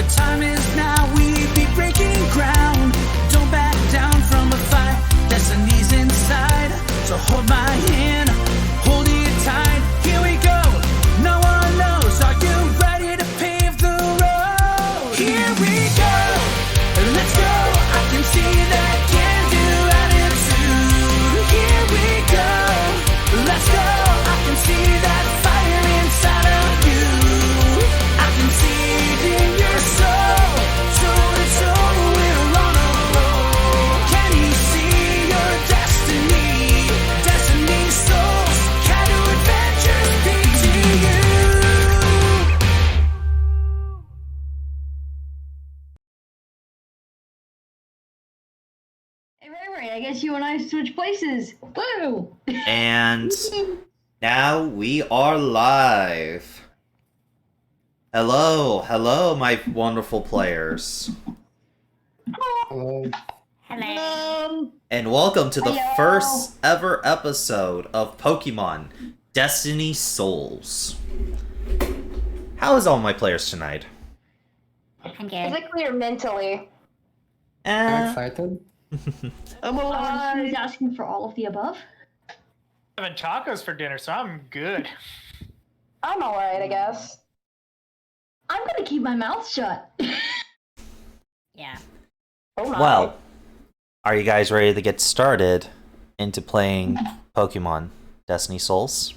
The time is now, we be breaking ground. Don't back down from a fight, destiny's inside. So hold my hand, hold it tight. Here we go, no one knows. Are you ready to pave the road? Here we go, let's go. I can see that can-do attitude. Here we go, let's go. I can see that fire inside of you. I can see it in your soul. Soul to soul, we're on a roll. Can you see your destiny? Destiny souls, can-do adventures be to you? Hey, Ray, I guess you and I switch places. Woo! And now we are live. Hello, my wonderful players. Hello. Hello. And welcome to the Hello. first ever episode of Pokemon Destiny Souls. How is all my players tonight? I'm good. Physically or mentally? I'm excited. I'm alive. She's asking for all of the above. Having tacos for dinner, so I'm good. I'm alright, I guess. I'm gonna keep my mouth shut. Yeah. Oh my. Well, are you guys ready to get started into playing Pokemon Destiny Souls?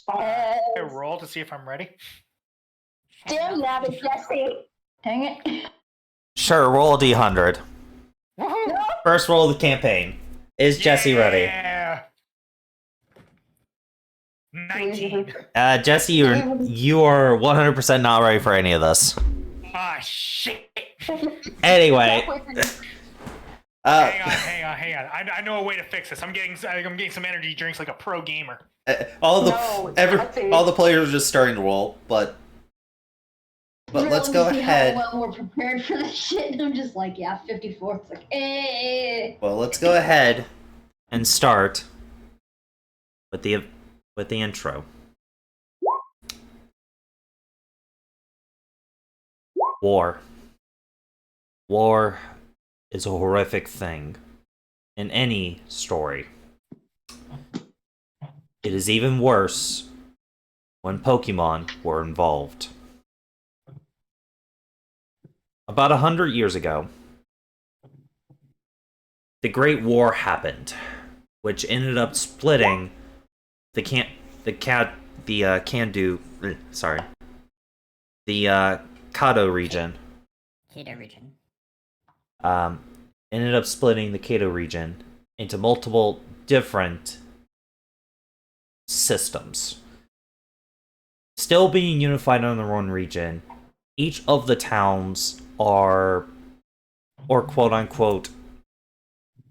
I roll to see if I'm ready. Damn nabbit, Jesse. Dang it. Sure, roll a d100. Woohoo! First roll of the campaign. Is Jesse ready? Yeah. 19. Jesse, you are 100% not ready for any of this. Ah, shit. Anyway, Hang on. I know a way to fix this. I'm getting some energy drinks like a pro gamer. all No, the players are just starting to roll, but let's go See ahead. how well we're prepared for this shit. And I'm just like, yeah, 54. It's like, eh. Well, let's go ahead and start with the intro. War is a horrific thing in any story. It is even worse when Pokemon were involved. About 100 years ago, the Great War happened, which ended up splitting the Kato region. Kato region. Ended up splitting the Kato region into multiple different systems. Still being unified under their own region, each of the towns are, or quote-unquote,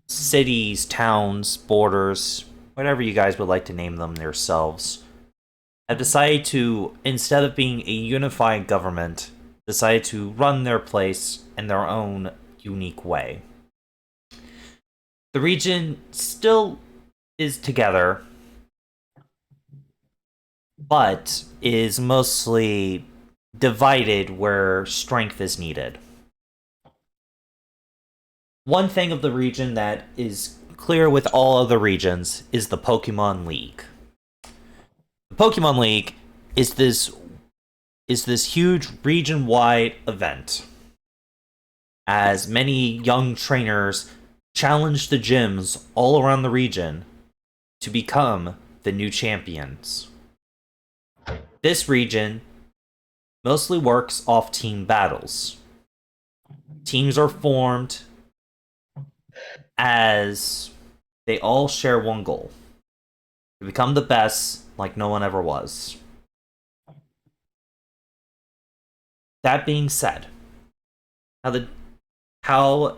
cities, towns, borders, whatever you guys would like to name them yourselves, have decided to, instead of being a unified government, decided to run their place in their own unique way. The region still is together, but is mostly divided where strength is needed. One thing of the region that is clear with all other regions is the Pokemon League. The Pokemon League is this huge region-wide event, as many young trainers challenge the gyms all around the region to become the new champions. This region mostly works off team battles. Teams are formed as they all share one goal: to become the best like no one ever was. That being said, how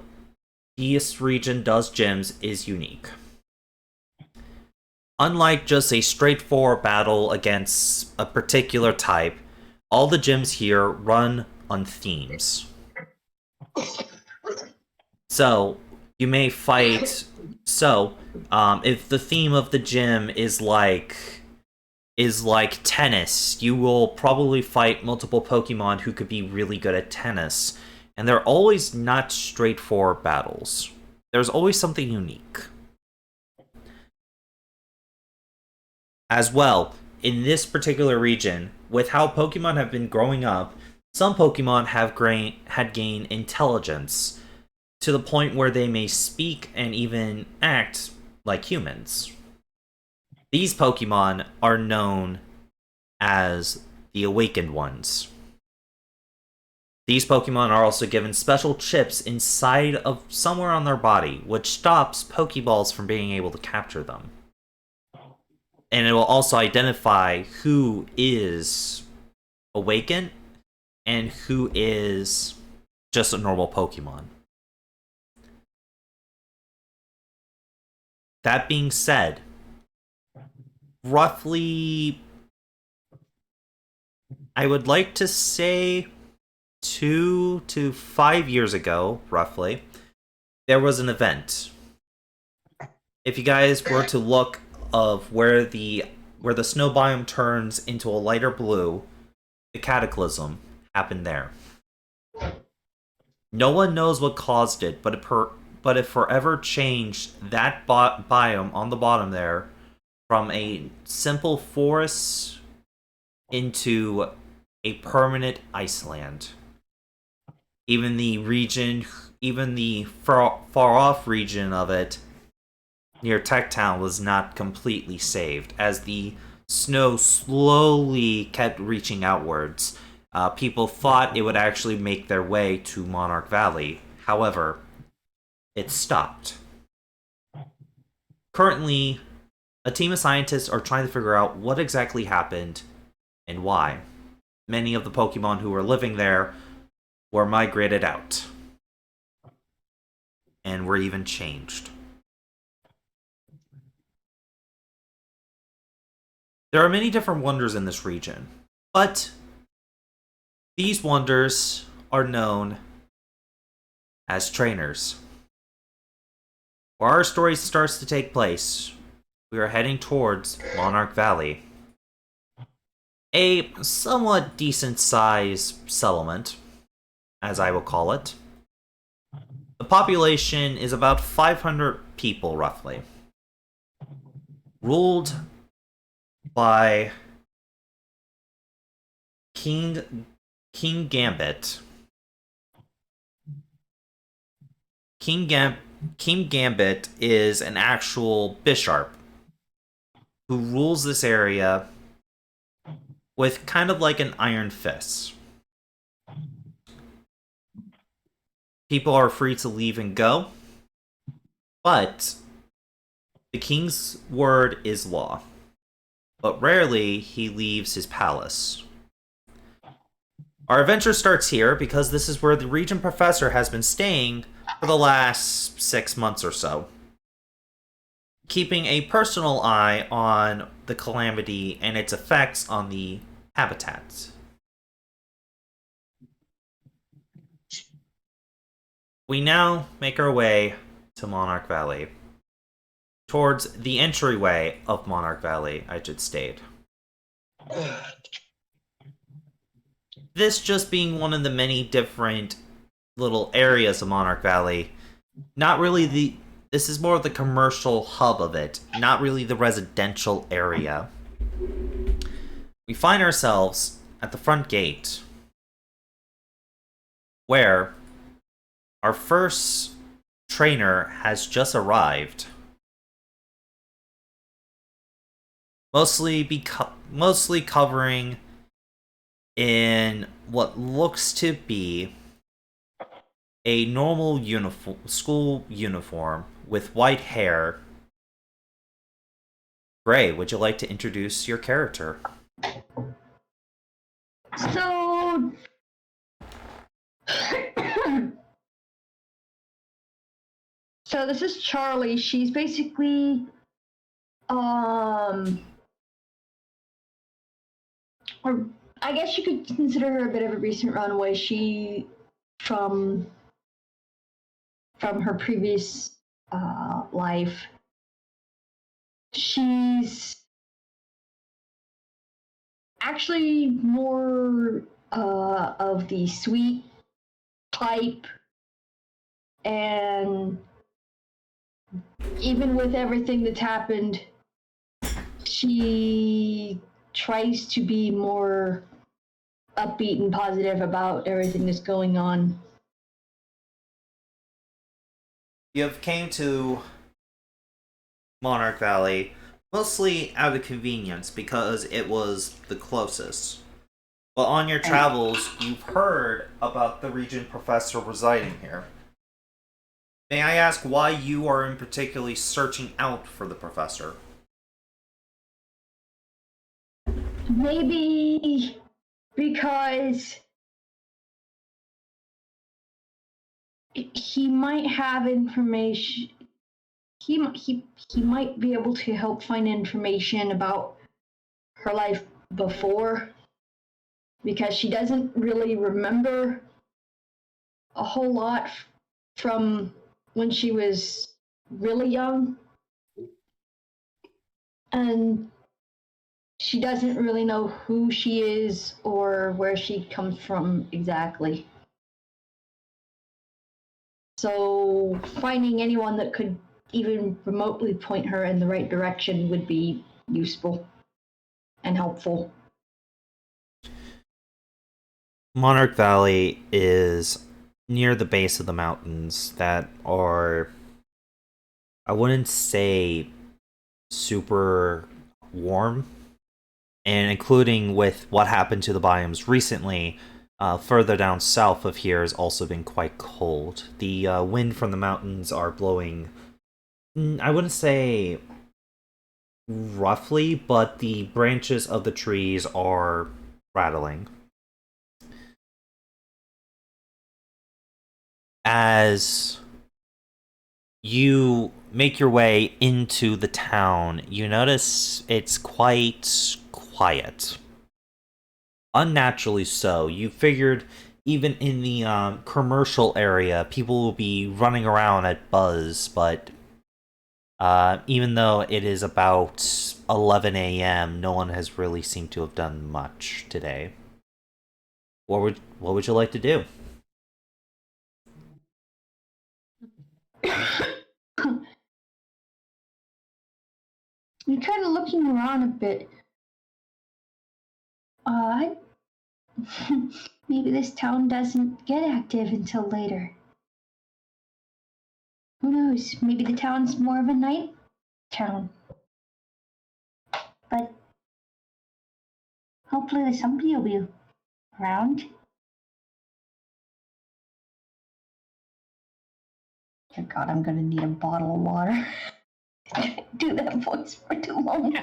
this region does gyms is unique. Unlike just a straightforward battle against a particular type, all the gyms here run on themes. So, you may fight... if the theme of the gym is like is like tennis. You will probably fight multiple Pokemon who could be really good at tennis, and they're always not straightforward battles. There's always something unique. As well, in this particular region, with how Pokemon have been growing up, some Pokemon have had gained intelligence to the point where they may speak and even act like humans. These Pokemon are known as the Awakened Ones. These Pokemon are also given special chips inside of somewhere on their body, which stops Pokeballs from being able to capture them. And it will also identify who is awakened and who is just a normal Pokemon. That being said, roughly, I would like to say 2 to 5 years ago, roughly, there was an event. If you guys were to look of where the snow biome turns into a lighter blue, the cataclysm happened there. No one knows what caused it, but it forever changed that biome on the bottom there from a simple forest into a permanent iceland. Even the far off region of it near Tech Town was not completely saved, as the snow slowly kept reaching outwards. People thought it would actually make their way to Monarch Valley. However, it stopped. Currently, a team of scientists are trying to figure out what exactly happened and why. Many of the Pokemon who were living there were migrated out and were even changed. There are many different wonders in this region, but these wonders are known as trainers. Where our story starts to take place, we are heading towards Monarch Valley, a somewhat decent-sized settlement, as I will call it. The population is about 500 people, roughly. Ruled by King Gambit. King Gambit is an actual bishop who rules this area with kind of like an iron fist. People are free to leave and go, but the king's word is law. But rarely he leaves his palace. Our adventure starts here because this is where the Regent Professor has been staying for the last 6 months or so, keeping a personal eye on the calamity and its effects on the habitats. We now make our way to Monarch Valley, towards the entryway of Monarch Valley, I should state. This just being one of the many different little areas of Monarch Valley, this is more of the commercial hub of it, not really the residential area. We find ourselves at the front gate, where our first trainer has just arrived. Mostly covering in what looks to be a normal school uniform with white hair. Gray, would you like to introduce your character? So, so this is Charlie. She's basically, or I guess you could consider her a bit of a recent runaway. She, from her previous life, she's actually more of the sweet type, and even with everything that's happened, she tries to be more upbeat and positive about everything that's going on. You have came to Monarch Valley mostly out of convenience because it was the closest. But on your travels, you've heard about the Regent Professor residing here. May I ask why you are in particularly searching out for the Professor? Maybe because he might have information. He might be able to help find information about her life before, because she doesn't really remember a whole lot from when she was really young, and she doesn't really know who she is or where she comes from exactly. So finding anyone that could even remotely point her in the right direction would be useful and helpful. Monarch Valley is near the base of the mountains that are, I wouldn't say super warm, and including with what happened to the biomes recently, further down south of here has also been quite cold. The wind from the mountains are blowing, I wouldn't say roughly, but the branches of the trees are rattling. As you make your way into the town, you notice it's quite quiet. Unnaturally so. You figured even in the commercial area, people will be running around at buzz, but even though it is about 11 a.m., no one has really seemed to have done much today. What would you like to do? You're kind of looking around a bit. Maybe this town doesn't get active until later. Who knows? Maybe the town's more of a night town. But hopefully somebody will be around. Oh God, I'm gonna need a bottle of water. Do that voice for too long.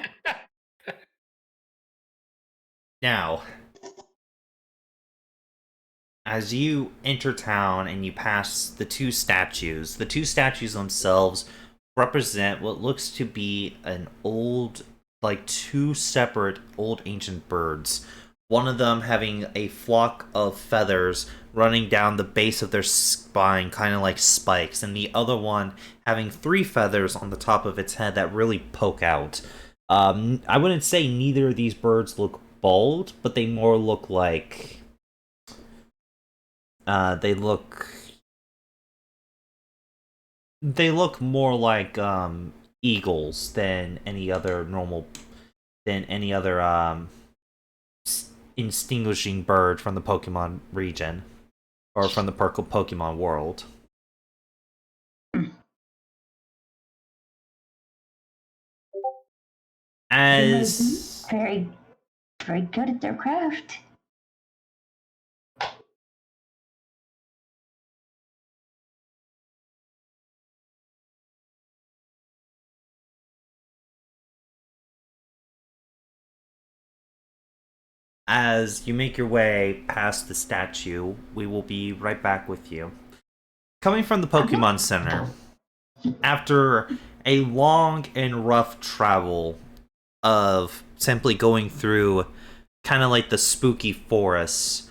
Now, as you enter town and you pass the two statues themselves represent what looks to be an old, like two separate old ancient birds. One of them having a flock of feathers running down the base of their spine, kind of like spikes, and the other one having three feathers on the top of its head that really poke out. I wouldn't say neither of these birds look bald, but they more look like they look more like eagles than any other distinguishing bird from the Pokemon region or from the Pokemon world. As very, very good at their craft. As you make your way past the statue, we will be right back with you. Coming from the Pokemon Center, after a long and rough travel of simply going through kind of like the spooky forests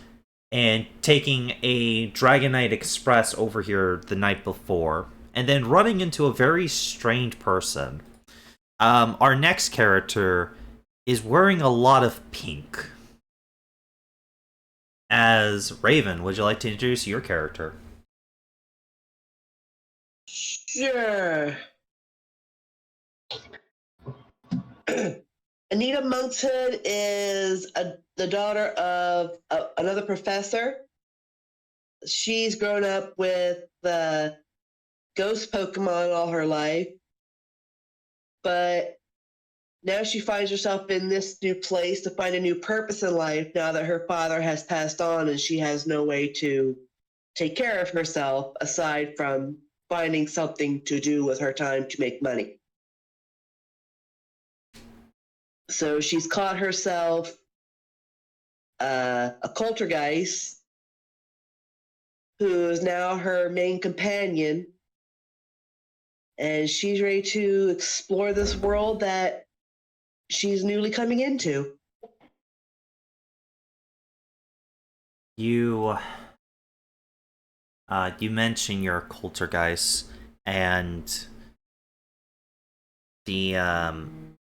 and taking a Dragonite Express over here the night before, and then running into a very strange person, our next character is wearing a lot of pink. As Raven, would you like to introduce your character? Sure. Anita Monkshood is the daughter of another professor. She's grown up with the ghost Pokemon all her life, but now she finds herself in this new place to find a new purpose in life now that her father has passed on and she has no way to take care of herself aside from finding something to do with her time to make money. So she's caught herself a Poltergeist who is now her main companion, and she's ready to explore this world that she's newly coming into. You mentioned your Poltergeist, and the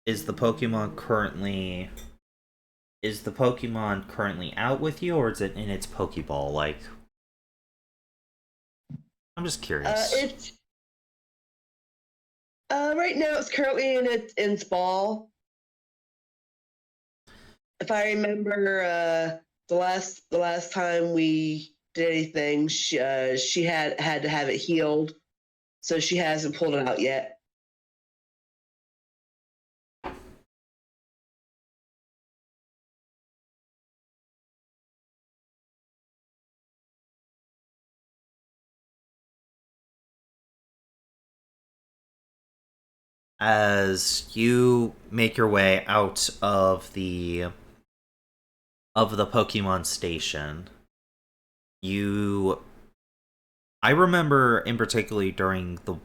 is the Pokemon currently out with you, or is it in its Pokeball? Like, I'm just curious. It's right now it's currently in its ball. If I remember, the last time we did anything, she had to have it healed, so she hasn't pulled it out yet. As you make your way out of the Pokemon station, I remember in particularly during the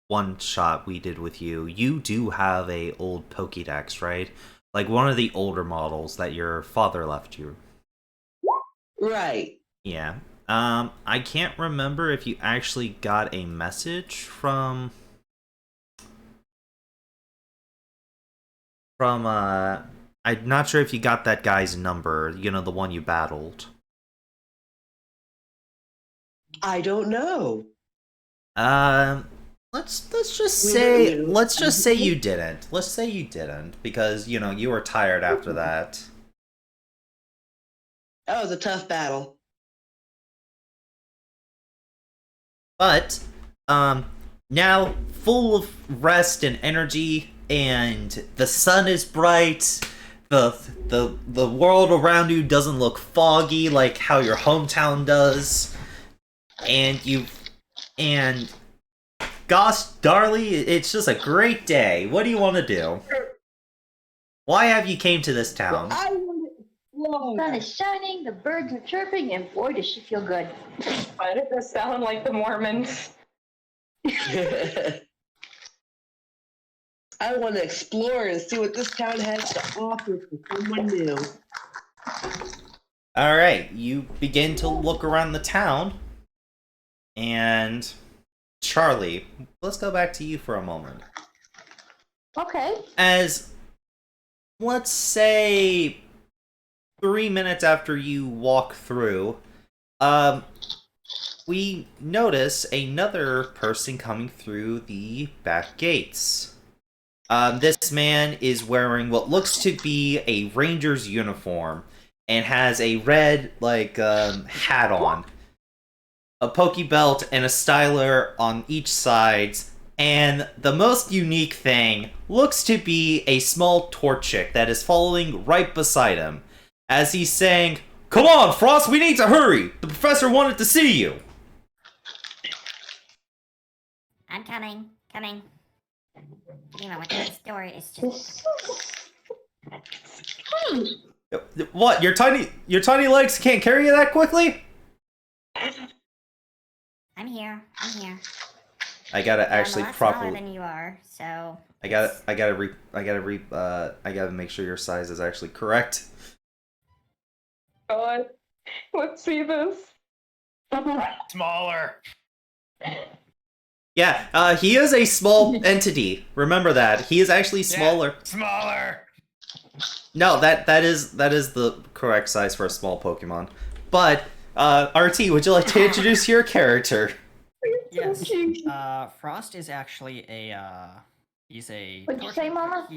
one shot we did with you, you do have a old Pokédex, right? Like one of the older models that your father left you. Right. Yeah. I can't remember if you actually got a message from I'm not sure if you got that guy's number, you know, the one you battled. I don't know. Let's just say you didn't. Let's say you didn't, because you know you were tired after that. That was a tough battle. But now full of rest and energy, and the sun is bright. The world around you doesn't look foggy like how your hometown does. And gosh darly, it's just a great day. What do you want to do? Why have you came to this town? The sun is shining, the birds are chirping, and boy, does she feel good. Why does this sound like the Mormons? I want to explore and see what this town has to offer for someone new. Alright, you begin to look around the town, and Charlie, let's go back to you for a moment. Okay. As, let's say, 3 minutes after you walk through, we notice another person coming through the back gates. This man is wearing what looks to be a ranger's uniform and has a red, hat on, a pokey belt, and a styler on each side. And the most unique thing looks to be a small Torchic that is following right beside him, as he's saying, "Come on, Frost, we need to hurry! The professor wanted to see you!" I'm coming. You know what, this door is just... What, your tiny legs can't carry you that quickly? I'm here. I gotta actually I'm a lot properly. smaller than you are, so... I gotta make sure your size is actually correct. God, let's see this. Smaller. Yeah, he is a small entity. Remember that. He is actually smaller. Yeah, smaller. No, that is the correct size for a small Pokemon. But RT, would you like to introduce your character? Yes. Frost is actually he's a. What'd you say, Mama?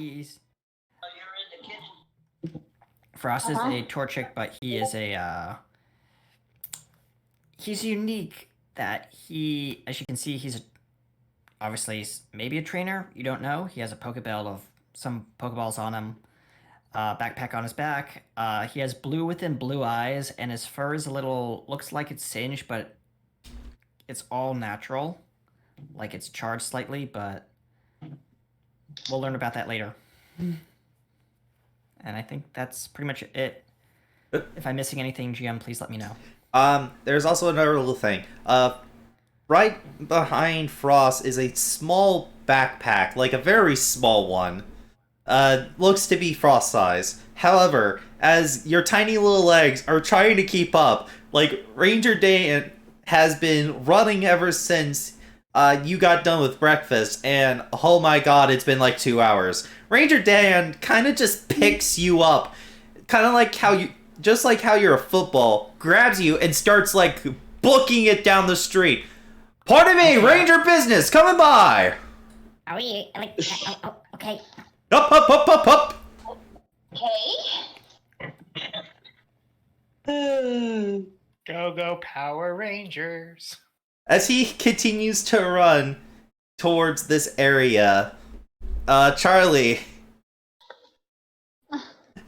Frost is a Torchic, but he is he's unique that he, as you can see, obviously maybe a trainer. You don't know. He has a Pokeball of some Pokeballs on him. Backpack on his back. He has blue within blue eyes, and his fur is looks like it's singed, but it's all natural. Like it's charged slightly, but we'll learn about that later. And I think that's pretty much it. If I'm missing anything, GM, please let me know. There's also another little thing. Right behind Frost is a small backpack, like a very small one. Looks to be Frost size. However, as your tiny little legs are trying to keep up, like Ranger Dan has been running ever since you got done with breakfast, and oh my god, it's been like 2 hours. Ranger Dan kind of just picks you up, kind of like just like how you're a football, grabs you and starts like booking it down the street. Pardon me, Ranger business coming by. Are you like? Okay. Up, up, up, up, up. Okay. Go Power Rangers. As he continues to run towards this area, Charlie,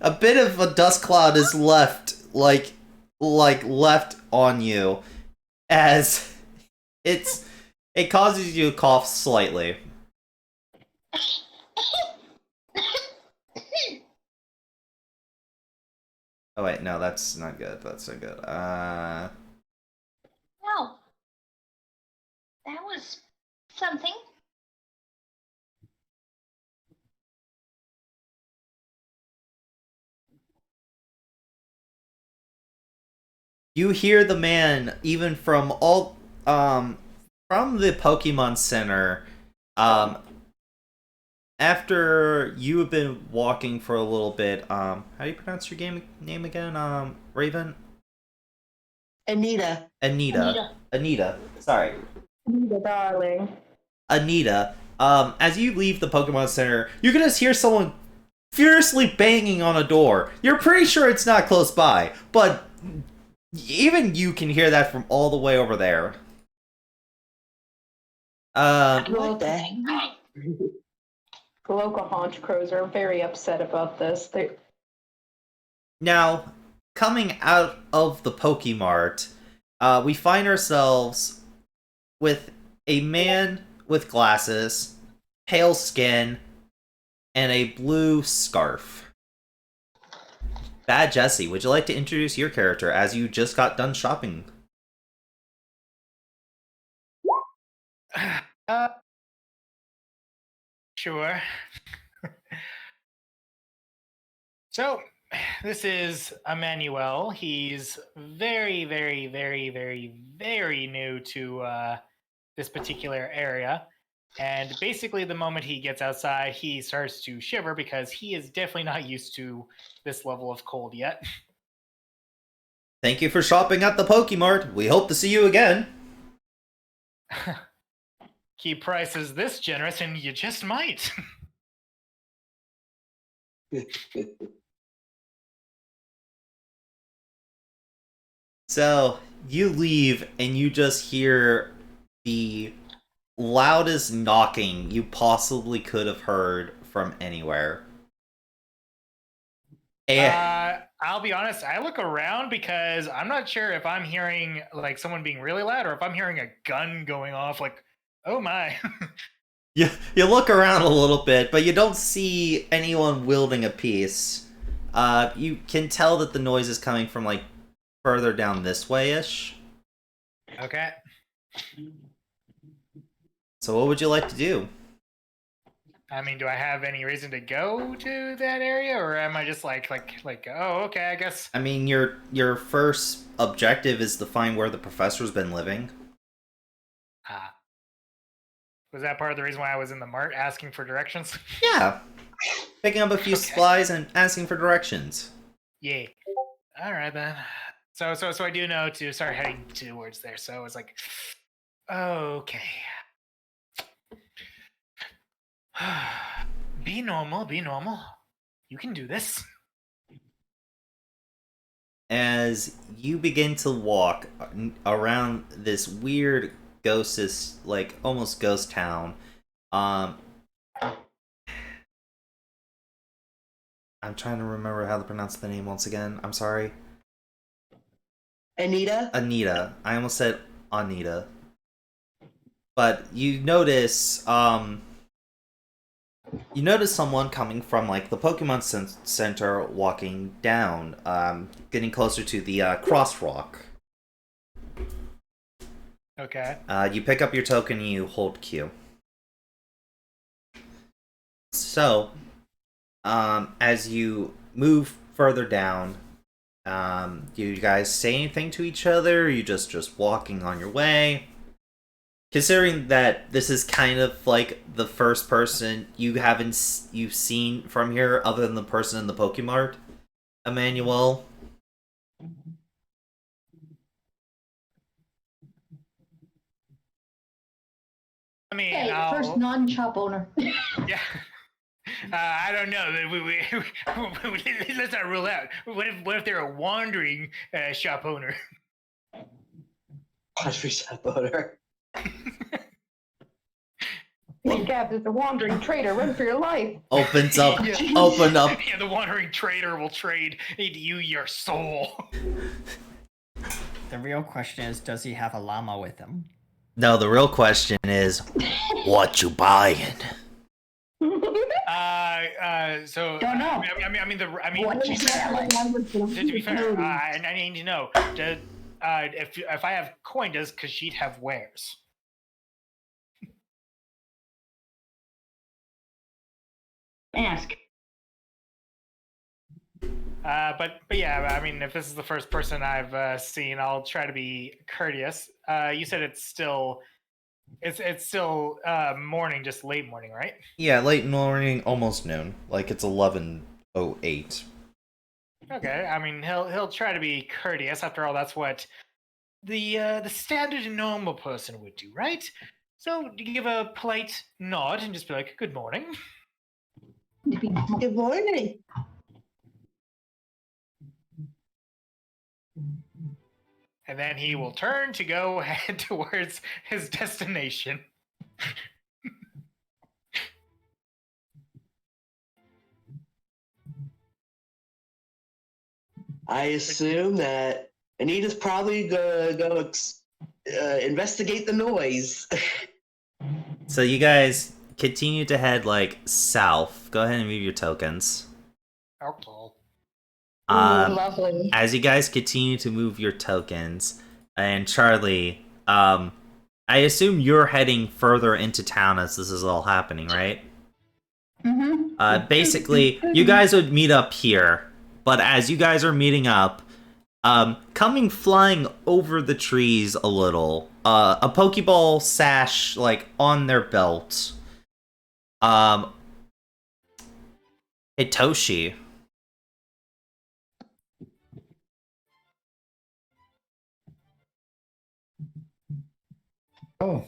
a bit of a dust cloud is left, like left on you, as it causes you to cough slightly. Oh wait, no, that's not good. That's not good. No. That was something. You hear the man even from from the Pokemon Center. After you have been walking for a little bit, how do you pronounce your name again? Raven? Anita. Anita. Sorry. Anita, darling. Anita. As you leave the Pokemon Center, you can just hear someone furiously banging on a door. You're pretty sure it's not close by, but even you can hear that from all the way over there. What the heck? The local haunch crows are very upset about this. Now, coming out of the Pokemart, we find ourselves with a man with glasses, pale skin, and a blue scarf. Bad Jesse, would you like to introduce your character as you just got done shopping? Sure. So, this is Emmanuel. He's very, very, very, very, very new to this particular area. And basically, the moment he gets outside, he starts to shiver because he is definitely not used to this level of cold yet. Thank you for shopping at the Pokemart. We hope to see you again. Keep prices this generous, and you just might. So, you leave, and you just hear the loudest knocking you possibly could have heard from anywhere. And I'll be honest, I look around because I'm not sure if I'm hearing like someone being really loud or if I'm hearing a gun going off, like, oh my. you look around a little bit, but you don't see anyone wielding a piece. You can tell that the noise is coming from like further down this way-ish. Okay. So what would you like to do? I mean, do I have any reason to go to that area, or am I just like, oh, okay, I guess. I mean, your first objective is to find where the professor's been living. Was that part of the reason why I was in the mart asking for directions? Yeah. Picking up a few supplies and asking for directions. Yeah. All right then. So I do know to start heading towards there. So it's like, okay. Be normal, be normal. You can do this. As you begin to walk around this weird ghost, like almost ghost town, I'm trying to remember how to pronounce the name once again. I'm sorry. Anita? Anita. I almost said Anita. But you notice someone coming from like the Pokemon Center walking down, getting closer to the Cross Rock. Okay. You pick up your token and you hold Q. So, as you move further down, do you guys say anything to each other? Or are you just walking on your way? Considering that this is kind of like the first person you've seen from here, other than the person in the Pokemart, Emmanuel. I mean, Hey, first non-shop owner. yeah. I don't know. Let's not rule out. What if they're a wandering shop owner? Wandering shop owner. Hey, Gabs, it's a wandering trader. Run for your life. Open up. Yeah, the wandering trader will trade you your soul. The real question is, does he have a llama with him? No, the real question is, what you buying? So Don't know. What she is said, that? to be fair, I need to know, if I have coin, does Khajiit have wares? Ask. But yeah, I mean, if this is the first person I've seen, I'll try to be courteous. You said it's still morning, just late morning, right? Yeah, late morning, almost noon. Like it's 11:08. Okay, I mean, he'll try to be courteous. After all, that's what the standard normal person would do, right? So you give a polite nod and just be like, "Good morning." Good morning. And then he will turn to go head towards his destination. I assume that Anita's probably gonna go investigate the noise. So you guys continue to head like south. Go ahead and move your tokens. Okay. Lovely. As you guys continue to move your tokens, and Charlie, I assume you're heading further into town as this is all happening, right? Mm-hmm. Basically, you guys would meet up here, but as you guys are meeting up, coming flying over the trees a little, a Pokeball sash like on their belt, Hitoshi. Oh,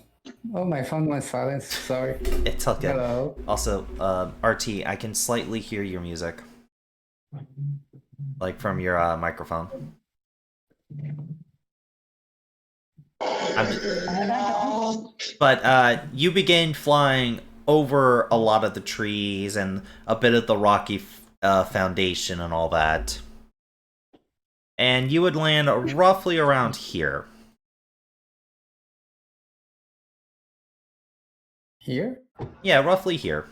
my phone was silenced. Sorry. It's okay. Hello. Also, RT, I can slightly hear your music, like from your microphone. But you begin flying over a lot of the trees and a bit of the rocky foundation and all that. And you would land roughly around here. Here? Yeah, roughly here.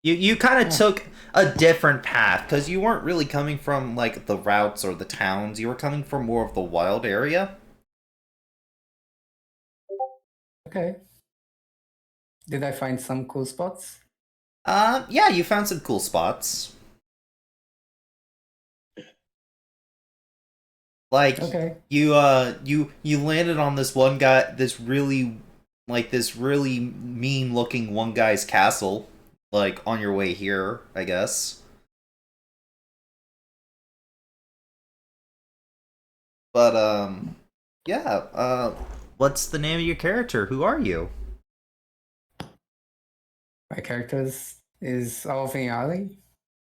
You kind of took a different path, because you weren't really coming from, like, the routes or the towns. You were coming from more of the wild area. Okay. Did I find some cool spots? Yeah, you found some cool spots. Like, Okay. you landed on this one guy, this really mean-looking one guy's castle, like, on your way here, I guess. But yeah. What's the name of your character? Who are you? My character is Alvin Ali.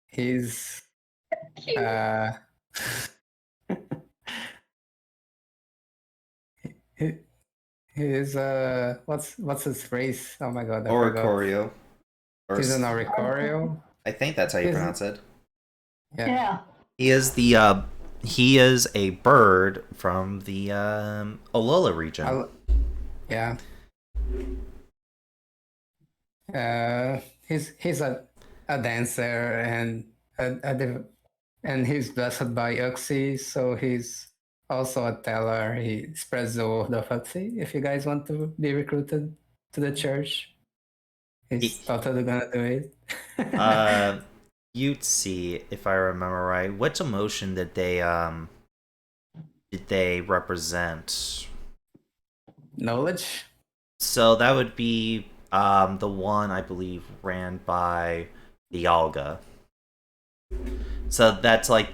He's uh he, he's what's his race? Oh my god, I forgot. Oricorio. He's an Oricorio. I think that's how you He's- pronounce it. Yeah. Yeah. He is a bird from the Olola region. Yeah. He's a dancer and he's blessed by Uxie, so he's also a teller. He spreads the word of Uxie. If you guys want to be recruited to the church, he's totally gonna do it. You'd see, if I remember right, which emotion did they represent? Knowledge. So that would be the one I believe ran by Dialga. So that's like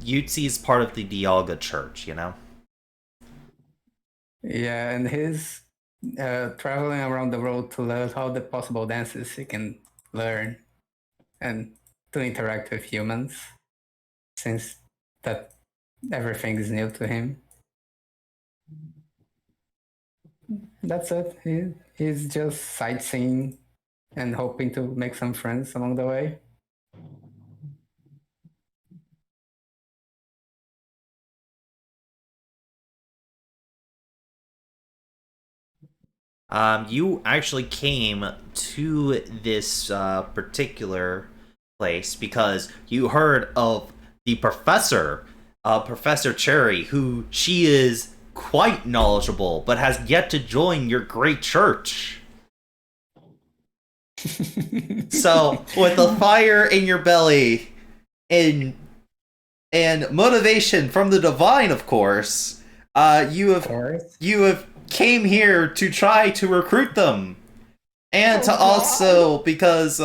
Yutzi is part of the Dialga church, you know? Yeah, and he's traveling around the world to learn all the possible dances he can learn and to interact with humans, since that everything is new to him. That's it. He's just sightseeing and hoping to make some friends along the way. You actually came to this particular place because you heard of the professor, Professor Cherry, who she is quite knowledgeable, but has yet to join your great church. So, with the fire in your belly and motivation from the divine, of course, you have came here to try to recruit them, and to also because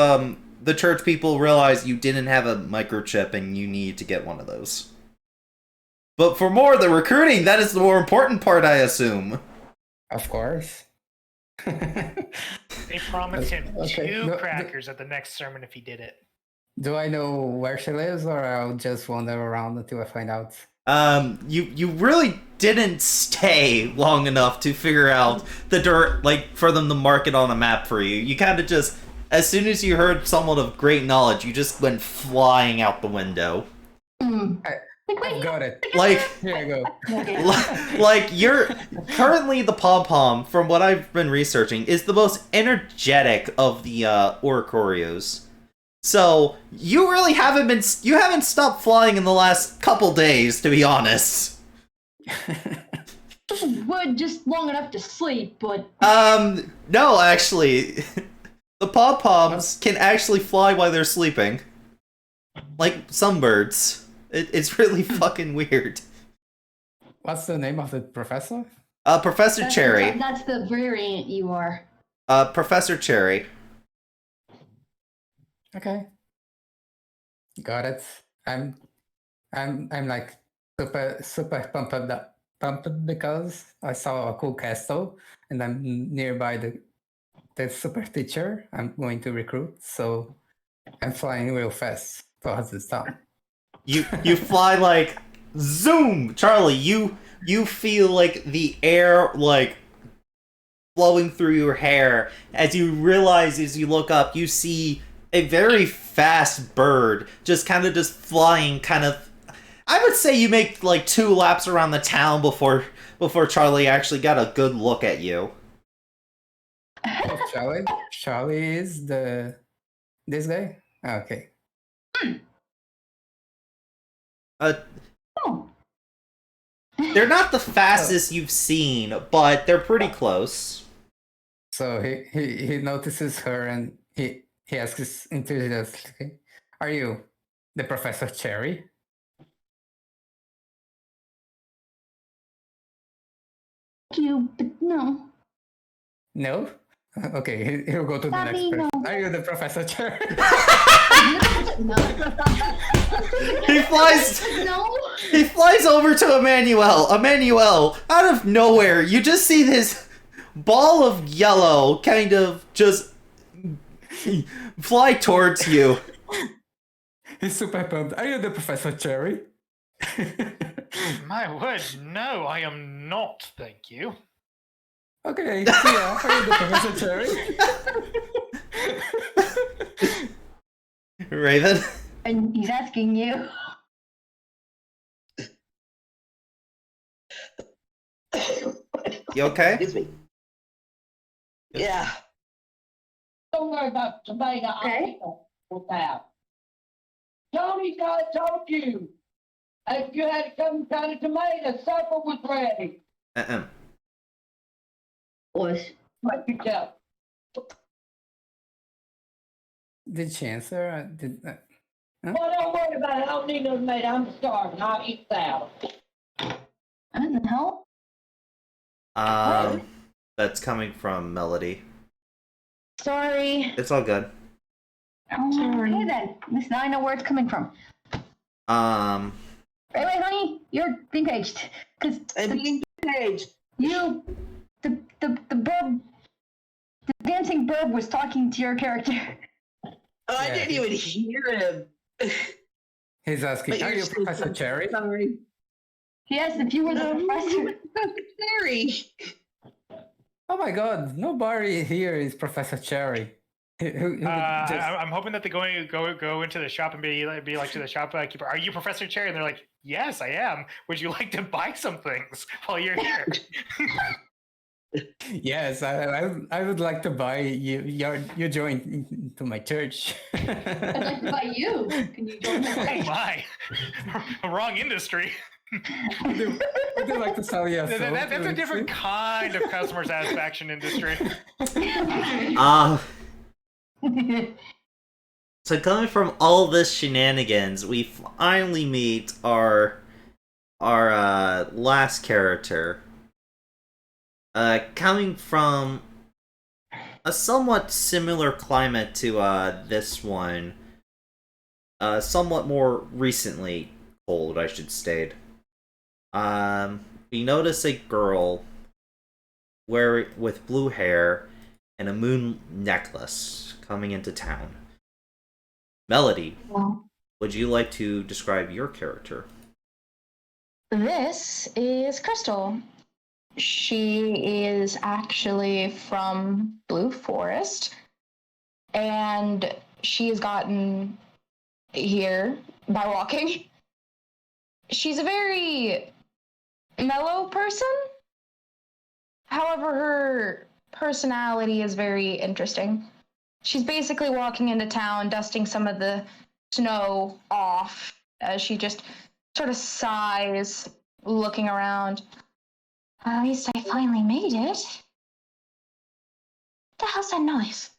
the church people realized you didn't have a microchip and you need to get one of those. But for more the recruiting, that is the more important part, I assume. Of course. They promised him Okay, two no, crackers at the next sermon if he did it. Do I know where she lives, or I'll just wander around until I find out? You really didn't stay long enough to figure out the dirt, like, for them to mark it on a map for you. You kind of just, as soon as you heard someone of great knowledge, you just went flying out the window. I've got it. Like, Here I go. like you're currently the pom-pom, from what I've been researching, is the most energetic of the Oricorios. So you really haven't stopped flying in the last couple days, to be honest. Would just long enough to sleep, but No, actually, the pom-poms can actually fly while they're sleeping, like some birds. It's really fucking weird. What's the name of the professor? Professor Cherry. That's the variant you are. Professor Cherry. Okay. Got it. I'm like super pumped because I saw a cool castle and I'm nearby the super teacher I'm going to recruit, so I'm flying real fast towards this town. You fly like zoom, Charlie. You feel like the air like flowing through your hair as you realize, as you look up, you see a very fast bird just flying I would say you make like 2 laps around the town before Charlie actually got a good look at you. Oh, Charlie is this guy? Okay. They're not the fastest you've seen, but they're pretty close. So he notices her and he asks enthusiastically, "Are you the Professor Cherry?" You, but no. No? Okay, he'll go to the next Daddy, person. no. Are you the Professor Cherry? No. He flies. No. He flies over to Emmanuel. Emmanuel, out of nowhere, you just see this ball of yellow kind of just fly towards you. He's super pumped. Are you the Professor Cherry? My word, no, I am not, thank you. Okay, see ya. Are you the Professor Cherry? Raven? And he's asking you. You okay? Excuse me. Yeah. Don't worry about tomato. Okay. I'll with that. Tony God told you. If you had some kind of tomato, supper was ready. Was. What you tell? Did she answer? Huh? Well, don't worry about it. I don't need no tomato. I'm starving. I'll eat salad. What the hell? That's coming from Melody. Sorry. It's all good. Okay then. At least now I know where it's coming from. Wait, honey, you're being paged. Cause I'm being paged. the burb, the dancing burb was talking to your character. Oh, I Yeah. didn't even hear him. He's asking, But are you're you still Professor Cherry? Sorry. He asked if you were the professor. Cherry. Oh my god, nobody here is Professor Cherry. Who just- I'm hoping that they go into the shop and be like to the shopkeeper, "Are you Professor Cherry?" And they're like, "Yes, I am. Would you like to buy some things while you're here?" Yes, I would like to buy you join to my church. I'd like to buy you. Can you join Oh my my, wrong industry. Would you like to sell you a soap? That's a different kind of customer satisfaction industry. So coming from all this shenanigans, we finally meet our last character. Coming from a somewhat similar climate to this one, somewhat more recently cold, I should state. We notice a girl with blue hair and a moon necklace coming into town. Melody, would you like to describe your character? This is Crystal. She is actually from Blue Forest, and she has gotten here by walking. She's a very mellow person. However, her personality is very interesting. She's basically walking into town, dusting some of the snow off as she just sort of sighs, looking around. At least I finally made it. What the hell's that noise?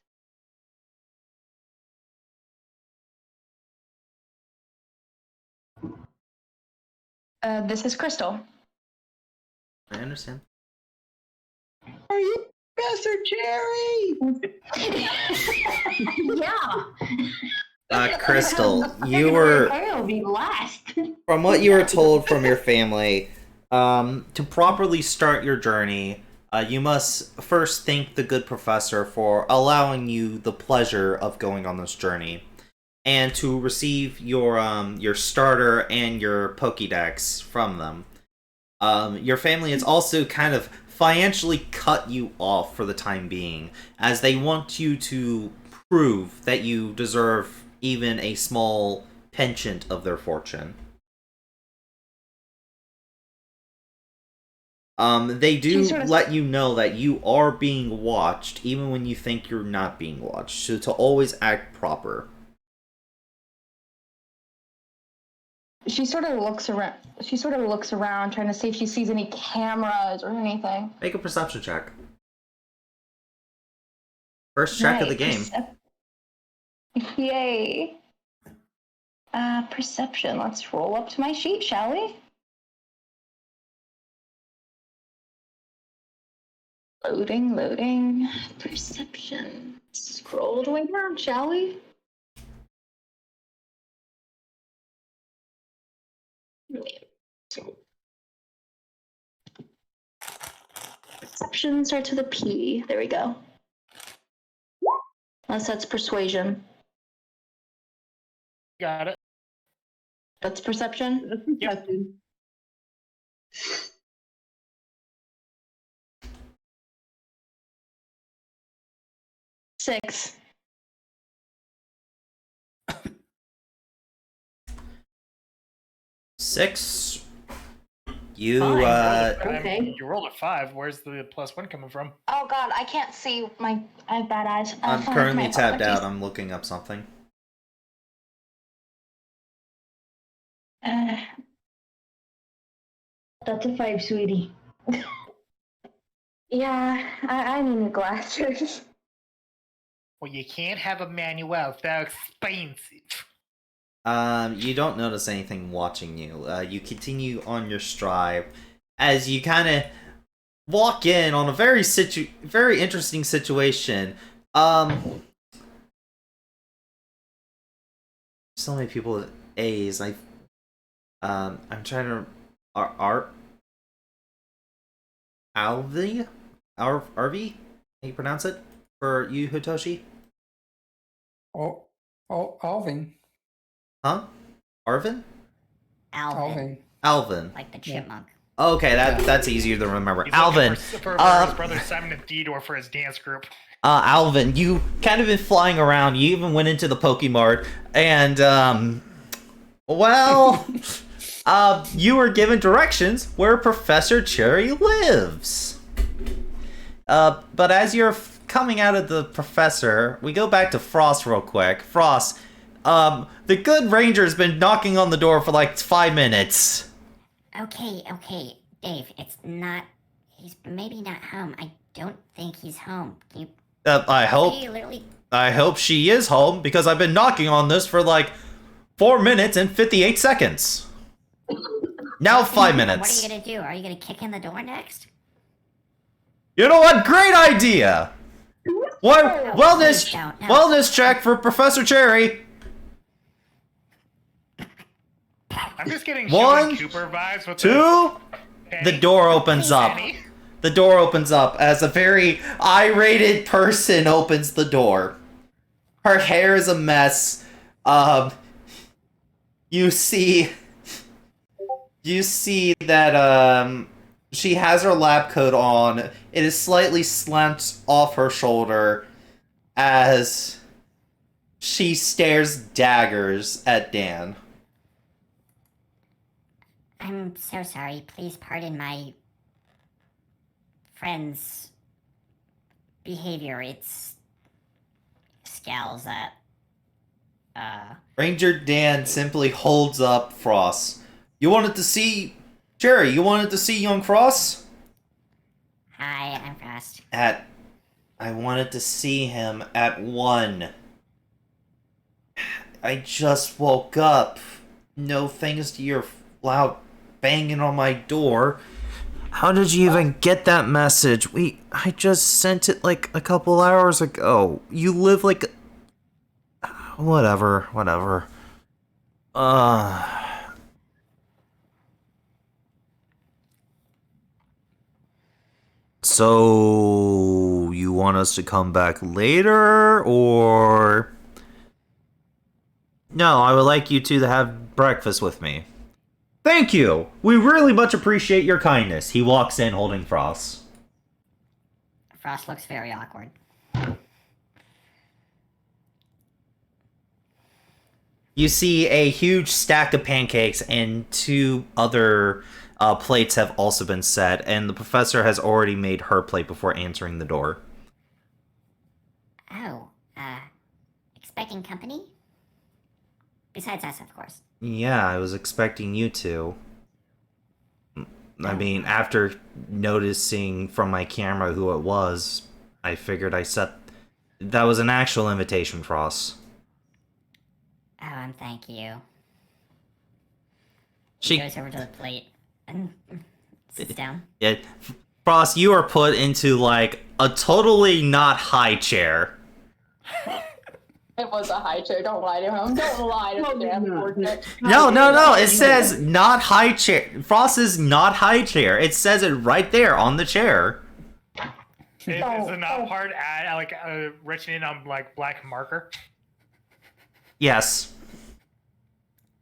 This is Crystal. I understand. Are you Professor Cherry? Yeah. Crystal, you were, I'll be last. from what you were told from your family, to properly start your journey, you must first thank the good professor for allowing you the pleasure of going on this journey, and to receive your starter and your Pokédex from them. Your family has also kind of financially cut you off for the time being, as they want you to prove that you deserve even a small penchant of their fortune. They do let you know that you are being watched, even when you think you're not being watched, so to always act proper. She sort of looks around. She sort of looks around, trying to see if she sees any cameras or anything. Make a perception check. First check of the game. Yay. Perception. Let's roll up to my sheet, shall we? Loading. Perception. Scroll all the way down, shall we? Perception starts with a P. There we go. Unless that's persuasion. Got it. That's perception? Yep. Six. Six. You Fine. Okay. You rolled a 5. Where's the +1 coming from? Oh god, I can't see. I have bad eyes. I'm Fine, currently my tapped out. apologies. I'm looking up something. That's a 5, sweetie. Yeah, I need new glasses. Well, you can't have a manual. So expensive. You don't notice anything watching you. You continue on your stride as you kind of walk in on a very interesting situation. So many people with A's. I'm trying to Arvi? How you pronounce it for you, Hitoshi? Alvin. Huh? Arvin? Alvin. Alvin. Like the chipmunk. Okay, that's easier to remember. He's Alvin. For his brother Simon and Theodore for his dance group. Alvin, you kind of been flying around. You even went into the Pokemart, and you were given directions where Professor Cherry lives. But as you're coming out of the professor, we go back to Frost real quick. Frost, the good ranger's been knocking on the door for like 5 minutes. Okay, Dave. He's maybe not home. I don't think he's home. I hope she is home because I've been knocking on this for like 4 minutes and 58 seconds. Now 5 minutes. What are you gonna do? Are you gonna kick in the door next? You know what? Great idea! What wellness check for Professor Cherry. I'm just getting One, Sheldon Cooper vibes with Two. Penny. The door opens up. Penny. The door opens up as a very irate person opens the door. Her hair is a mess. You see that she has her lab coat on. It is slightly slant off her shoulder as she stares daggers at Dan. I'm so sorry. Please pardon my friend's behavior. It's scowls at Ranger Dan simply holds up Frost. You wanted to see Cherry, you wanted to see young Frost? Hi, I'm Frost. I wanted to see him at 1. I just woke up. No thanks to your loud banging on my door. How did you even get that message? I just sent it like a couple hours ago. You live like... Whatever. So... You want us to come back later, or... No, I would like you two to have breakfast with me. Thank you! We really much appreciate your kindness. He walks in holding Frost. Frost looks very awkward. You see a huge stack of pancakes and 2 other plates have also been set, and the professor has already made her plate before answering the door. Oh, expecting company? Besides us, of course. Yeah, I was expecting you to. I mean, after noticing from my camera who it was, I figured that was an actual invitation, Frost. Thank you. She goes over to the plate and sits down. Yeah, Frost, you are put into like a totally not high chair. It was a high chair. Don't lie to him. Don't lie to the damn coordinates. No. It says not high chair. Frost is not high chair. It says it right there on the chair. Is Oh, the not oh. part like written in on like black marker? Yes.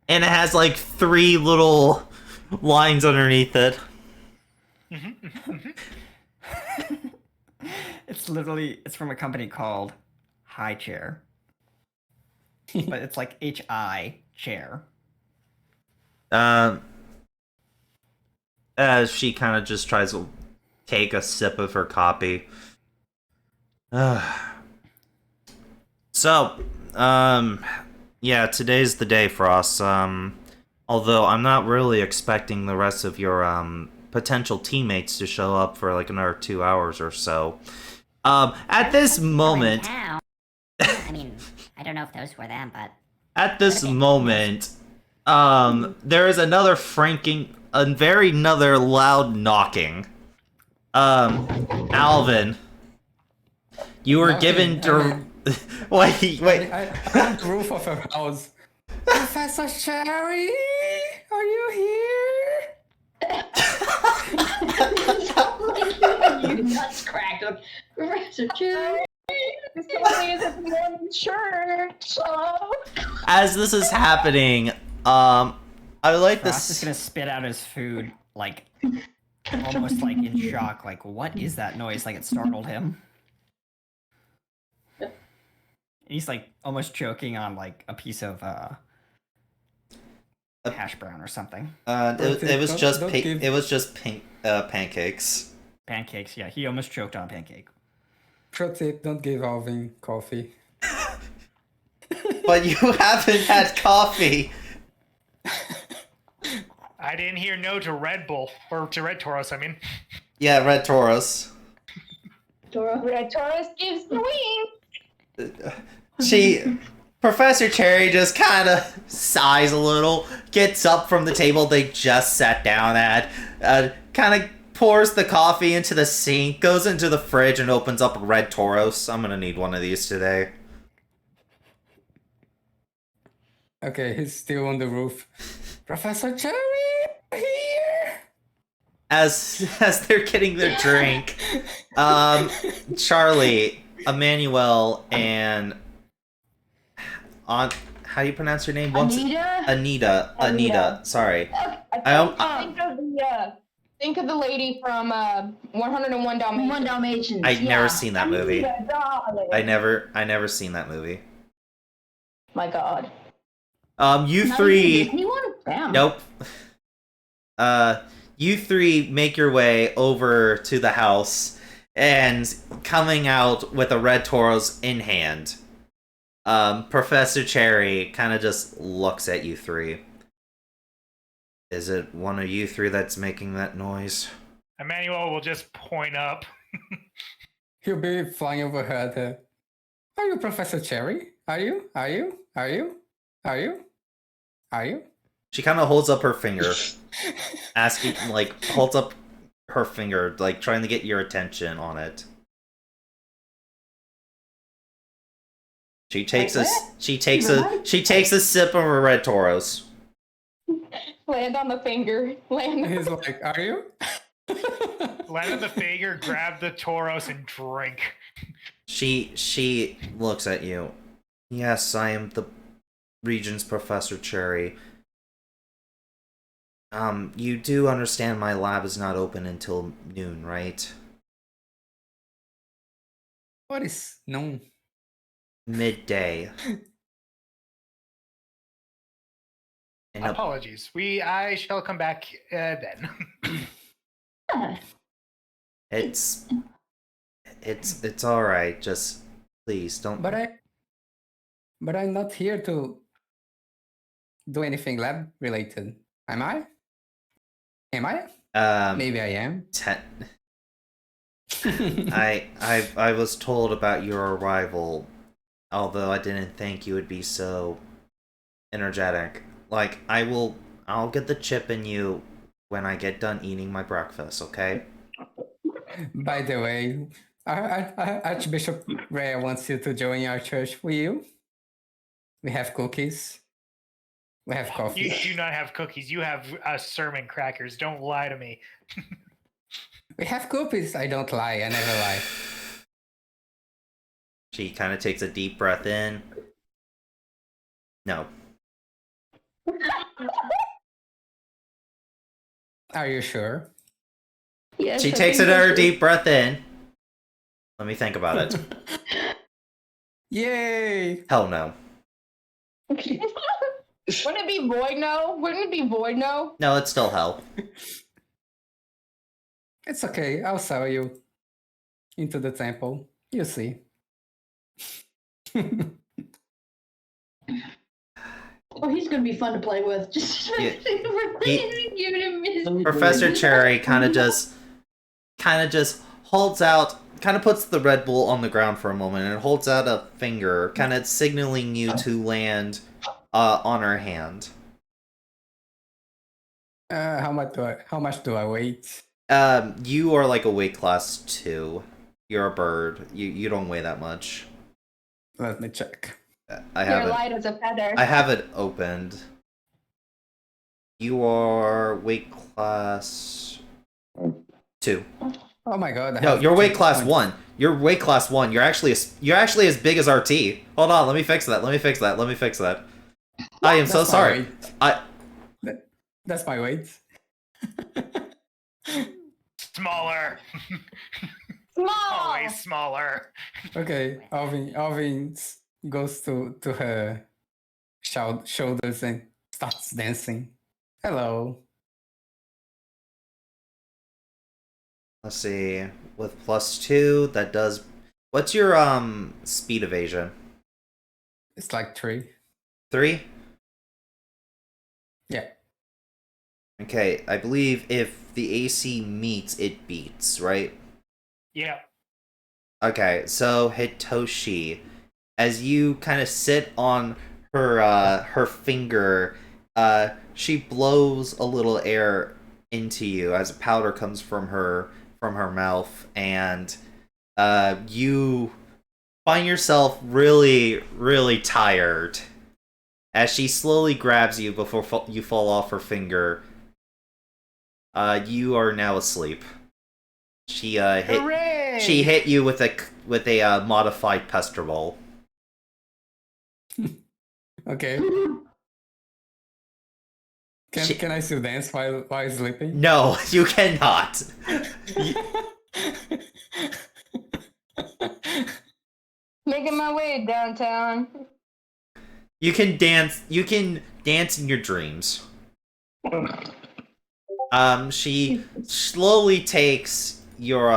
And it has like 3 little lines underneath it. It's from a company called High Chair. But it's like HI chair. As she kind of just tries to take a sip of her coffee. So, yeah, today's the day, Frost. Although I'm not really expecting the rest of your potential teammates to show up for like another 2 hours or so. At this moment, Town. I mean, I don't know if those were them, but at this moment, there is another another loud knocking. Alvin, you were given wait. I'm on the roof of her house. Professor Cherry, are you here? You nuts cracked. Professor Cherry. Church. Oh. As this is happening, I would like Frost is this. gonna spit out his food, like almost like in shock. Like, what is that noise? Like it startled him. He's like almost choking on like a piece of hash brown or something. It was just don't pink. give- It was just pink pancakes. Pancakes. Yeah, he almost choked on a pancake. Pro tip, don't give Alvin coffee. But you haven't had coffee. I didn't hear no to Red Bull or to Red Tauros. I mean, Yeah, Red Taurus. Red Taurus gives the wing. Professor Cherry just kind of sighs a little, gets up from the table they just sat down at, kind of pours the coffee into the sink, goes into the fridge, and opens up a Red Tauros. I'm gonna need one of these today. Okay, he's still on the roof. Professor Cherry, here. As they're getting their drink, Charlie, Emmanuel, and how do you pronounce your name? Anita. Sorry. Think of the lady from 101 Dalmatians. One Dalmatians. I'd yeah. never seen that movie. Darling. I never seen that movie. My God. You Not three. even Disney one? Damn. Nope. You three make your way over to the house and coming out with a Red Tauros in hand. Professor Cherry kind of just looks at you three. Is it one of you three that's making that noise? Emmanuel will just point up. He'll be flying overhead. Are you Professor Cherry? Are you? She kind of holds up her finger, asking, like, holds up her finger, like, trying to get your attention on it. She takes a sip of her Red Tauros. Land on the finger. He's like, are you? Land on the finger, grab the Tauros, and drink. She looks at you. Yes, I am the Regent's Professor Cherry. You do understand my lab is not open until noon, right? What is noon? Midday. And Apologies. I shall come back then. it's all right. Just please don't. But I'm not here to do anything lab related. Am I? Maybe I am. I was told about your arrival, although I didn't think you would be so energetic. Like, I'll get the chip in you when I get done eating my breakfast, okay? By the way, Archbishop Rhea wants you to join our church. Will you? We have cookies. We have coffee. You do not have cookies. You have sermon crackers. Don't lie to me. We have cookies. I don't lie. I never lie. She kind of takes a deep breath in. No. Are you sure? Yes, She I takes think another that's deep breath in. Let me think about it. Yay! Hell no. Wouldn't it be void no? Wouldn't it be void no? No, it's still hell. It's okay. I'll sell you into the temple. You see. Oh, he's gonna be fun to play with. Just Yeah, giving him his Professor Cherry kind of just holds out, kind of puts the Red Bull on the ground for a moment and holds out a finger, kind of signaling you to land on her hand. How much do I wait? You are like a weight class 2. You're a bird. You don't weigh that much. Let me check. I You're have it. light as a feather. I have it opened. You are weight class 2. Oh my god. I No, have you're weight 2 class points. 1. You're weight class 1. You're actually as big as RT. Hold on, let me fix that. I am so That's my sorry. weight. That's my weight. Smaller. Small. Always smaller. Okay, Alvin goes to her shoulders and starts dancing. Hello. Let's see. With +2, that does. What's your speed evasion? It's like 3. 3? Yeah. Okay, I believe if the AC meets, it beats, right? Yeah. Okay, so Hitoshi, as you kind of sit on her finger, she blows a little air into you as a powder comes from her mouth, and you find yourself really, really tired as she slowly grabs you before you fall off her finger. You are now asleep. She Hooray! hit you with a modified pester ball. Okay. Can I still dance while sleeping? No, you cannot. Making my way downtown. You can dance. You can dance in your dreams. She slowly takes your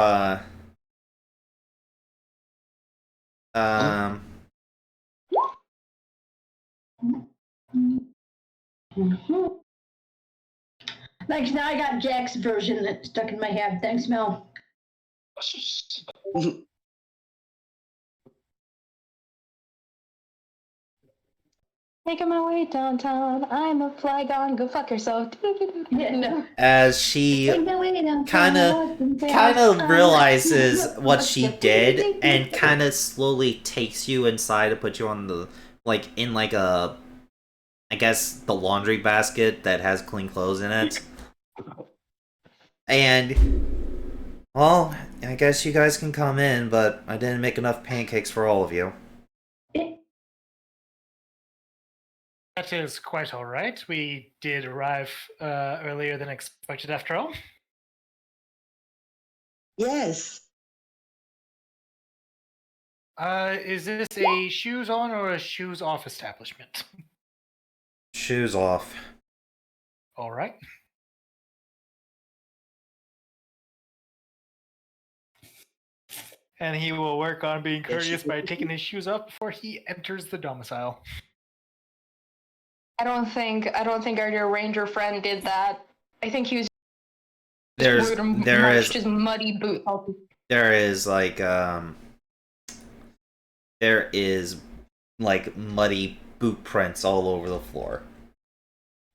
Thanks. Now I got Jack's version that stuck in my head. Thanks, Mel. Making my way downtown. I'm a flygon. Go fuck yourself. Yeah, no. as she kind of realizes what she did and kind of slowly takes you inside to put you on the in a, I guess, the laundry basket that has clean clothes in it. And well, I guess you guys can come in, but I didn't make enough pancakes for all of you. That is quite all right. We did arrive earlier than expected after all. Yes. Is this a shoes on or a shoes off establishment? Shoes off. All right. And he will work on being courteous by taking his shoes off before he enters the domicile. I don't think our dear ranger friend did that. I think he was There marched his muddy boot. There is muddy boot prints all over the floor.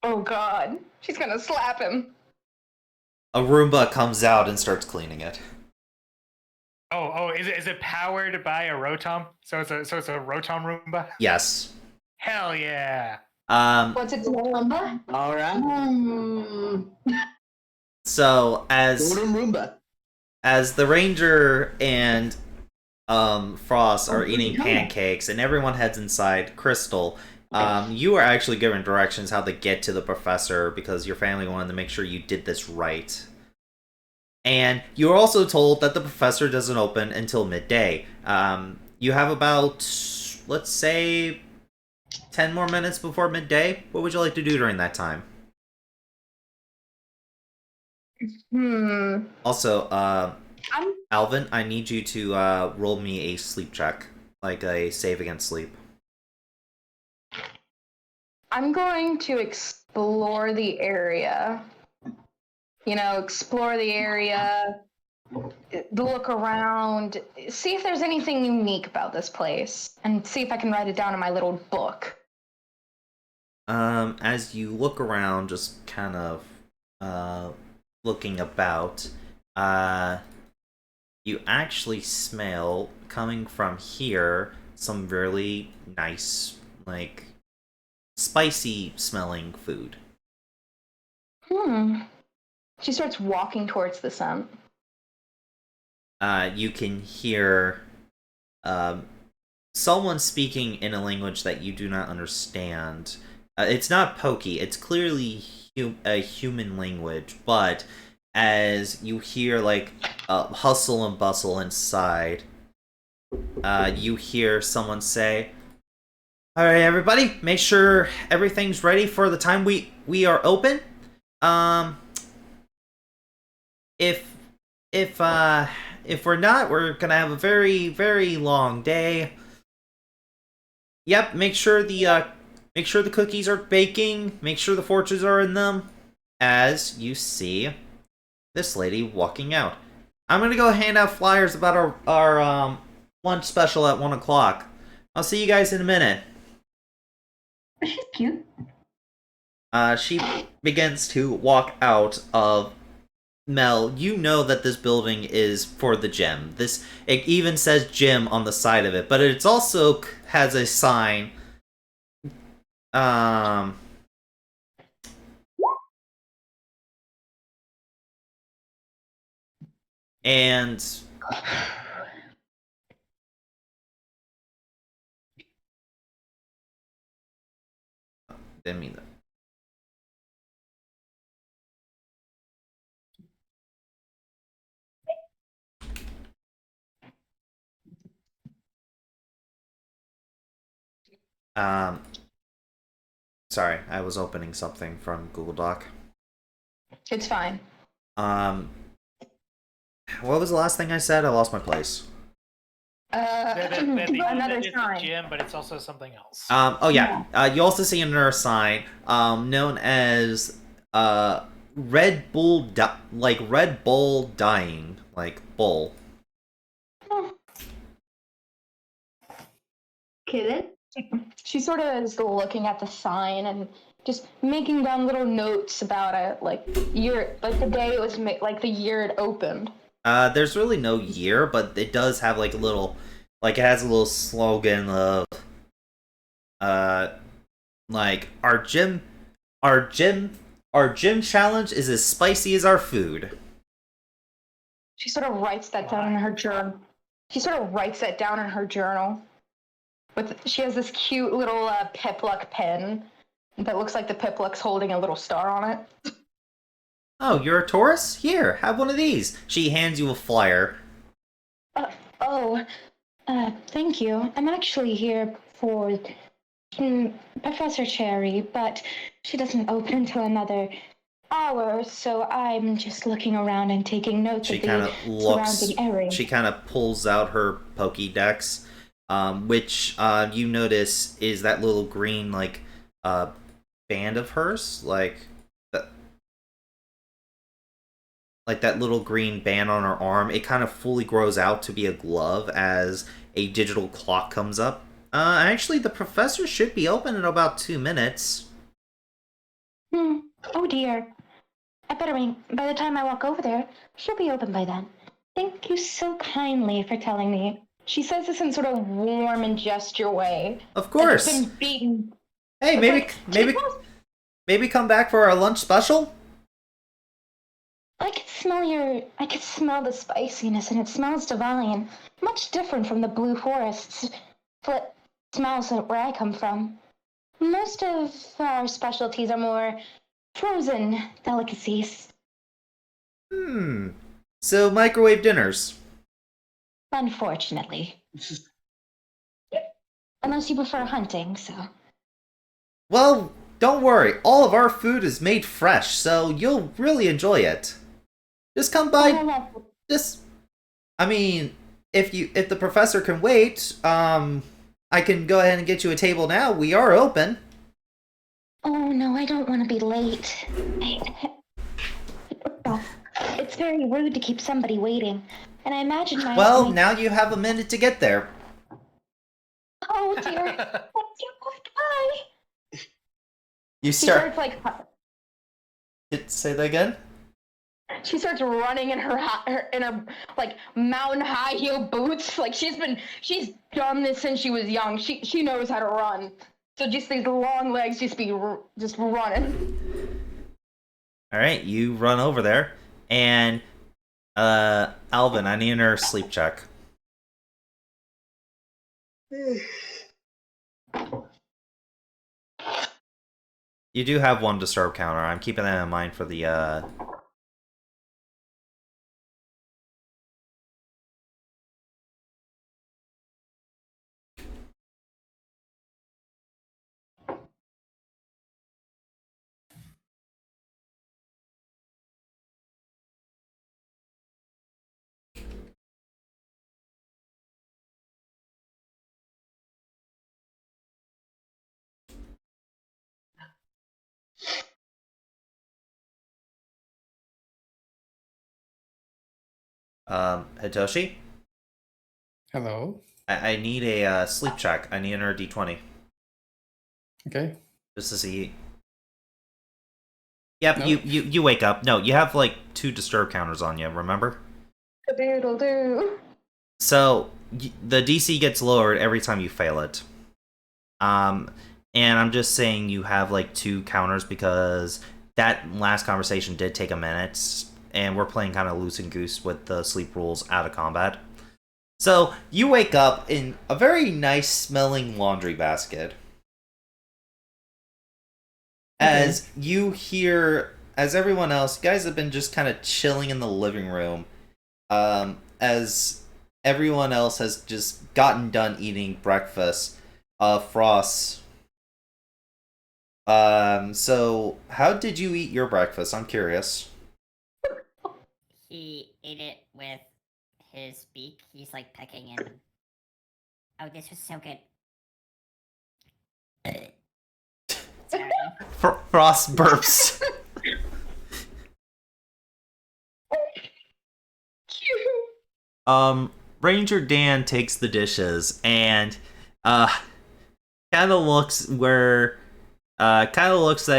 Oh god, she's gonna slap him. A Roomba comes out and starts cleaning it. Oh, is it powered by a Rotom? So it's a Rotom Roomba? Yes. Hell yeah. What's its number? All right. So Golden Roomba. as the ranger and Frost are eating pancakes, and everyone heads inside. Crystal, you are actually given directions how to get to the professor because your family wanted to make sure you did this right. And you are also told that the professor doesn't open until midday. You have about, let's say, 10 more minutes before midday. What would you like to do during that time? Also, Alvin, I need you to roll me a sleep check, like a save against sleep. I'm going to explore the area. You know, explore the area, look around, see if there's anything unique about this place, and see if I can write it down in my little book. As you look around, just kind of looking about, you actually smell, coming from here, some really nice, like, spicy smelling food. She starts walking towards the scent. You can hear someone speaking in a language that you do not understand. It's not Pokey, it's clearly a human language, but as you hear, like, hustle and bustle inside, you hear someone say, "Alright, everybody, make sure everything's ready for the time we are open. If we're not, we're gonna have a very, very long day. Yep, make sure the cookies are baking, make sure the fortunes are in them." As you see this lady walking out. I'm gonna go hand out flyers about our lunch special at 1 o'clock. I'll see you guys in a minute. She's cute. She begins to walk out of Mel. You know that this building is for the gym. It even says gym on the side of it, but it also has a sign. And didn't mean that. Sorry, I was opening something from Google Doc. It's fine. What was the last thing I said? I lost my place. Another It's a sign. gym, but it's also something else. Oh yeah. You also see another sign, known as Red Bull, like Red Bull dying, like bull. Okay then. She sort of is looking at the sign and just making down little notes about it, like the day it was like the year it opened. There's really no year, but it does have like a little, like it has a little slogan of, like our gym challenge is as spicy as our food. She sort of writes that down in her journal. She has this cute little Pipluck pen that looks like the Pipluck's holding a little star on it. Oh, you're a Taurus? Here, have one of these. She hands you a flyer. Thank you. I'm actually here for Professor Cherry, but she doesn't open until another hour, so I'm just looking around and taking notes of the surrounding area. She kind of pulls out her Pokédex, which you notice is that little green, like, band of hers, like that little green band on her arm. It kind of fully grows out to be a glove as a digital clock comes up. Actually, the professor should be open in about 2 minutes. Oh dear. I better by the time I walk over there, she'll be open by then. Thank you so kindly for telling me. She says this in sort of warm and gesture way. Of course. Like it's been beaten. Hey, maybe come back for our lunch special. I could smell the spiciness, and it smells divine. Much different from the blue forests smells where I come from. Most of our specialties are more frozen delicacies. So microwave dinners. Unfortunately. Unless you prefer hunting, so. Well, don't worry. All of our food is made fresh, so you'll really enjoy it. Just come by. I mean, if the professor can wait, I can go ahead and get you a table now. We are open. Oh no, I don't want to be late. It's very rude to keep somebody waiting. And I imagine Well, now you have a minute to get there. Oh dear. Bye. You She start. starts like Say that again? she starts running in her like mountain high heel boots. Like she's done this since she was young. She knows how to run. So just these long legs, just running. All right, you run over there, and Alvin, I need another sleep check. You do have one disturb counter. I'm keeping that in mind for the Hitoshi. Hello. I need a sleep check. I need another D20. Okay. Just to see. Yep, Nope. you wake up. No, you have like 2 disturb counters on you, remember? Doodle doo. So, the DC gets lowered every time you fail it. And I'm just saying you have like 2 counters because that last conversation did take a minute, and we're playing kind of loose and goose with the sleep rules out of combat. So, you wake up in a very nice smelling laundry basket. As you hear, as everyone else, you guys have been just kind of chilling in the living room. As everyone else has just gotten done eating breakfast. Frost. So how did you eat your breakfast? I'm curious. He ate it with his beak. He's like pecking and. Oh, this was so good. Sorry. Frost burps. Ranger Dan takes the dishes and kind of looks that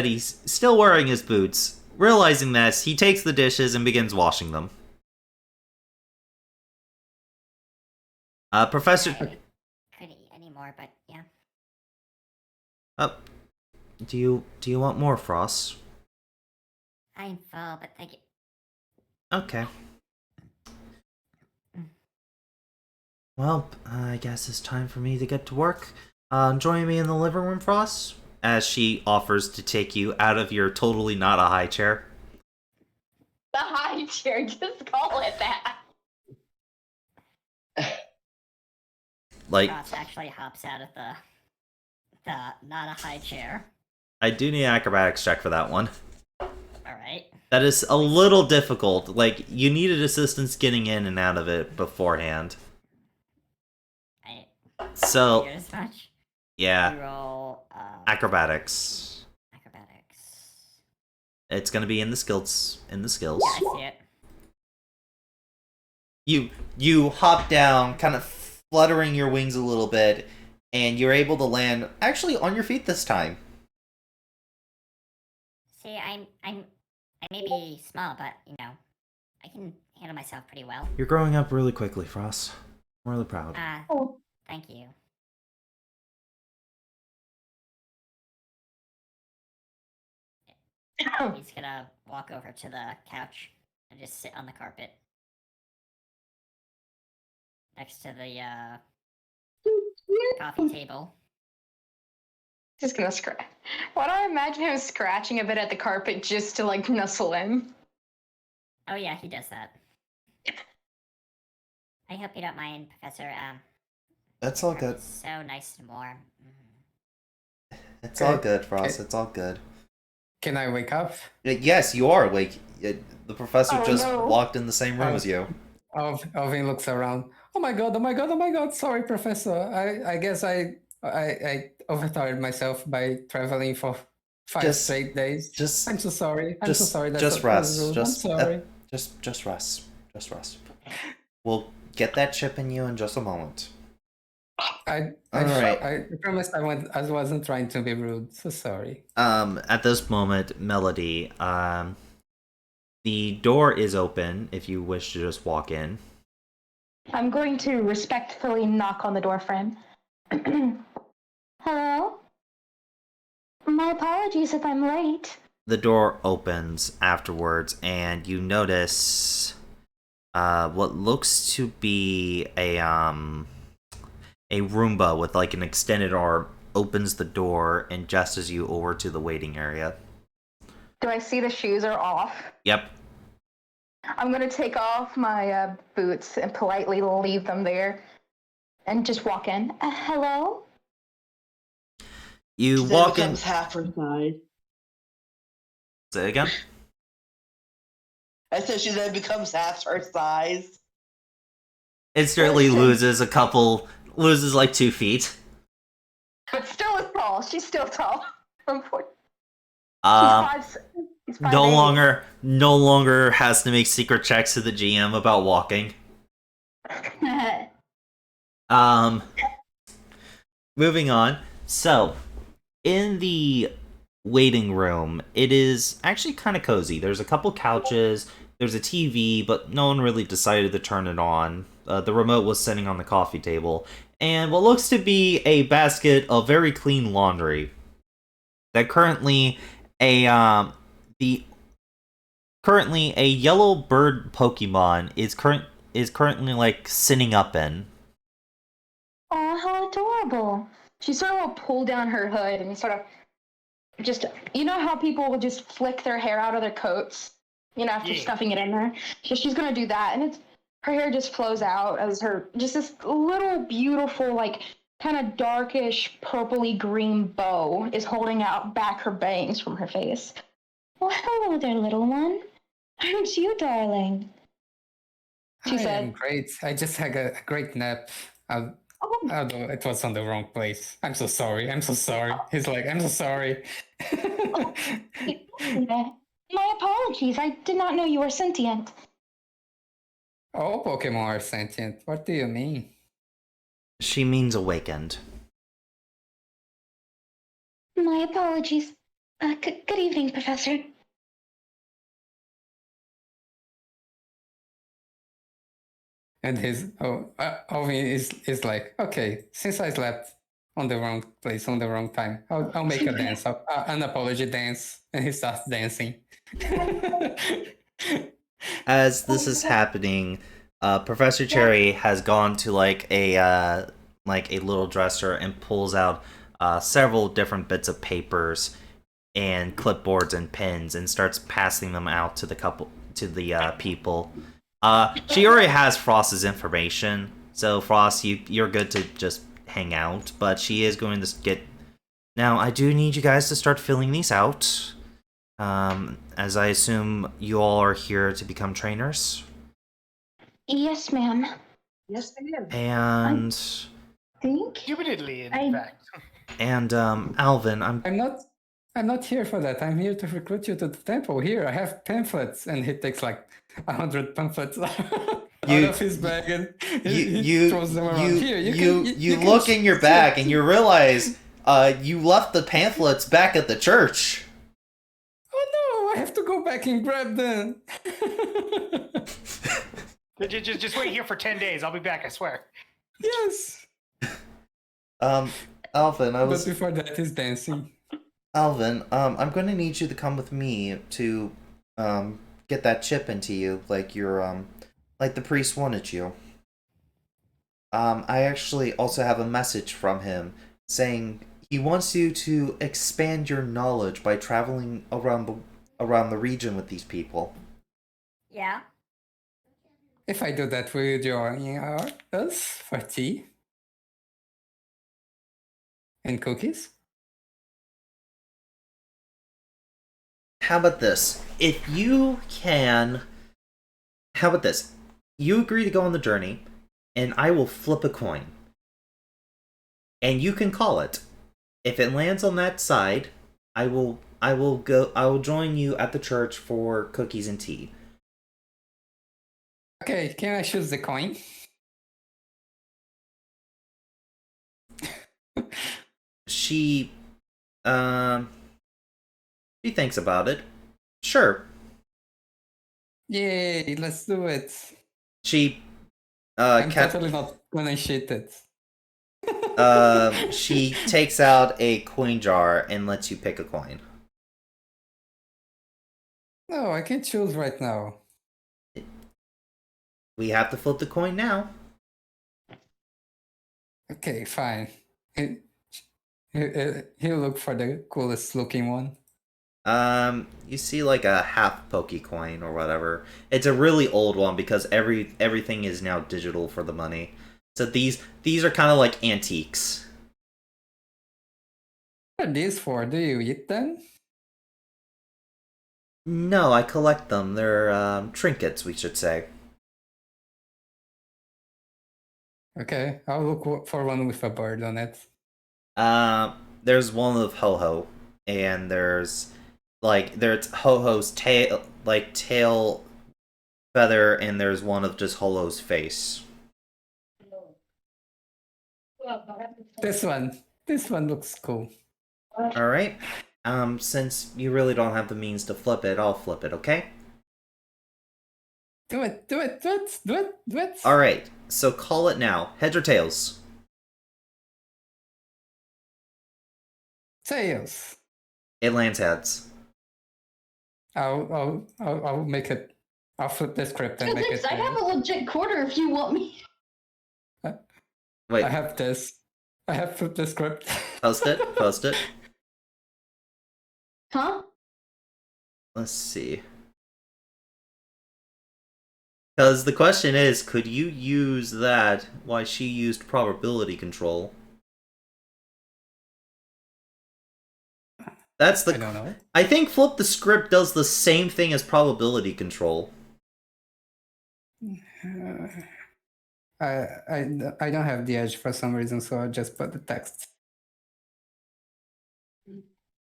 he's still wearing his boots. Realizing this, he takes the dishes and begins washing them. Professor. Couldn't eat anymore, but yeah. Do you want more, Frost? I'm full, but thank you. Okay. Well, I guess it's time for me to get to work. Join me in the living room, Frost, as she offers to take you out of your totally not a high chair. The high chair, just call it that. Like, Ross actually hops out of the not a high chair. I do need an acrobatics check for that one. Alright. That is a little difficult. Like, you needed assistance getting in and out of it beforehand. So, Figured as much. yeah. You roll Acrobatics. It's gonna be in the skills. Yeah, I see it. You hop down, kind of fluttering your wings a little bit, and you're able to land actually on your feet this time. See, I may be small, but I can handle myself pretty well. You're growing up really quickly, Frost. I'm really proud. Thank you. He's gonna walk over to the couch. and just sit on the carpet next to the coffee table. Just gonna scratch. Why do I imagine him scratching a bit at the carpet just to like nuzzle in? Oh yeah, he does that. I hope you don't mind, Professor. That's all good. It's so nice and warm. It's all good, Frost. It's all good. Can I wake up? Yes, you are. Like, the professor Oh, just no. walked in the same room as you. Alvin looks around. Oh my god! Oh my god! Oh my god! Sorry, Professor. I guess I overtired myself by traveling for 5 straight days. I'm so sorry. I'm so sorry. Just rest. rude. Just I'm sorry. just rest. Just rest. We'll get that chip in you in just a moment. I promised I wasn't trying to be rude. So sorry. At this moment, Melody, the door is open if you wish to just walk in. I'm going to respectfully knock on the door frame. Hello? My apologies if I'm late. The door opens afterwards, and you notice what looks to be a Roomba with like an extended arm opens the door and gestures you over to the waiting area. Do I see the shoes are off? Yep. I'm gonna take off my boots and politely leave them there and just walk in. Hello? You Then walk in. becomes half her size. Say it again. I said she then becomes half her size. Instantly loses like 2 feet. But still is tall. She's still tall. She's No longer has to make secret checks to the GM about walking. Moving on. So, in the waiting room, it is actually kind of cozy. There's a couple couches, there's a TV, but no one really decided to turn it on. The remote was sitting on the coffee table, and what looks to be a basket of very clean laundry that currently a yellow bird Pokemon is currently like sitting up in. Oh, how adorable. She sort of will pull down her hood and sort of just, you know how people will just flick their hair out of their coats, after stuffing it in there? So she's going to do that, and her hair just flows out as just this little beautiful, like, kind of darkish, purpley green bow is holding out back her bangs from her face. Well, hello there, little one. Aren't you, darling? She said. I'm great. I just had a great nap. Although it was on the wrong place. I'm so sorry. He's like, I'm so sorry. My apologies. I did not know you were sentient. All Pokemon are sentient. What do you mean? She means awakened. My apologies. Good evening, Professor. And Alvin is like, okay, since I slept on the wrong place, on the wrong time, I'll make a dance, an apology dance, and he starts dancing. As this is happening, Professor Cherry has gone to like a little dresser and pulls out several different bits of papers and clipboards and pens and starts passing them out to the people. She already has Frost's information, so Frost, you're good to just hang out, but she is going to get... Now, I do need you guys to start filling these out, as I assume you all are here to become trainers. Yes, ma'am. Yes, ma'am. And... Indubitably, in fact. And, Alvin, I'm not here for that. I'm here to recruit you to the temple. Here, I have pamphlets, and he takes like 100 pamphlets out of his bag and he throws them around. Here, you look in your bag and you realize you left the pamphlets back at the church. Oh no, I have to go back and grab them. Just wait here for 10 days. I'll be back, I swear. Yes. Alvin, But before that, he's dancing. Alvin, I'm going to need you to come with me to get that chip into you like you're like the priest wanted you. I actually also have a message from him saying he wants you to expand your knowledge by traveling around the region with these people. Yeah. If I do that, will you join us for tea and cookies? How about this? If you can, how about this? You agree to go on the journey, and I will flip a coin. And you can call it. If it lands on that side, I will join you at the church for cookies and tea. Okay, can I choose the coin? She she thinks about it. Sure. Yay, let's do it. She I'm totally not gonna shit it. she takes out a coin jar and lets you pick a coin. No, I can choose right now. We have to flip the coin now. Okay, fine. He'll look for the coolest looking one. You see like a half pokey coin or whatever. It's a really old one because everything is now digital for the money. So these are kind of like antiques. What are these for? Do you eat them? No, I collect them. They're trinkets, we should say. Okay, I'll look for one with a bird on it. There's one of Ho-Ho, and there's Ho-Ho's tail feather, and there's one of just Ho-Ho's face. This one looks cool. Alright. Since you really don't have the means to flip it, I'll flip it, okay? Do it. Alright, so call it now. Heads or tails? Tails. It lands heads. I'll make it. I'll flip the script and make it. I have a legit quarter if you want me. Wait, I have this. I have flipped the script. post it. Huh? Let's see. Because the question is, could you use that while she used probability control? That's the. I don't know. I think flip the script does the same thing as probability control. I don't have the edge for some reason, so I'll just put the text.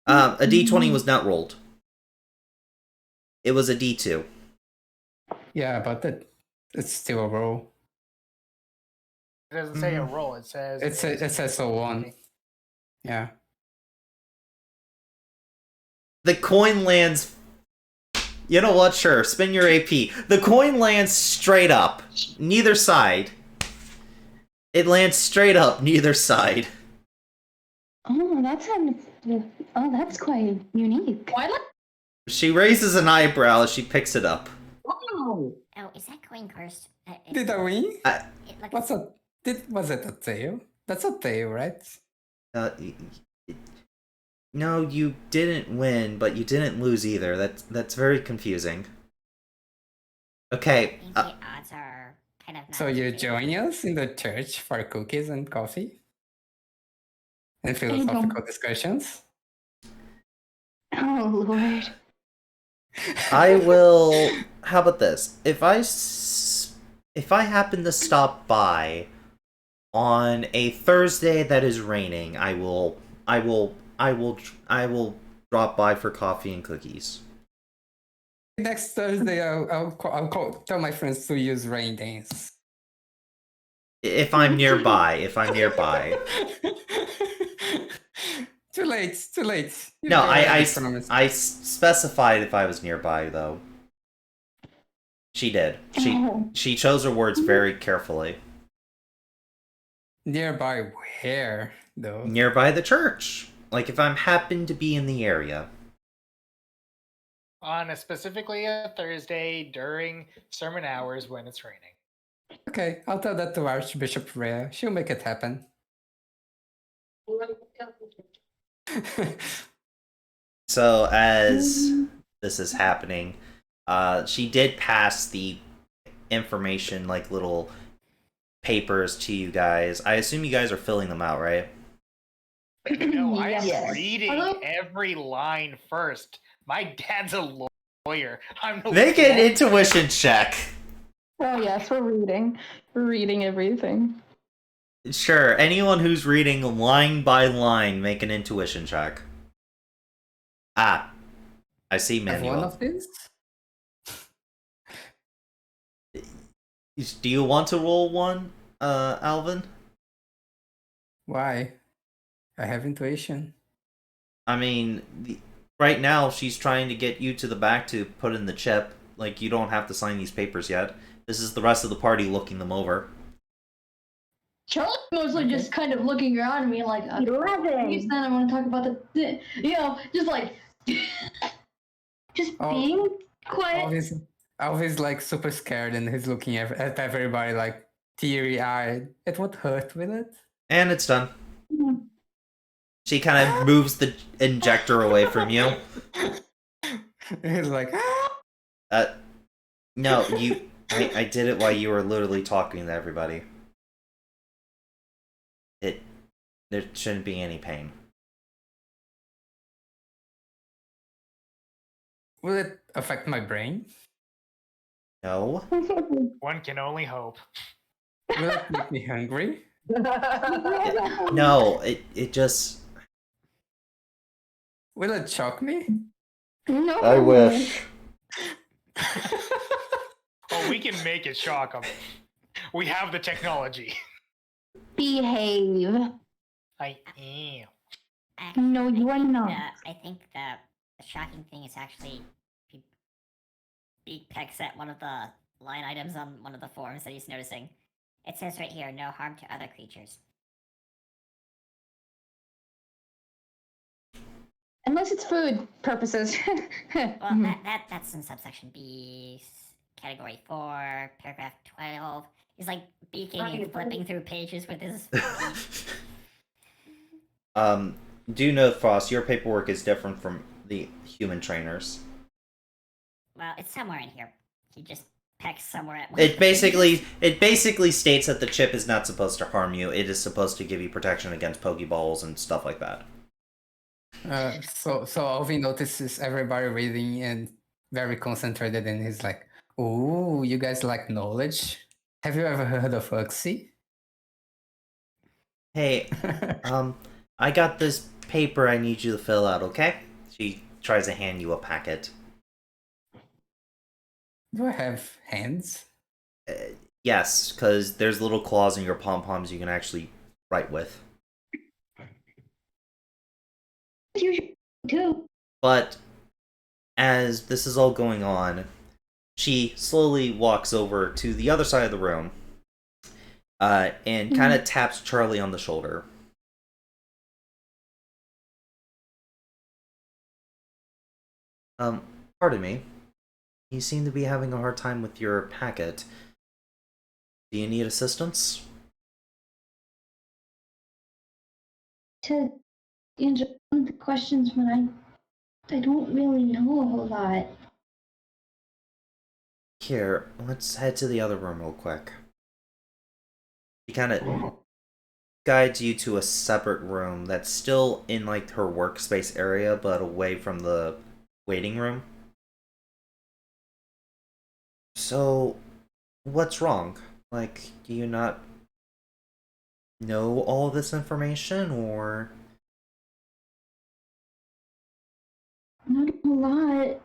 A d20 was not rolled. It was a d2. Yeah, but it's still a roll. It doesn't say a roll. It says It says a 1. Yeah. The coin lands. You know what? Sure, spin your AP. The coin lands straight up, neither side. It lands straight up, neither side. Oh, that's quite unique. Why She raises an eyebrow as she picks it up. Wow! Oh, is that coin cursed? Did I win? It looks- What's a? Was it a tail? That's a tail, right? No, you didn't win, but you didn't lose either. That's very confusing. Okay. I think the odds are kind of not. So you too join us in the church for cookies and coffee? And philosophical discussions? Oh, Lord. I will. How about this? If I happen to stop by on a Thursday that is raining, I will drop by for coffee and cookies. Next Thursday, I'll tell my friends to use rain dance. If I'm nearby. Too late. You No, already promised. I specified if I was nearby though. She did. She chose her words very carefully. Nearby where, though? Nearby the church. Like if I'm happen to be in the area. on specifically a Thursday during sermon hours when it's raining. Okay, I'll tell that to Archbishop Rhea. She'll make it happen. So as this is happening, she did pass the information, like little papers, to you guys. I assume you guys are filling them out, right? No, I am Yes. reading Hello? every line first. My dad's a lawyer. I'm no Make an fool. intuition check. Oh yes, we're reading. We're reading everything. Sure, anyone who's reading line by line, make an intuition check. Ah, I see Have one Manuel. of these? Do you want to roll one, Alvin? Why? I have intuition. I mean, right now she's trying to get you to the back to put in the chip. Like, you don't have to sign these papers yet. This is the rest of the party looking them over. Charlie's mostly just kind of looking around at me like, okay, 11. you said I want to talk about just like, Just Oh. being quiet. Always like super scared, and he's looking at everybody like teary-eyed. It won't hurt, will it? And it's done. She kind of moves the injector away from you. He's like, No, I did it while you were literally talking to everybody. There shouldn't be any pain. will it affect my brain? No. One can only hope. Will it make me hungry? No, it just... Will it shock me? No. I wish. Oh, we can make it shock them. We have the technology. Behave. I am. No, you are not. I think the shocking thing is actually Beak pecks at one of the line items on one of the forms that he's noticing. It says right here, no harm to other creatures. Unless it's food purposes. Well, that's in subsection B, category 4, paragraph 12. He's like beaking and flipping through pages with his. Do note, Frost, your paperwork is different from the human trainers. Well, it's somewhere in here. He just pecks somewhere at one. It basically states that the chip is not supposed to harm you. It is supposed to give you protection against pokeballs and stuff like that. So Alvin notices everybody reading and very concentrated, and he's like, "Ooh, you guys like knowledge? Have you ever heard of Uxie?" Hey, I got this paper I need you to fill out, okay? She tries to hand you a packet. Do I have hands? Yes, because there's little claws in your pom-poms you can actually write with. You too. But as this is all going on, she slowly walks over to the other side of the room and kind of taps Charlie on the shoulder. Pardon me. You seem to be having a hard time with your packet. Do you need assistance? To answer one of the questions, but I don't really know a whole lot. Here, let's head to the other room real quick. She kind of guides you to a separate room that's still in like her workspace area, but away from the waiting room. So, what's wrong? Like, do you not know all this information, or? Not a whole lot.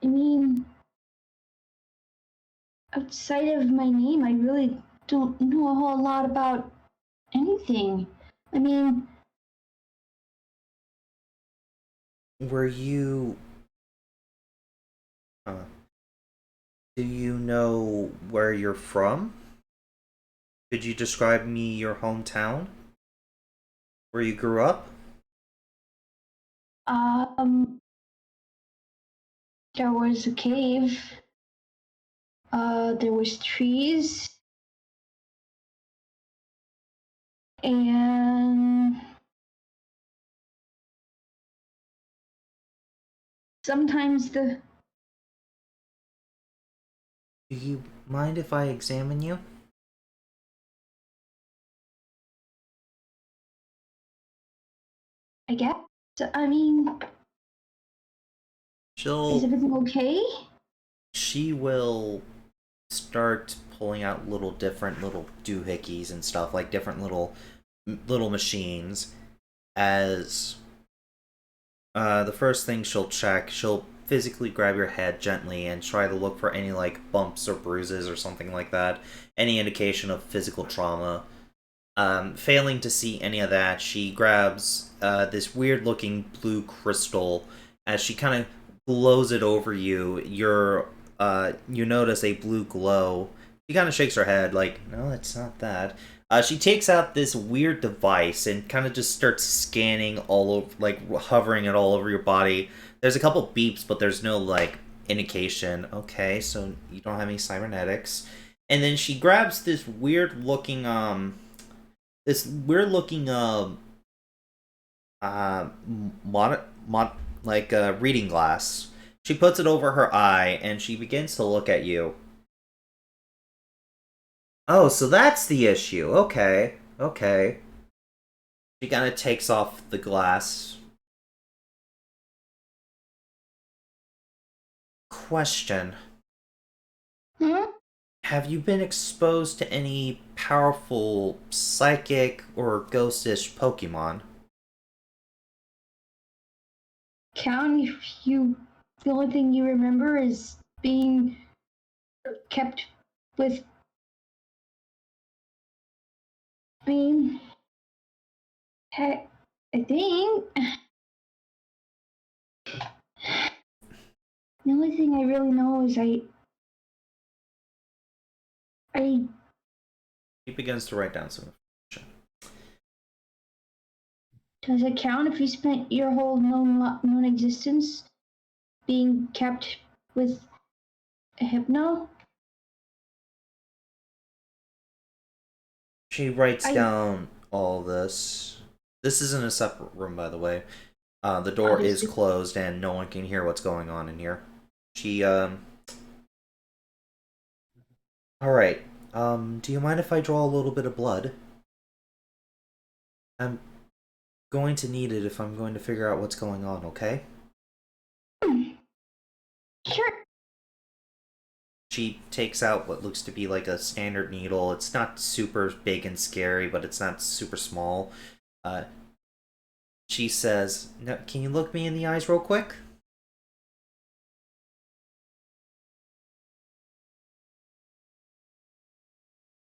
I mean, outside of my name, I really don't know a whole lot about anything. I mean, Were you... do you know where you're from? Could you describe me your hometown? Where you grew up? there was a cave. There was trees. And sometimes Do you mind if I examine you? I guess, I mean, is everything okay? She will start pulling out different little doohickeys and stuff, like different little machines. As the first thing she'll check, she'll physically grab your head gently and try to look for any like bumps or bruises or something like that, any indication of physical trauma. Failing to see any of that, she grabs this weird looking blue crystal. As she kind of glows it over you, you notice a blue glow. She kind of shakes her head like, no, it's not that. She takes out this weird device and kind of just starts scanning all over, like hovering it all over your body. There's a couple beeps, but there's no like indication. Okay, so you don't have any cybernetics. And then she grabs this weird looking reading glass. She puts it over her eye and she begins to look at you. Oh, so that's the issue. Okay. She kind of takes off the glass. Question. Have you been exposed to any powerful psychic or ghostish Pokemon? Count, if the only thing you remember is being kept with, I mean, I think the only thing I really know is I He begins to write down some information. does it count if you spent your whole known existence being kept with a hypno? She writes down all this. This is in a separate room, by the way. The door is closed and no one can hear what's going on in here. Alright. Do you mind if I draw a little bit of blood? I'm going to need it if I'm going to figure out what's going on, okay? Sure. She takes out what looks to be like a standard needle. It's not super big and scary, but it's not super small. She says, no, can you look me in the eyes real quick?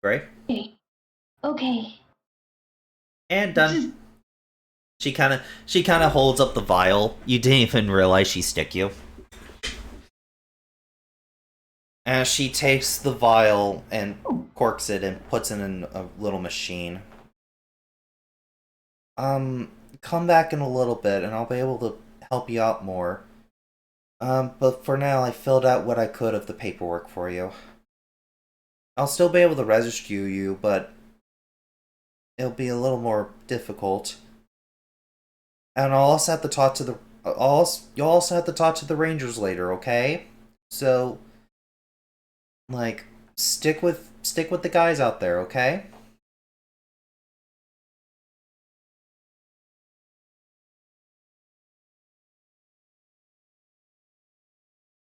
Right? Okay. And done. She kind of holds up the vial. You didn't even realize she stick you. As she takes the vial and corks it and puts it in a little machine. Come back in a little bit and I'll be able to help you out more. But for now, I filled out what I could of the paperwork for you. I'll still be able to register you, but it'll be a little more difficult. And I'll also have to talk to you'll also have to talk to the Rangers later, okay? So, like, stick with the guys out there, okay?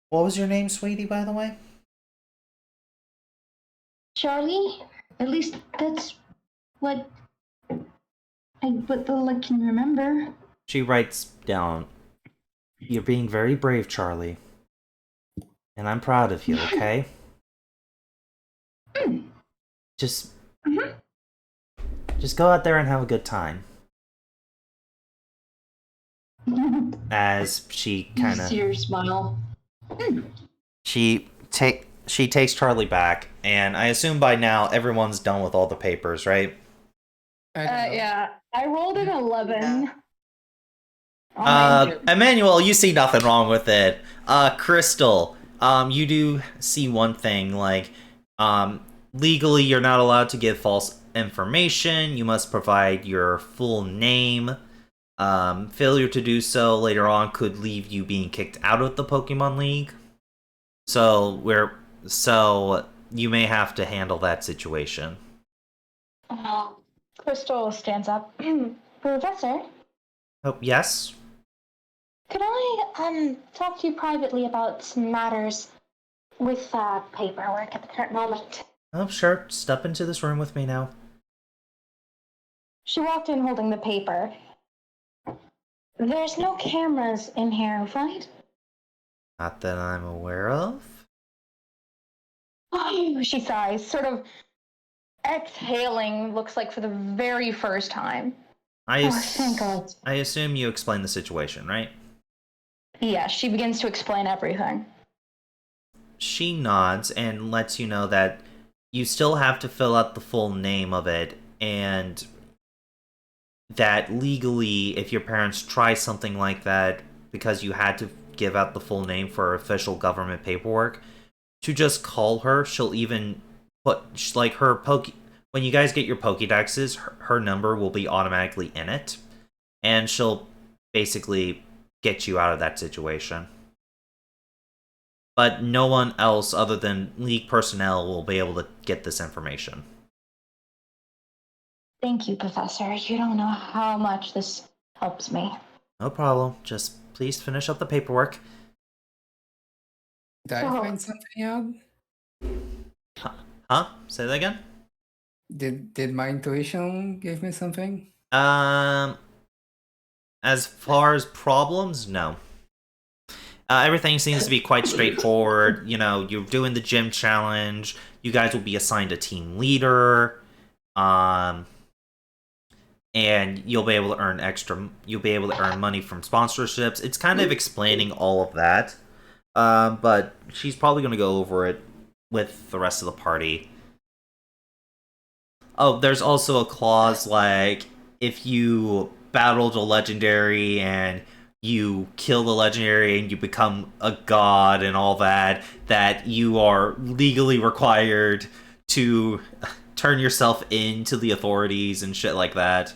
What was your name, sweetie, by the way? Charlie? At least that's what I can remember. She writes down, you're being very brave, Charlie. And I'm proud of you, okay? Just go out there and have a good time. As she kind of... See your smile. She takes Charlie back, and I assume by now everyone's done with all the papers, right? Yeah. I rolled an 11. Emmanuel, you see nothing wrong with it. Crystal, you do see one thing, like, legally you're not allowed to give false information. You must provide your full name. Failure to do so later on could leave you being kicked out of the Pokemon League. So you may have to handle that situation. Crystal stands up. Professor, Oh, yes? could I talk to you privately about some matters with paperwork at the current moment? Oh, sure. Step into this room with me now. She walked in holding the paper. There's no cameras in here, right? Not that I'm aware of. Oh, she sighs, sort of exhaling, looks like for the very first time. Thank God. I assume you explained the situation, right? Yeah, she begins to explain everything. She nods and lets you know that you still have to fill out the full name of it, and that legally, if your parents try something like that, because you had to give out the full name for official government paperwork, to just call her. She'll even put, like, her when you guys get your Pokédexes, her number will be automatically in it, and she'll basically get you out of that situation. But no one else other than League personnel will be able to get this information. Thank you, Professor. You don't know how much this helps me. No problem. Just please finish up the paperwork. Did I find something out? Huh? Say that again? Did my intuition give me something? As far as problems, no. Everything seems to be quite straightforward. You know, you're doing the gym challenge. You guys will be assigned a team leader. And you'll be able to earn you'll be able to earn money from sponsorships. It's kind of explaining all of that. But she's probably going to go over it with the rest of the party. Oh, there's also a clause like, if you battled a legendary and you kill the legendary and you become a god and all that, that you are legally required to turn yourself in to the authorities and shit like that.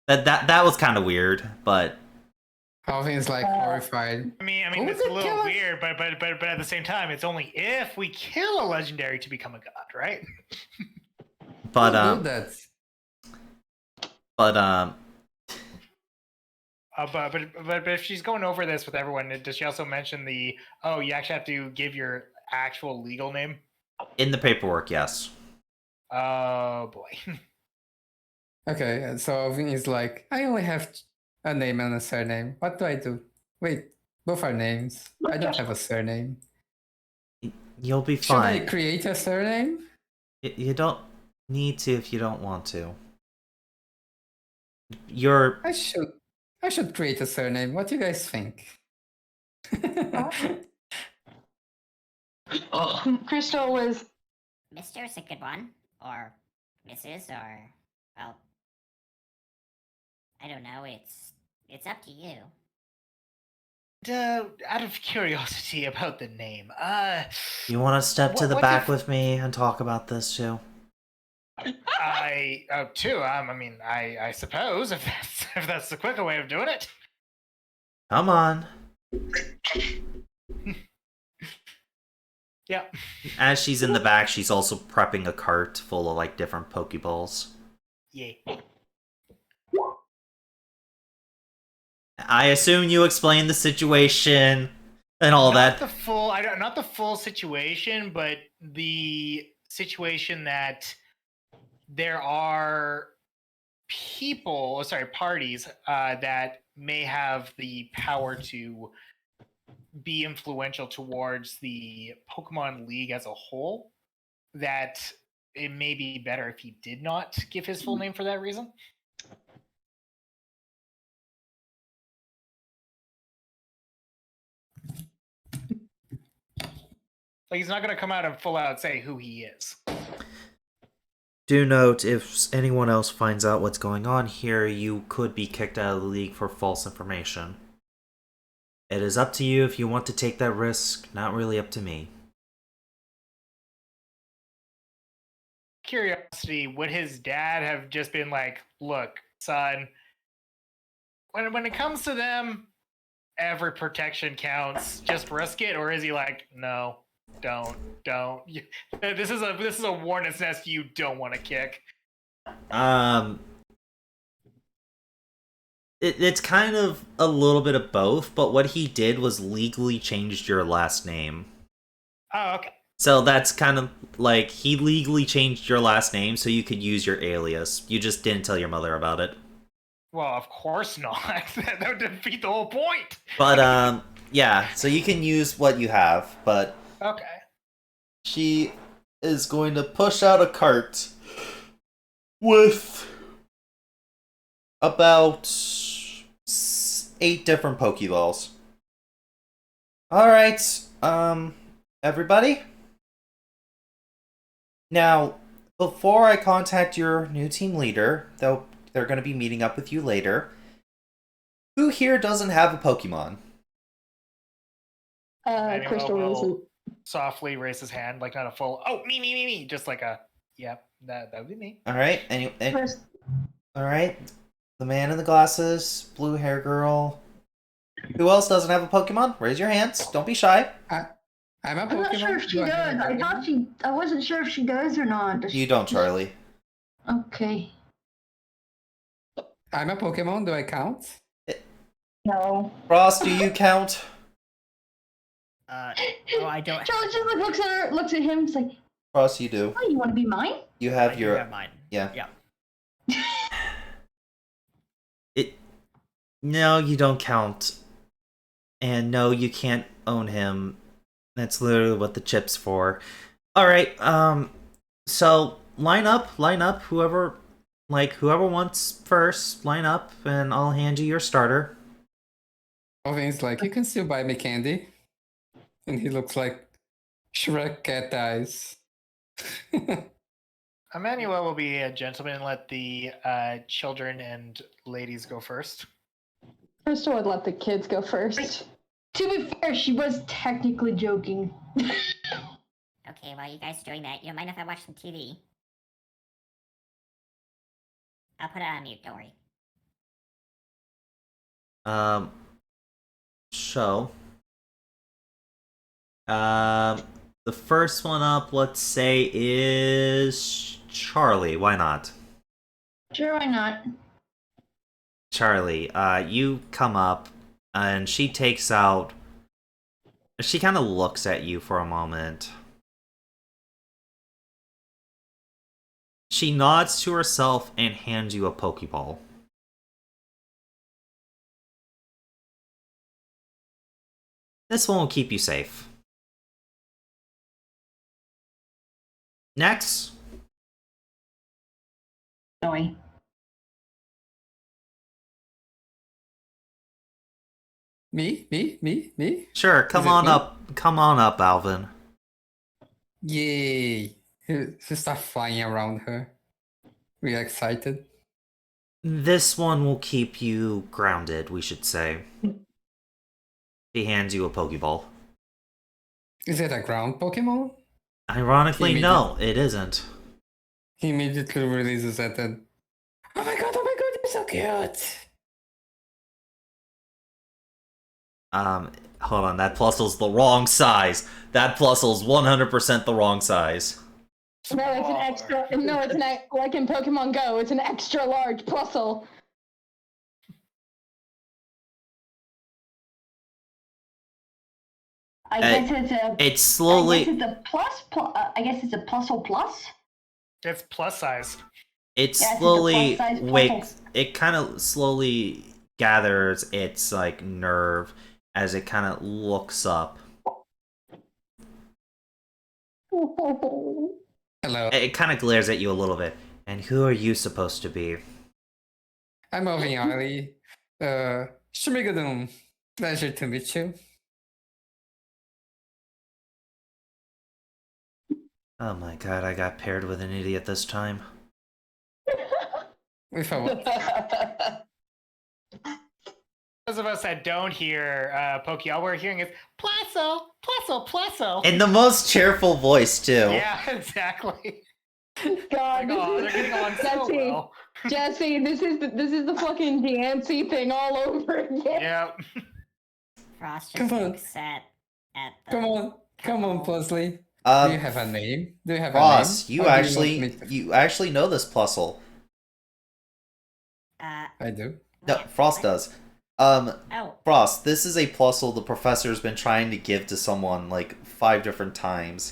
That was kind of weird, but Alvin's like horrified. I mean, Who it's would a little kill us? weird, but at the same time, it's only if we kill a legendary to become a god, right? but Who do that? but But if she's going over this with everyone, does she also mention you actually have to give your actual legal name? in the paperwork, yes. Oh boy. Okay, so Alvin is like, I only have a name and a surname. What do I do? Wait, both are names. I don't have a surname. You'll be Should I fine. create a surname? You don't need to if you don't want to. I should create a surname. What do you guys think? Crystal was Mister's a good one, or Mrs., or well, I don't know. It's up to you. Out of curiosity about the name, You want to step to the what back if- with me and talk about this too? I suppose if that's the quicker way of doing it. Come on. Yeah. As she's in the back, she's also prepping a cart full of like different Pokeballs. Yeah. I assume you explained the situation and all Not that. not the full situation, but the situation that there are parties that may have the power to be influential towards the Pokemon League as a whole, that it may be better if he did not give his full name for that reason. Like, he's not going to come out and full out say who he is. Do note, if anyone else finds out what's going on here, you could be kicked out of the league for false information. It is up to you if you want to take that risk, not really up to me. Curiosity, would his dad have just been like, look, son, when it comes to them, every protection counts, just risk it? Or is he like, no, don't. This is a hornet's nest you don't want to kick. It's kind of a little bit of both, but what he did was legally changed your last name. Oh, okay. So that's kind of like, he legally changed your last name so you could use your alias. You just didn't tell your mother about it. Well, of course not. That would defeat the whole point. But, yeah, so you can use what you have, but... Okay. She is going to push out a cart with about 8 different Pokeballs. Alright, everybody? Now, before I contact your new team leader, though they're going to be meeting up with you later, who here doesn't have a Pokemon? Crystal will isn't. softly raise his hand, like not a full, oh, me, just like a, yep, that would be me. Alright, alright, the man in the glasses, blue hair girl. Who else doesn't have a Pokemon? Raise your hands, don't be shy. I'm a Pokemon. I'm not sure if she Do I have does. a Pokemon? I wasn't sure if she does or not. Does You she- don't, Charlie. Okay. I'm a Pokemon. Do I count? No. Ross, do you count? Oh, I don't. Charlie just like looks at her, looks at him. It's like, Ross, you do. oh, you want to be mine? You I have do your... have mine. Yeah. Yeah. No, you don't count. And no, you can't own him. That's literally what the chip's for. Alright, so line up, whoever wants first, line up, and I'll hand you your starter. Alvin's like, you can still buy me candy. And he looks like Shrek cat eyes. Emmanuel will be a gentleman and let the children and ladies go first. Crystal would let the kids go first. To be fair, she was technically joking. Okay, while you guys are doing that, you don't mind if I watch some TV? I'll put it on mute, don't worry. So... the first one up, let's say, is... Charlie, why not? Sure, why not? Charlie, you come up, and she takes out... She kind of looks at you for a moment. She nods to herself and hands you a Pokeball. This one will keep you safe. Next. Sorry. Me? Sure, come Is it on me? up. Come on up, Alvin. Yay! He starts flying around her. We're excited. This one will keep you grounded, we should say. He hands you a Pokeball. Is it a ground Pokemon? Ironically, no, it isn't. He immediately releases it and... Oh my god, you're so cute! Hold on, that Plusle's the wrong size. That Plusle's 100% the wrong size. No, it's an extra. No, it's like in Pokemon Go. It's an extra large Plusle. I guess it's a. It's slowly... I guess it's a plus. I guess it's a Plusle plus. It's plus size. It Yeah, it's a slowly plus-size wakes... It kind of slowly gathers its, like, nerve as it kind of looks up. Hello. It kind of glares at you a little bit. And who are you supposed to be? I'm Alvin Ali. Shmigadum. Pleasure to meet you. Oh my god, I got paired with an idiot this time. With a what? Those of us that don't hear Pokey, all we're hearing is Plasso, Plasso, Plasso. In the most cheerful voice, too. Yeah, exactly. God, Like, oh, they're getting along so Jesse, well. Jesse, this is the fucking Dancy thing all over again. Yeah. Frost Come just on. looks at the Come on, Plusley. Do you have a name? Do you have Ross, a name? you Or do want actually me to- you actually know this Plusle. I do. No, yeah, Frost what? does. Oh, Frost, this is a Plusle the professor's been trying to give to someone like 5 different times.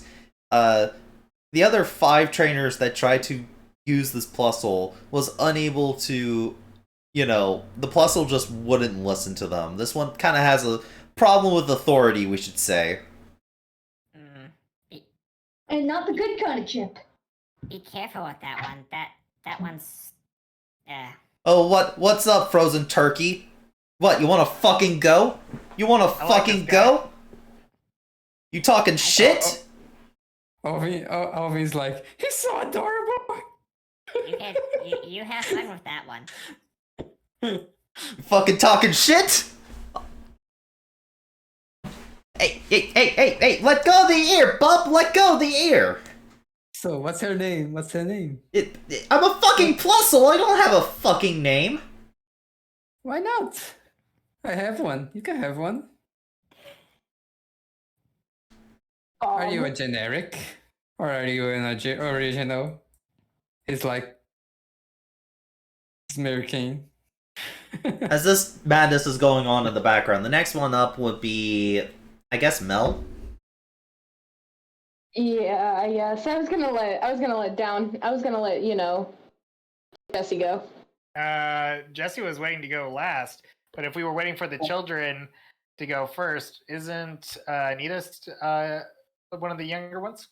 The other 5 trainers that tried to use this Plusle was unable to, the Plusle just wouldn't listen to them. This one kind of has a problem with authority, we should say. And not the good kind of chip. be careful with that one. That one's. Oh, what's up, frozen turkey? What, you want to fucking go? You want to I like fucking this guy. go? You talking shit? Ovi's like, he's so adorable. You have fun with that one. You fucking talking shit? Hey, let go of the ear, bub! Let go of the ear! So, what's her name? I'm a fucking Plusle, I don't have a fucking name! Why not? I have one. You can have one. Are you a generic? Or are you an original? It's like... smirking. As this madness is going on in the background, the next one up would be, I guess, Mel? Yeah. So I was gonna let Jesse go. Jesse was waiting to go last, but if we were waiting for the children to go first, isn't Anita one of the younger ones?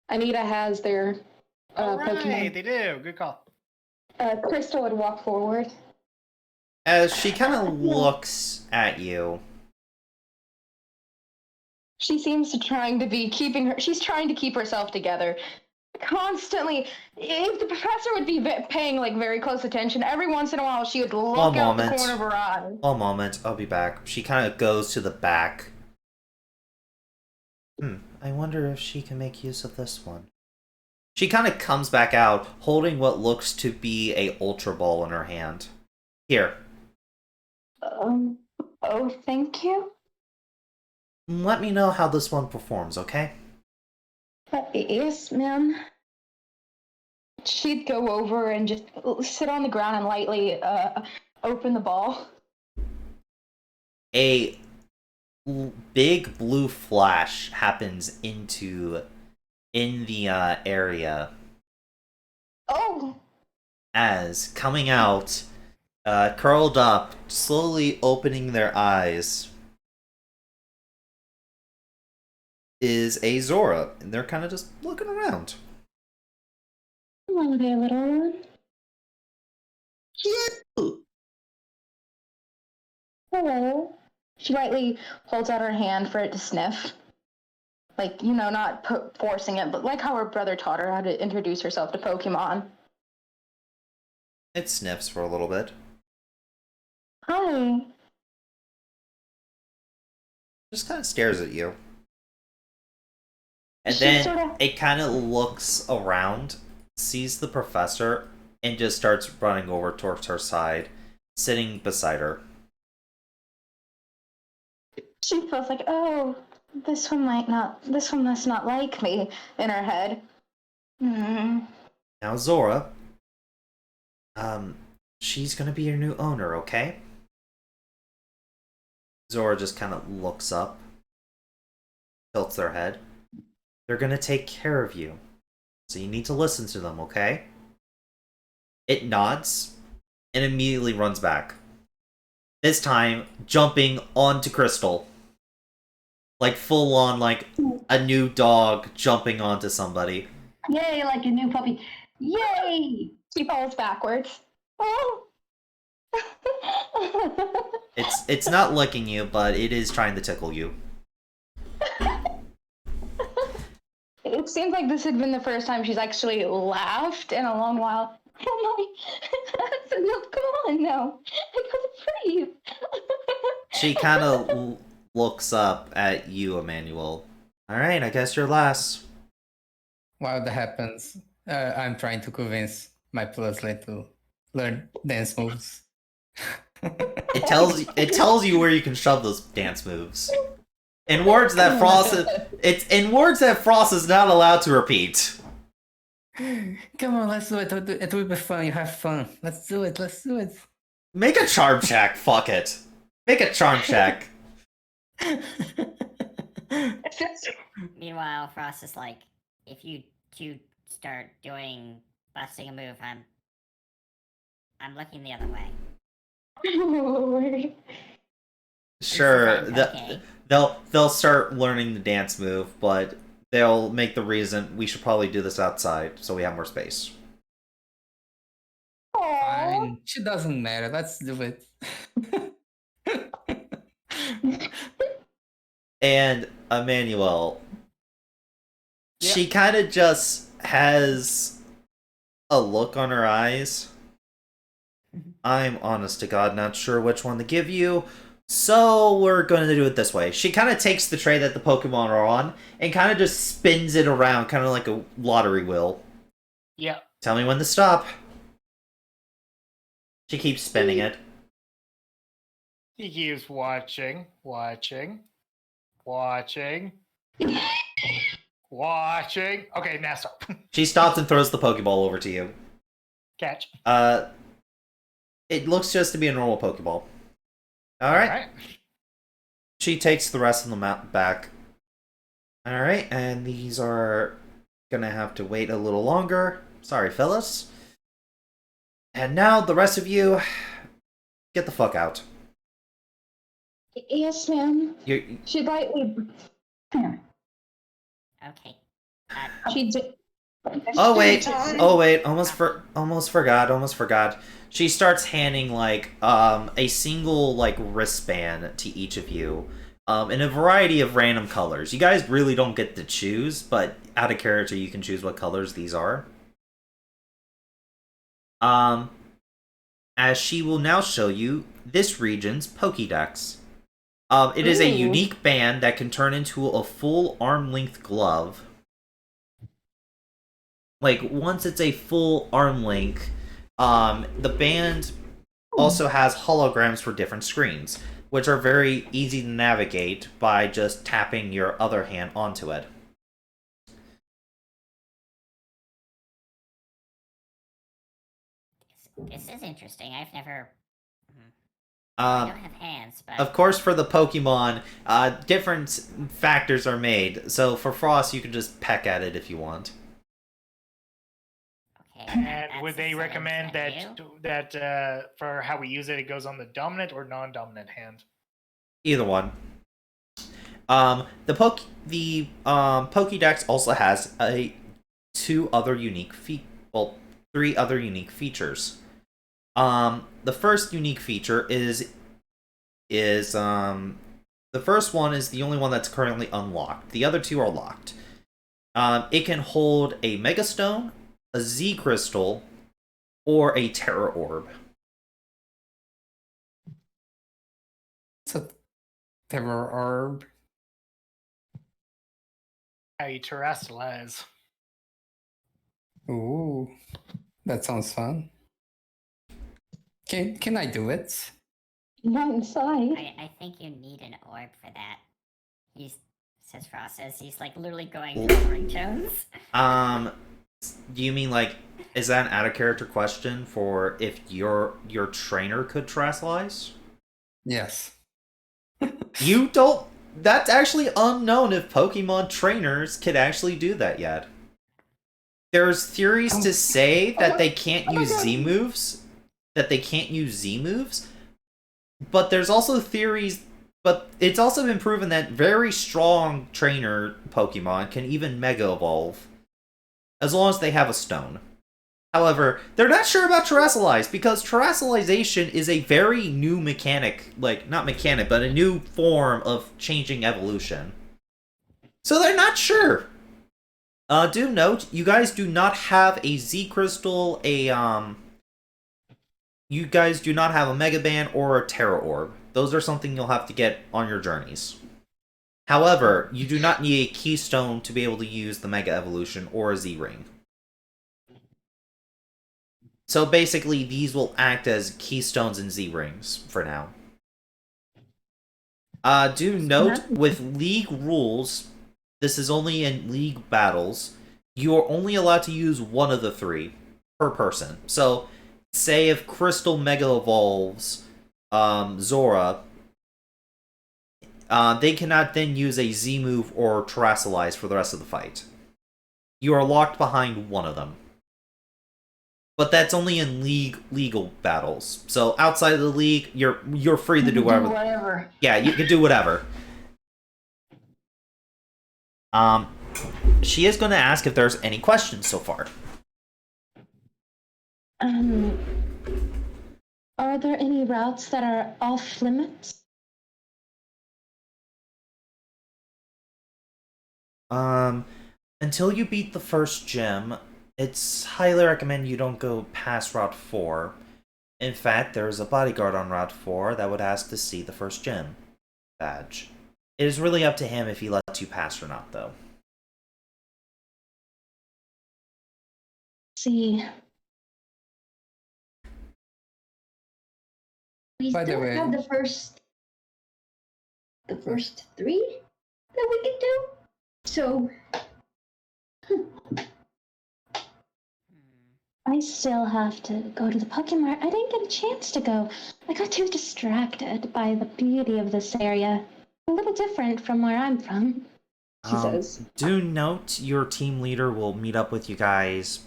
Anita has their Oh, right, Pokemon. they do. Good call. Crystal would walk forward. As she kind of looks at you. She seems to she's trying to keep herself together. Constantly, if the professor would be paying like very close attention, every once in a while she would look out the corner of her eye. One moment, I'll be back. She kind of goes to the back. I wonder if she can make use of this one. She kind of comes back out, holding what looks to be a Ultra Ball in her hand. Here. Oh, thank you. Let me know how this one performs, okay? Yes, ma'am. She'd go over and just sit on the ground and lightly open the ball. A big blue flash happens in the area. Oh! As coming out, curled up, slowly opening their eyes, is a Zora, and they're kind of just looking around. Hello there, little one. Hello. She lightly holds out her hand for it to sniff. Like, not forcing it, but like how her brother taught her how to introduce herself to Pokemon. It sniffs for a little bit. Hi. Just kind of stares at you. And She then sorta- it kind of looks around, sees the professor, and just starts running over towards her side, sitting beside her. She feels like, oh, this one must not like me, In her head. Now, Zora, she's gonna be your new owner, okay? Zora just kind of looks up, tilts their head. They're gonna take care of you, so you need to listen to them, okay? It nods, and immediately runs back. This time, jumping onto Crystal. Like full on, like a new dog jumping onto somebody. Yay, like a new puppy. Yay! She falls backwards. Oh! It's not licking you, but it is trying to tickle you. It seems like this had been the first time she's actually laughed in a long while. Oh my, that's enough. Come on now. I gotta breathe. She kind of looks up at you, Emmanuel. Alright, I guess you're last. While that happens, I'm trying to convince my pluslet to learn dance moves. It tells you where you can shove those dance moves. In words that Frost is not allowed to repeat. Come on, let's do it. It will be fun. You have fun. Let's do it. Let's do it. Make a charm check, fuck it. Make a charm check. Meanwhile, Frost is like, if you two start busting a move, I'm looking the other way. Lord. Sure, Okay. they'll start learning the dance move, but they'll make the reason we should probably do this outside so we have more space. Fine. She doesn't matter. Let's do it. And Emmanuel, Yeah. she kind of just has a look on her eyes. I'm honest to God not sure which one to give you, so we're going to do it this way. She kind of takes the tray that the Pokemon are on and kind of just spins it around, kind of like a lottery wheel. Yeah. Tell me when to stop. She keeps spinning it. He keeps watching. Watching. Okay, now stop. She stops and throws the Pokeball over to you. Catch. It looks just to be a normal Pokeball. Alright. She takes the rest of the map back. Alright, and these are gonna have to wait a little longer. Sorry, Phyllis. And now, the rest of you, get the fuck out. Yes, ma'am. She'd lightly. Okay. She did. Oh wait, almost forgot. She starts handing like a single like wristband to each of you, in a variety of random colors. You guys really don't get to choose, but out of character you can choose what colors these are. As she will now show you this region's Pokédex. It is a unique band that can turn into a full arm-length glove. Like, once it's a full arm length, the band also has holograms for different screens, which are very easy to navigate by just tapping your other hand onto it. This is interesting. I've never. I don't have hands, but. Of course, for the Pokemon, different factors are made. So for Frost, you can just peck at it if you want. And would they recommend that for how we use it, it goes on the dominant or non-dominant hand? Either one. The Pokédex also has three other unique features. The first unique feature is the first one is the only one that's currently unlocked. The other two are locked. It can hold a Mega Stone, a Z Crystal, or a Terra Orb. It's a Terra Orb. How you terrestrialize. Ooh, that sounds fun. Can I do it? Not inside. I think you need an orb for that. Says Frost says he's like literally going through ringtones. Do you mean like, is that an out of character question for if your trainer could terrestrialize? Yes. You don't. That's actually unknown if Pokemon trainers could actually do that yet. There's theories to say that they can't use Z moves. But there's also theories. But it's also been proven that very strong trainer Pokemon can even Mega Evolve, as long as they have a stone. However, they're not sure about Terrestrialize, because Terrestrialization is a very new mechanic, like, not mechanic, but a new form of changing evolution. So they're not sure. Do note, you guys do not have a Z crystal, you guys do not have a Mega Band or a Terra Orb. Those are something you'll have to get on your journeys. However, you do not need a Keystone to be able to use the Mega Evolution or a Z Ring. So basically, these will act as Keystones and Z Rings for now. Do note, with League rules, this is only in League battles, you are only allowed to use one of the three per person. So, say if Crystal Mega Evolves Zora, they cannot then use a Z move or Terrasilize for the rest of the fight. You are locked behind one of them. But that's only in legal battles. So outside of the league, you're free to do whatever. Do whatever. Yeah, you can do whatever. She is going to ask if there's any questions so far. Are there any routes that are off limits? Until you beat the first gym, it's highly recommend you don't go past Route 4. In fact, there is a bodyguard on Route 4 that would ask to see the first gym badge. It is really up to him if he lets you pass or not, though. See. We By the still way- have the first three that we can do. So I still have to go to the Pokemon. I didn't get a chance to go. I got too distracted by the beauty of this area. A little different from where I'm from, she says. Do note your team leader will meet up with you guys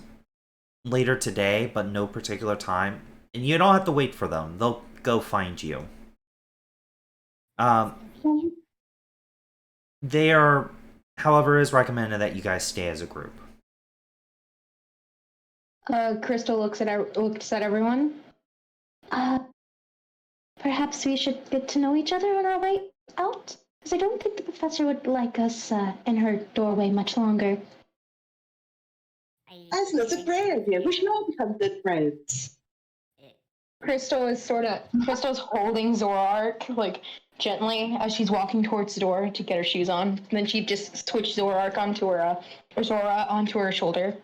later today, but no particular time. And you don't have to wait for them. They'll go find you. They are, however, it is recommended that you guys stay as a group. Crystal looks at everyone. Perhaps we should get to know each other on our way out? Because I don't think the professor would like us in her doorway much longer. I think that's a great idea. We should all become good friends. Crystal's holding Zoroark, like, gently as she's walking towards the door to get her shoes on. And then she just switched Zoroark onto her, or Zora onto her shoulder.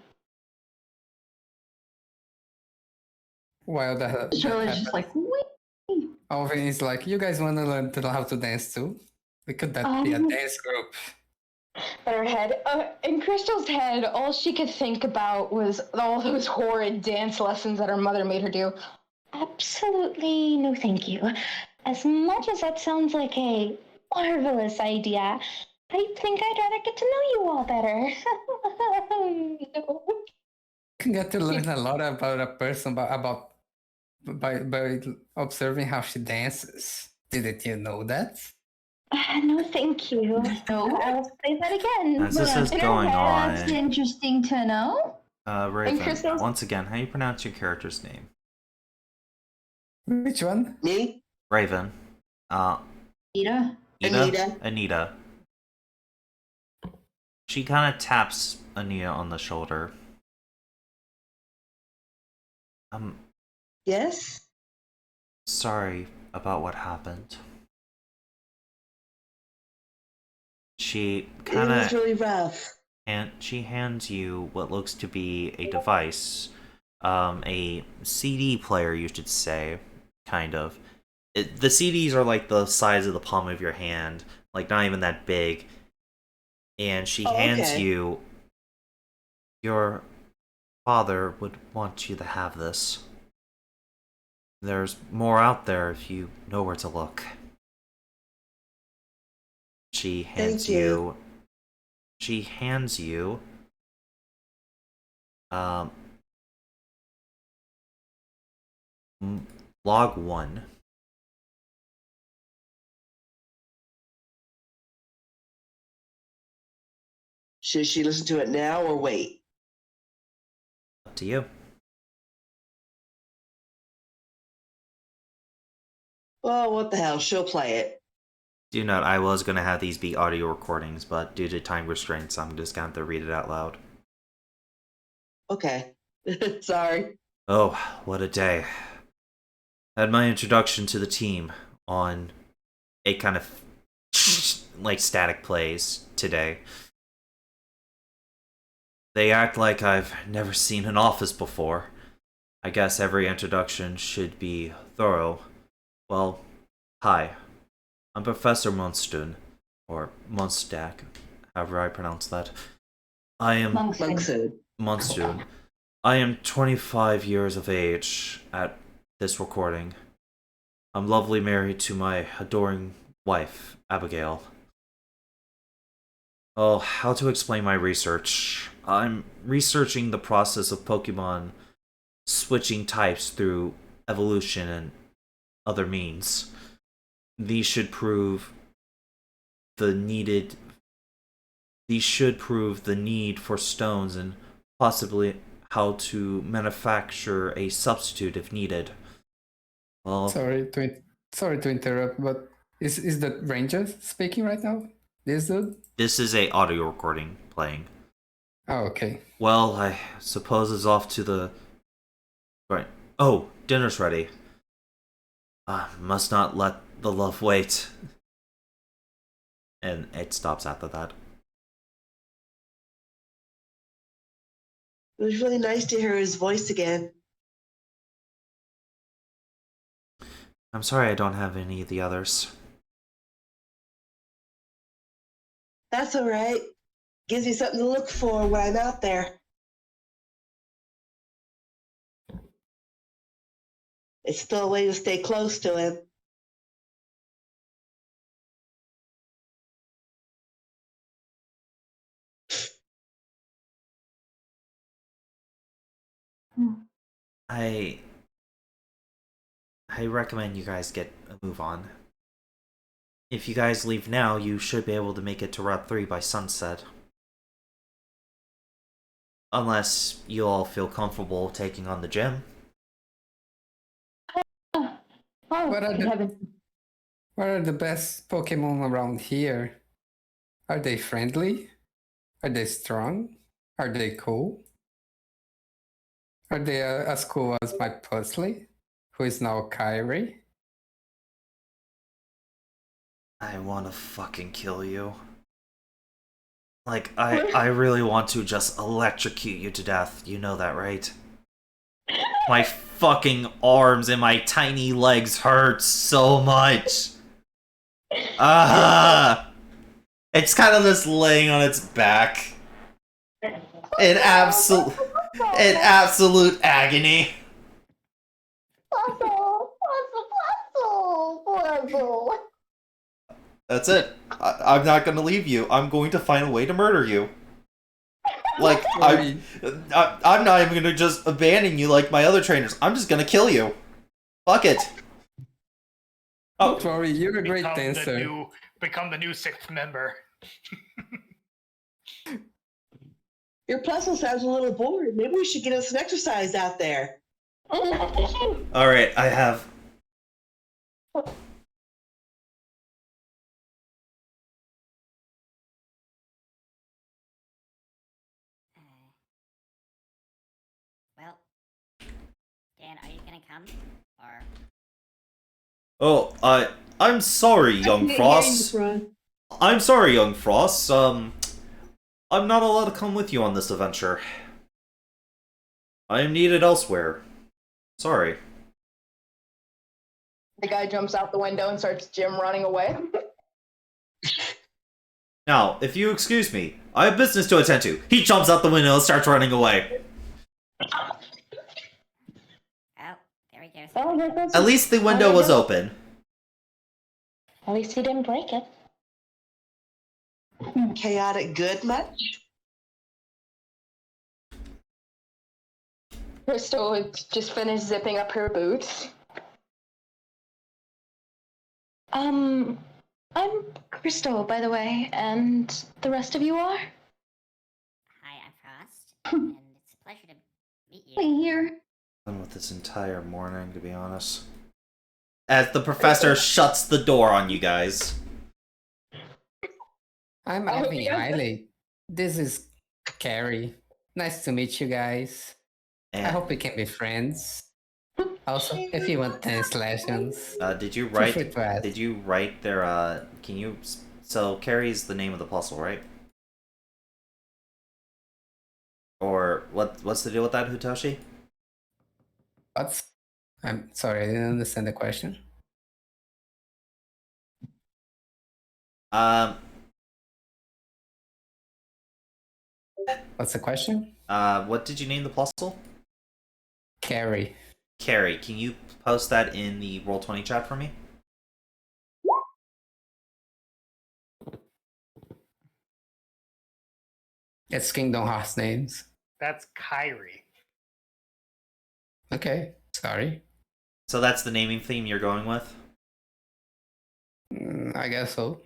While that Shirley's just like, wait. Alvin is like, you guys want to learn how to dance too? We could be a dance group. In her head, in Crystal's head, all she could think about was all those horrid dance lessons that her mother made her do. Absolutely no thank you. As much as that sounds like a marvelous idea, I think I'd rather get to know you all better. No. You can get to learn a lot about a person by observing how she dances. Didn't you know that? No, thank you. No. I'll say that again. As this is going That's on, interesting to know. Raven, Crystal's- once again, how do you pronounce your character's name? Which one? Me? Raven. Ida? Anita. She kind of taps Anita on the shoulder. Yes? Sorry about what happened. She kind It was of really rough. and she hands you what looks to be a device, a CD player, you should say, kind of. The CDs are like the size of the palm of your hand, like not even that big. And she hands okay. you. Your father would want you to have this. There's more out there if you know where to look. She hands Thank you. She hands you. Log 1. Should she listen to it now or wait? Up to you. Well, what the hell? She'll play it. Do note, I was going to have these be audio recordings, but due to time restraints, I'm just going to have to read it out loud. Okay. Sorry. Oh, what a day. I had my introduction to the team on a kind of like static plays today. They act like I've never seen an office before. I guess every introduction should be thorough. Well, hi. I'm Professor Munstun, or Munstak, however I pronounce that. I am Monkshood. Munstun. I am 25 years of age at this recording. I'm lovely married to my adoring wife, Abigail. Oh, how to explain my research? I'm researching the process of Pokemon switching types through evolution and other means. These should prove the needed. These should prove the need for stones and possibly how to manufacture a substitute if needed. Well, Sorry to interrupt, but is the ranger speaking right now? This dude? this is a audio recording playing. Oh, okay. Well, I suppose it's off to the... Right. Oh, dinner's ready. Must not let the love wait. And it stops after that. It was really nice to hear his voice again. I'm sorry I don't have any of the others. That's all right. Gives me something to look for when I'm out there. It's still a way to stay close to him. I recommend you guys get a move on. If you guys leave now, you should be able to make it to Route 3 by sunset. Unless you all feel comfortable taking on the gym. Oh, What are good the- heavens. What are the best Pokemon around here? Are they friendly? Are they strong? Are they cool? Are they as cool as my Puzzly, who is now Kyrie? I wanna fucking kill you. Like, I really want to just electrocute you to death. You know that, right? My fucking arms and my tiny legs hurt so much. Ah! It's kind of just laying on its back. In absolute agony. That's it. I'm not gonna leave you. I'm going to find a way to murder you. Like, I'm not even gonna just abandon you like my other trainers. I'm just gonna kill you. Fuck it. Oh, Don't worry, you're a great dancer. Become the new sixth member. Your Puzzle sounds a little bored. Maybe we should get us some exercise out there. alright, I have... Well, Dan, are you gonna come? Or Oh, I'm sorry, young Frost. I'm sorry, young Frost. I'm not allowed to come with you on this adventure. I am needed elsewhere. Sorry. The guy jumps out the window and starts Jim running away. Now, if you excuse me, I have business to attend to. He jumps out the window and starts running away. oh, there he goes. Oh, there goes At least the window was open. At least he didn't break it. Chaotic good much? Crystal had just finished zipping up her boots. I'm Crystal, by the way, and the rest of you are? Hi, I'm Frost, and it's a pleasure to meet you. Me here. Done with this entire morning, to be honest. As the professor shuts the door on you guys. I'm Alvin Eiley. This is Carrie. nice to meet you guys. I hope we can be friends. Also, if you want tennis lessons, Did you feel free write? to ask. Did you write their? Can you? So Carrie's the name of the puzzle, right? Or what's the deal with that, Hutoshi? What's? I'm sorry, I didn't understand the question. Um. What's the question? What did you name the puzzle? Carrie. Carrie, can you post that in the Roll20 chat for me? It's Kingdom Hearts names. That's Kyrie. Okay, sorry. So that's the naming theme you're going with? I guess so.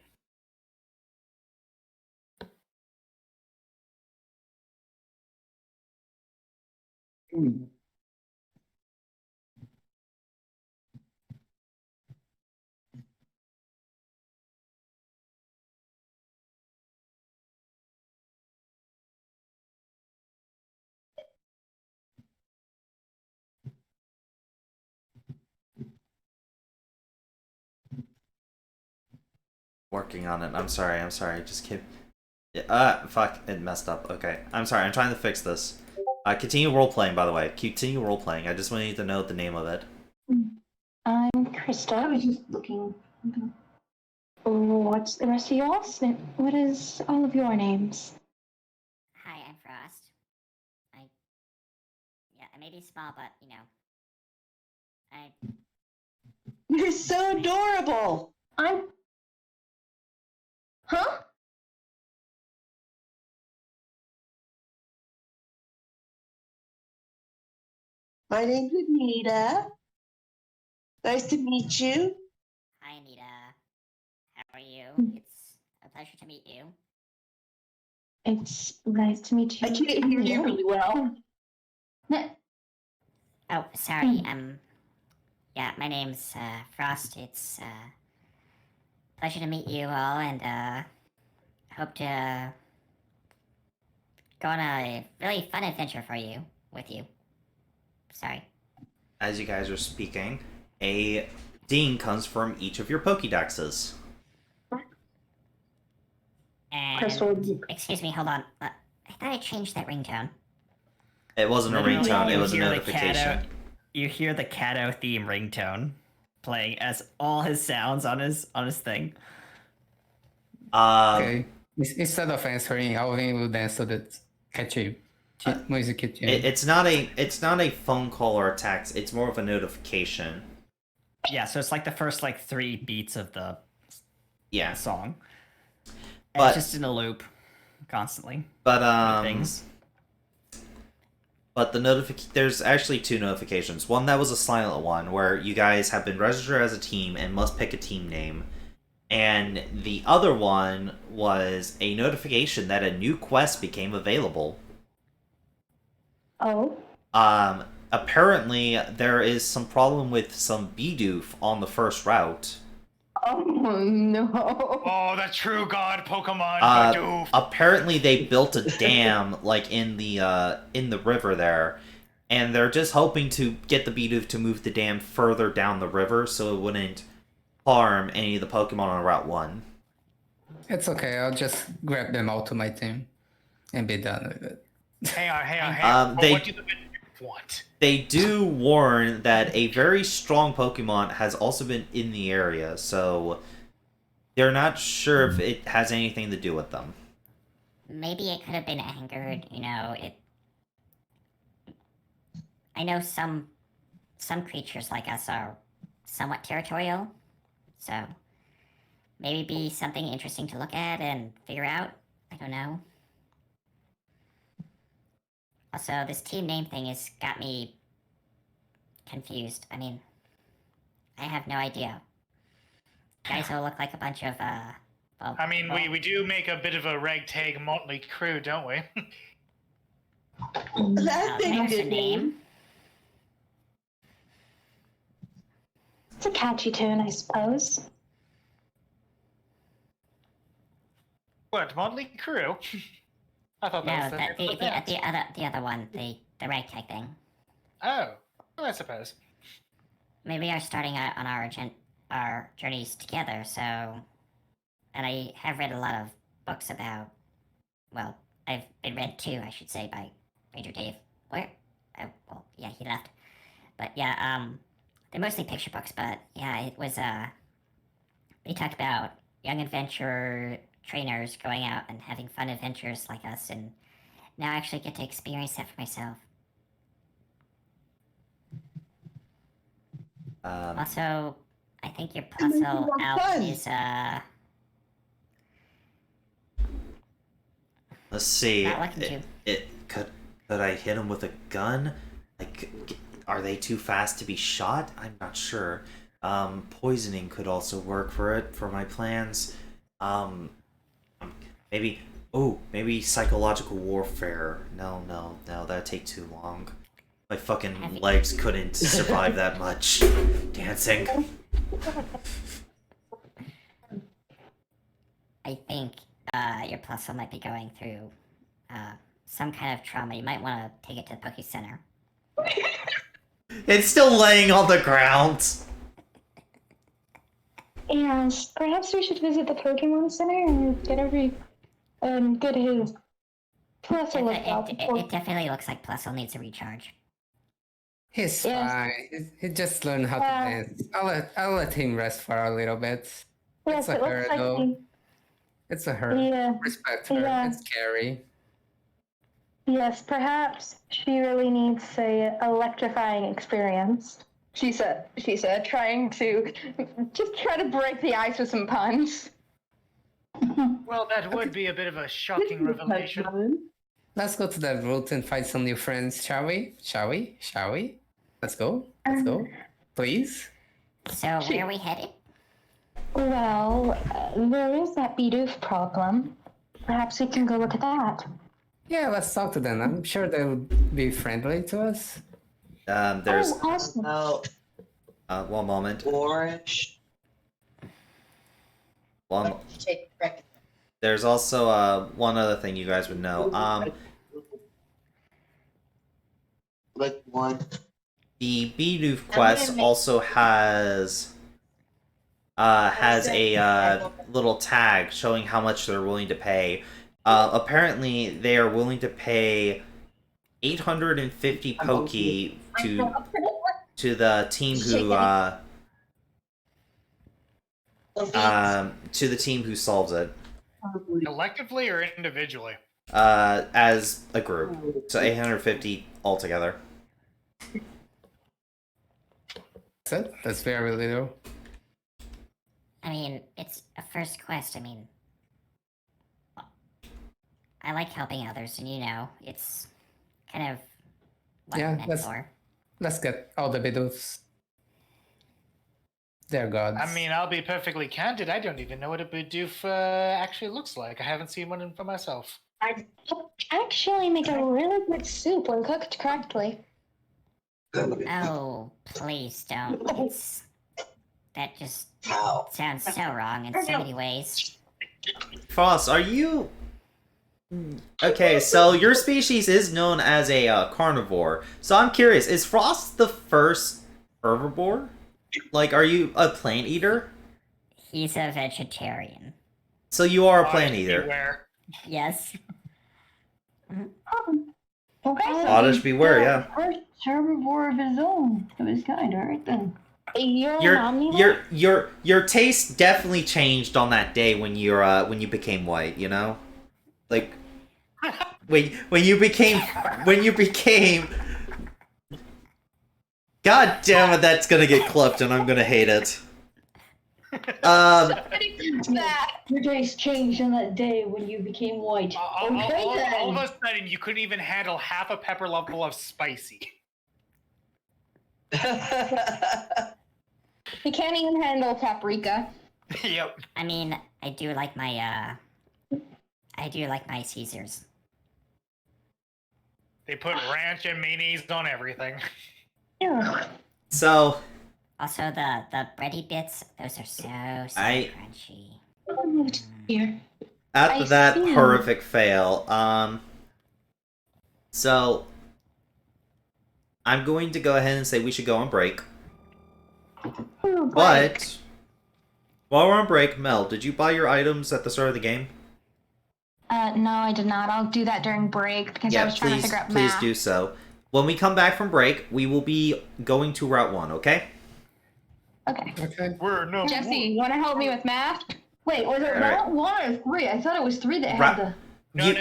Working on it. I'm sorry. Just keep. Fuck. It messed up. Okay. I'm sorry. I'm trying to fix this. Continue role playing. By the way, continue role playing. I just wanted to know the name of it. I'm I Krista. was just looking. What's the rest of yours? What is all of your names? Hi, I'm Frost. I may be small, but You're so adorable. I'm. Huh? My name's Anita. Nice to meet you. Hi, Anita. How are you? It's a pleasure to meet you. It's nice to meet you. I can't hear you really well. Oh, sorry. Yeah, my name's Frost. It's pleasure to meet you all, and hope to go on a really fun adventure with you. Sorry. As you guys are speaking, a ding comes from each of your Pokédexes. And Crystal. excuse me, hold on. I thought I changed that ringtone. It wasn't a Literally, ringtone. It you was a hear the notification. You hear the Cato theme ringtone playing as all his sounds on his thing. Okay. Instead of answering, Alvin will dance to the catchy music tune. It's not a phone call or a text. It's more of a notification. Yeah, so it's like the first 3 beats of the song. And But it's just in a loop constantly. But things. But there's actually 2 notifications. One that was a silent one where you guys have been registered as a team and must pick a team name. And the other one was a notification that a new quest became available. Oh? Apparently there is some problem with some Bidoof on the first route. Oh no. Oh, the true god Pokemon, Bidoof. Apparently they built a dam in the river there, and they're just hoping to get the Bidoof to move the dam further down the river so it wouldn't harm any of the Pokemon on Route 1. It's okay, I'll just grab them all to my team and be done with it. Hang on. What do the Bidoof want? They do warn that a very strong Pokemon has also been in the area, so they're not sure if it has anything to do with them. Maybe it could have been angered. I know some creatures like us are somewhat territorial, so maybe be something interesting to look at and figure out. I don't know. Also, this team name thing has got me confused. I mean, I have no idea. You guys all look like a bunch of well, I mean, we do make a bit of a ragtag motley crew, don't we? That's a there's good name. It's a catchy tune, I suppose. What, motley crew? I thought No, that was the, the name of the band. the other one, the ragtag thing. Oh, well, I suppose. I mean, we are starting out on our journeys together, so. And I have read a lot of books about. Well, I've been read too, I should say, by Ranger Dave. Where? Oh, well, yeah, he left. But yeah, they're mostly picture books, but yeah, it was, they talked about young adventurer trainers going out and having fun adventures like us, and now I actually get to experience that for myself. Also, I think your puzzle out fun. is, Let's see. not looking too. Could I hit him with a gun? Like, are they too fast to be shot? I'm not sure. Poisoning could also work for my plans. Maybe. Oh, maybe psychological warfare. No, that'd take too long. My fucking legs couldn't survive that much dancing. I think your puzzle might be going through some kind of trauma. You might want to take it to the Poke Center. It's still laying on the ground. Yes, perhaps we should visit the Pokemon Center and get his puzzle looked out. It definitely looks like Puzzle needs a recharge. He's Yes. fine. He just learned how to dance. I'll let him rest for a little bit. Yes, It's a it her looks like though. It's a her. Yeah. Respect her. Yeah. It's scary. Yes, perhaps she really needs a electrifying experience. She said, trying to just try to break the ice with some puns. Well, that would be a bit of a shocking revelation. Let's go to that route and find some new friends, shall we? Shall we? Let's go. Let's go. Please. So, where are we headed? Well, there is that Bidoof problem. Perhaps we can go look at that. Yeah, let's talk to them. I'm sure they'll be friendly to us. There's Oh, awesome. one moment. Orange. There's also one other thing you guys would know. Like one. The Bidoof quest also has a little tag showing how much they're willing to pay. Apparently, they are willing to pay 850 Poki to the team who solves it. Collectively or individually? As a group, so 850 altogether. That's it. That's very little. I mean, it's a first quest. I mean, I like helping others, and it's kind of what I'm meant for. Let's get all the Bidoofs. They're gods. I mean, I'll be perfectly candid. I don't even know what a Bidoof actually looks like. I haven't seen one for myself. I actually make a really good soup when cooked correctly. Oh, please don't. That just sounds so wrong in so many ways. Frost, are you... Okay, so your species is known as a carnivore. So I'm curious, is Frost the first herbivore? Like, are you a plant eater? He's a vegetarian. So you are a plant eater. Beware. Yes. Okay, Oddish beware, yeah. First herbivore of his own of his kind, alright then. Your taste definitely changed on that day when you became white, you know? Like when you became God damn it, that's gonna get clipped and I'm gonna hate it. Your taste changed on that day when you became white. All of a sudden, you couldn't even handle half a pepper level of spicy. He can't even handle paprika. Yep. I mean, I do like my Caesars. They put ranch and mayonnaise on everything. Yeah. So Also, the bready bits, those are so crunchy. Here. after I that see. horrific fail, So I'm going to go ahead and say we should go on break. Ooh, break. But while we're on break, Mel, did you buy your items at the start of the game? No, I did not. I'll do that during break because I was trying to figure out please math. do so. When we come back from break, we will be going to Route 1, okay? Okay. Okay. We're no. Jesse, you want to help me with math? Wait, was it All right. Route 1 or 3? I thought it was 3 that had Ra- the... No, You-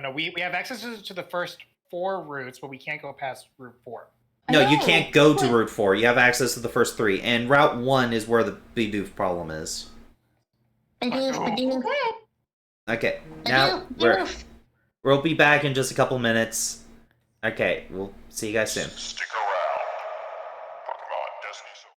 no. We have access to the first 4 routes, but we can't go past Route 4. No, you No, can't go to wait. Route 4. You have access to the first 3. And Route 1 is where the Bidoof problem is. Okay. Okay, now we'll be back in just a couple minutes. Okay, we'll see you guys soon. Stick around. Pokemon Destiny Soul.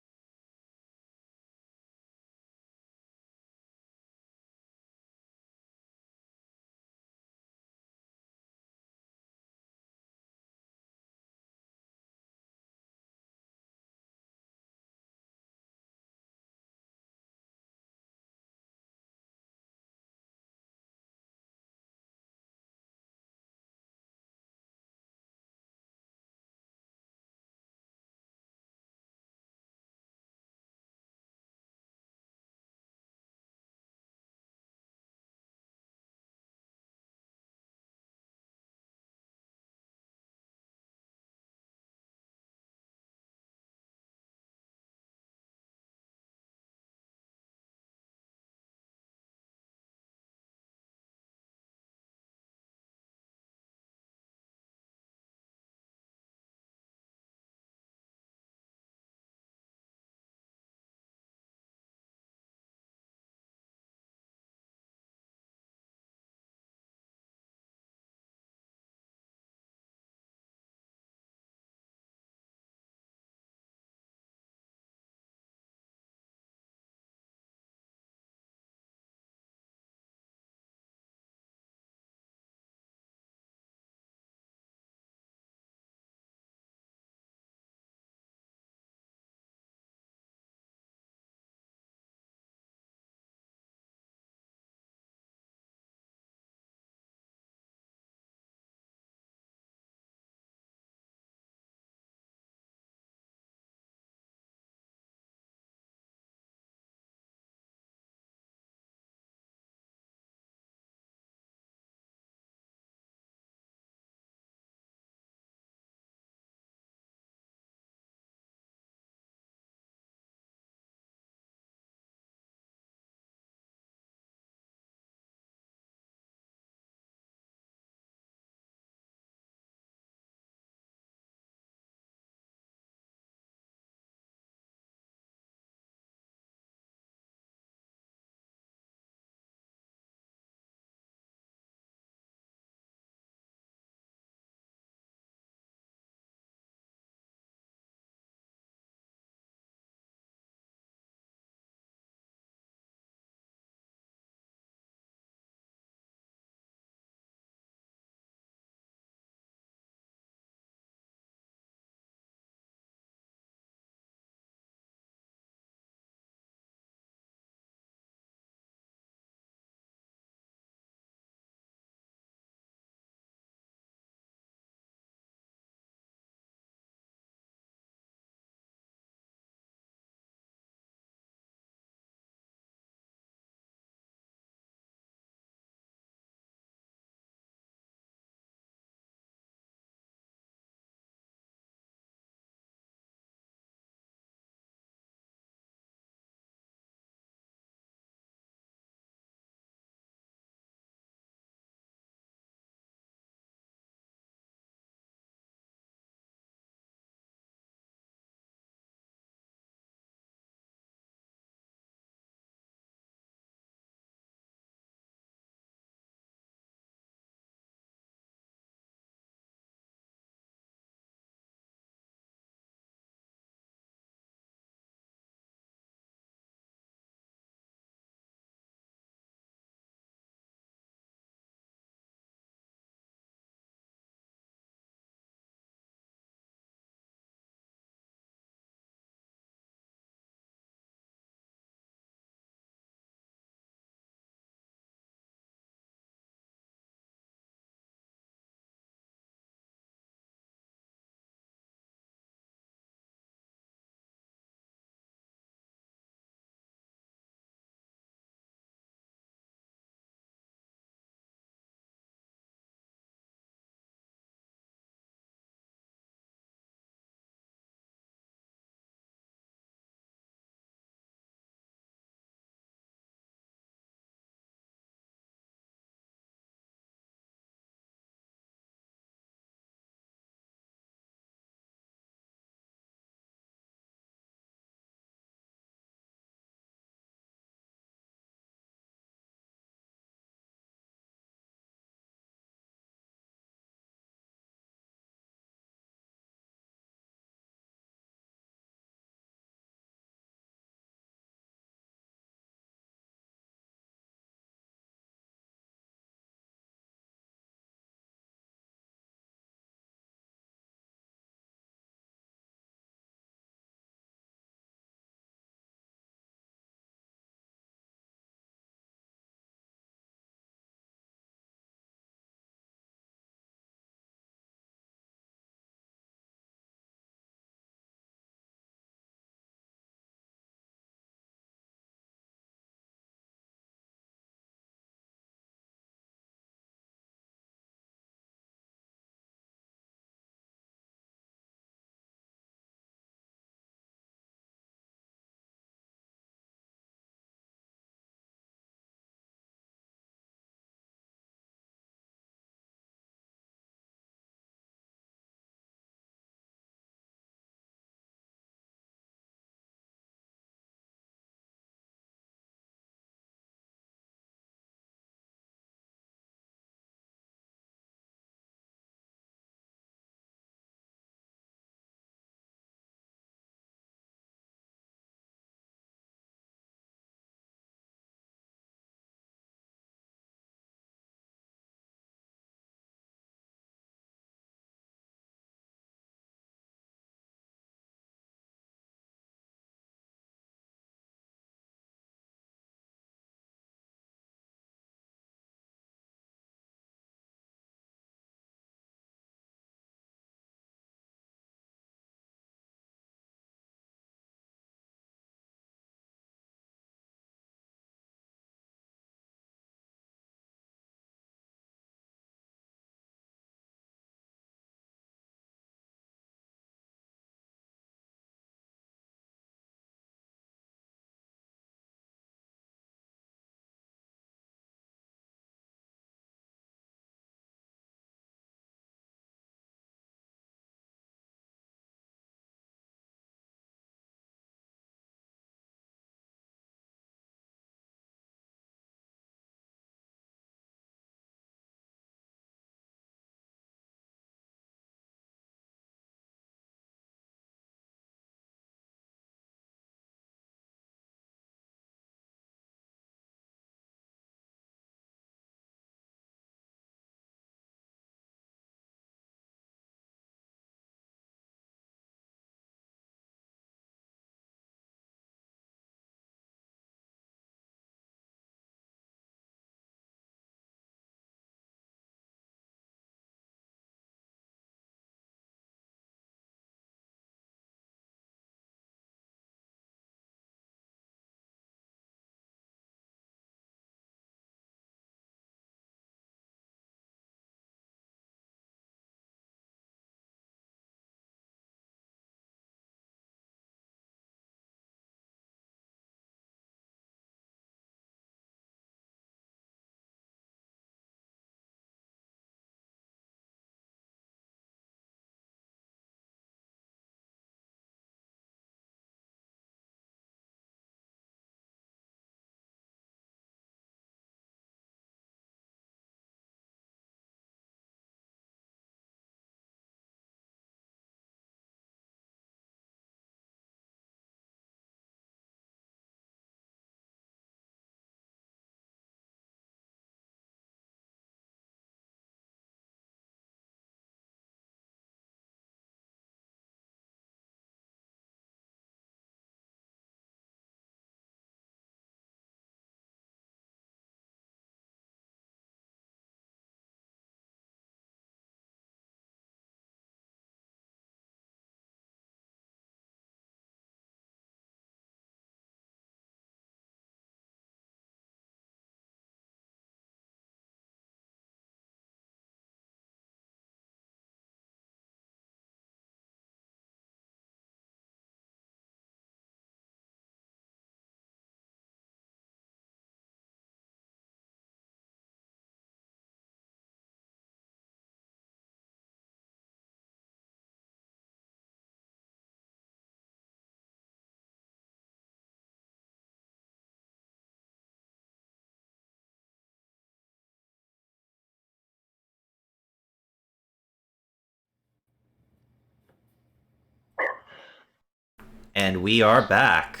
And we are back.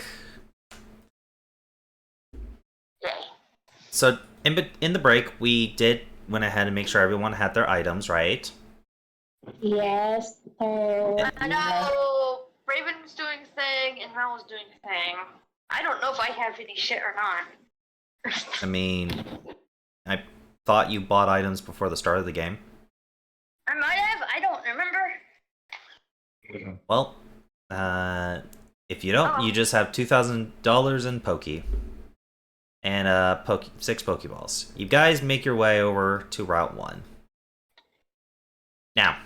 So in the break, we went ahead and make sure everyone had their items, right? Yes, sir. I know Raven was doing a thing and Mel was doing a thing. I don't know if I have any shit or not. I mean, I thought you bought items before the start of the game. I might have. I don't remember. Well, if you don't, you just have $2,000 in Pokey. And 6 Pokeballs. You guys make your way over to Route 1. Now,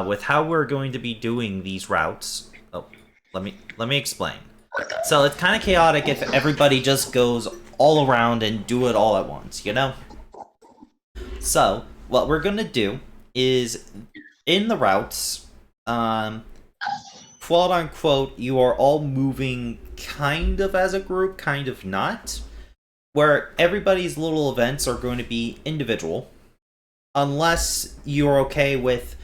with how we're going to be doing these routes... Oh, let me explain. So it's kind of chaotic if everybody just goes all around and do it all at once, you know? So, what we're going to do is, in the routes, quote unquote, you are all moving kind of as a group, kind of not, where everybody's little events are going to be individual, unless you're okay with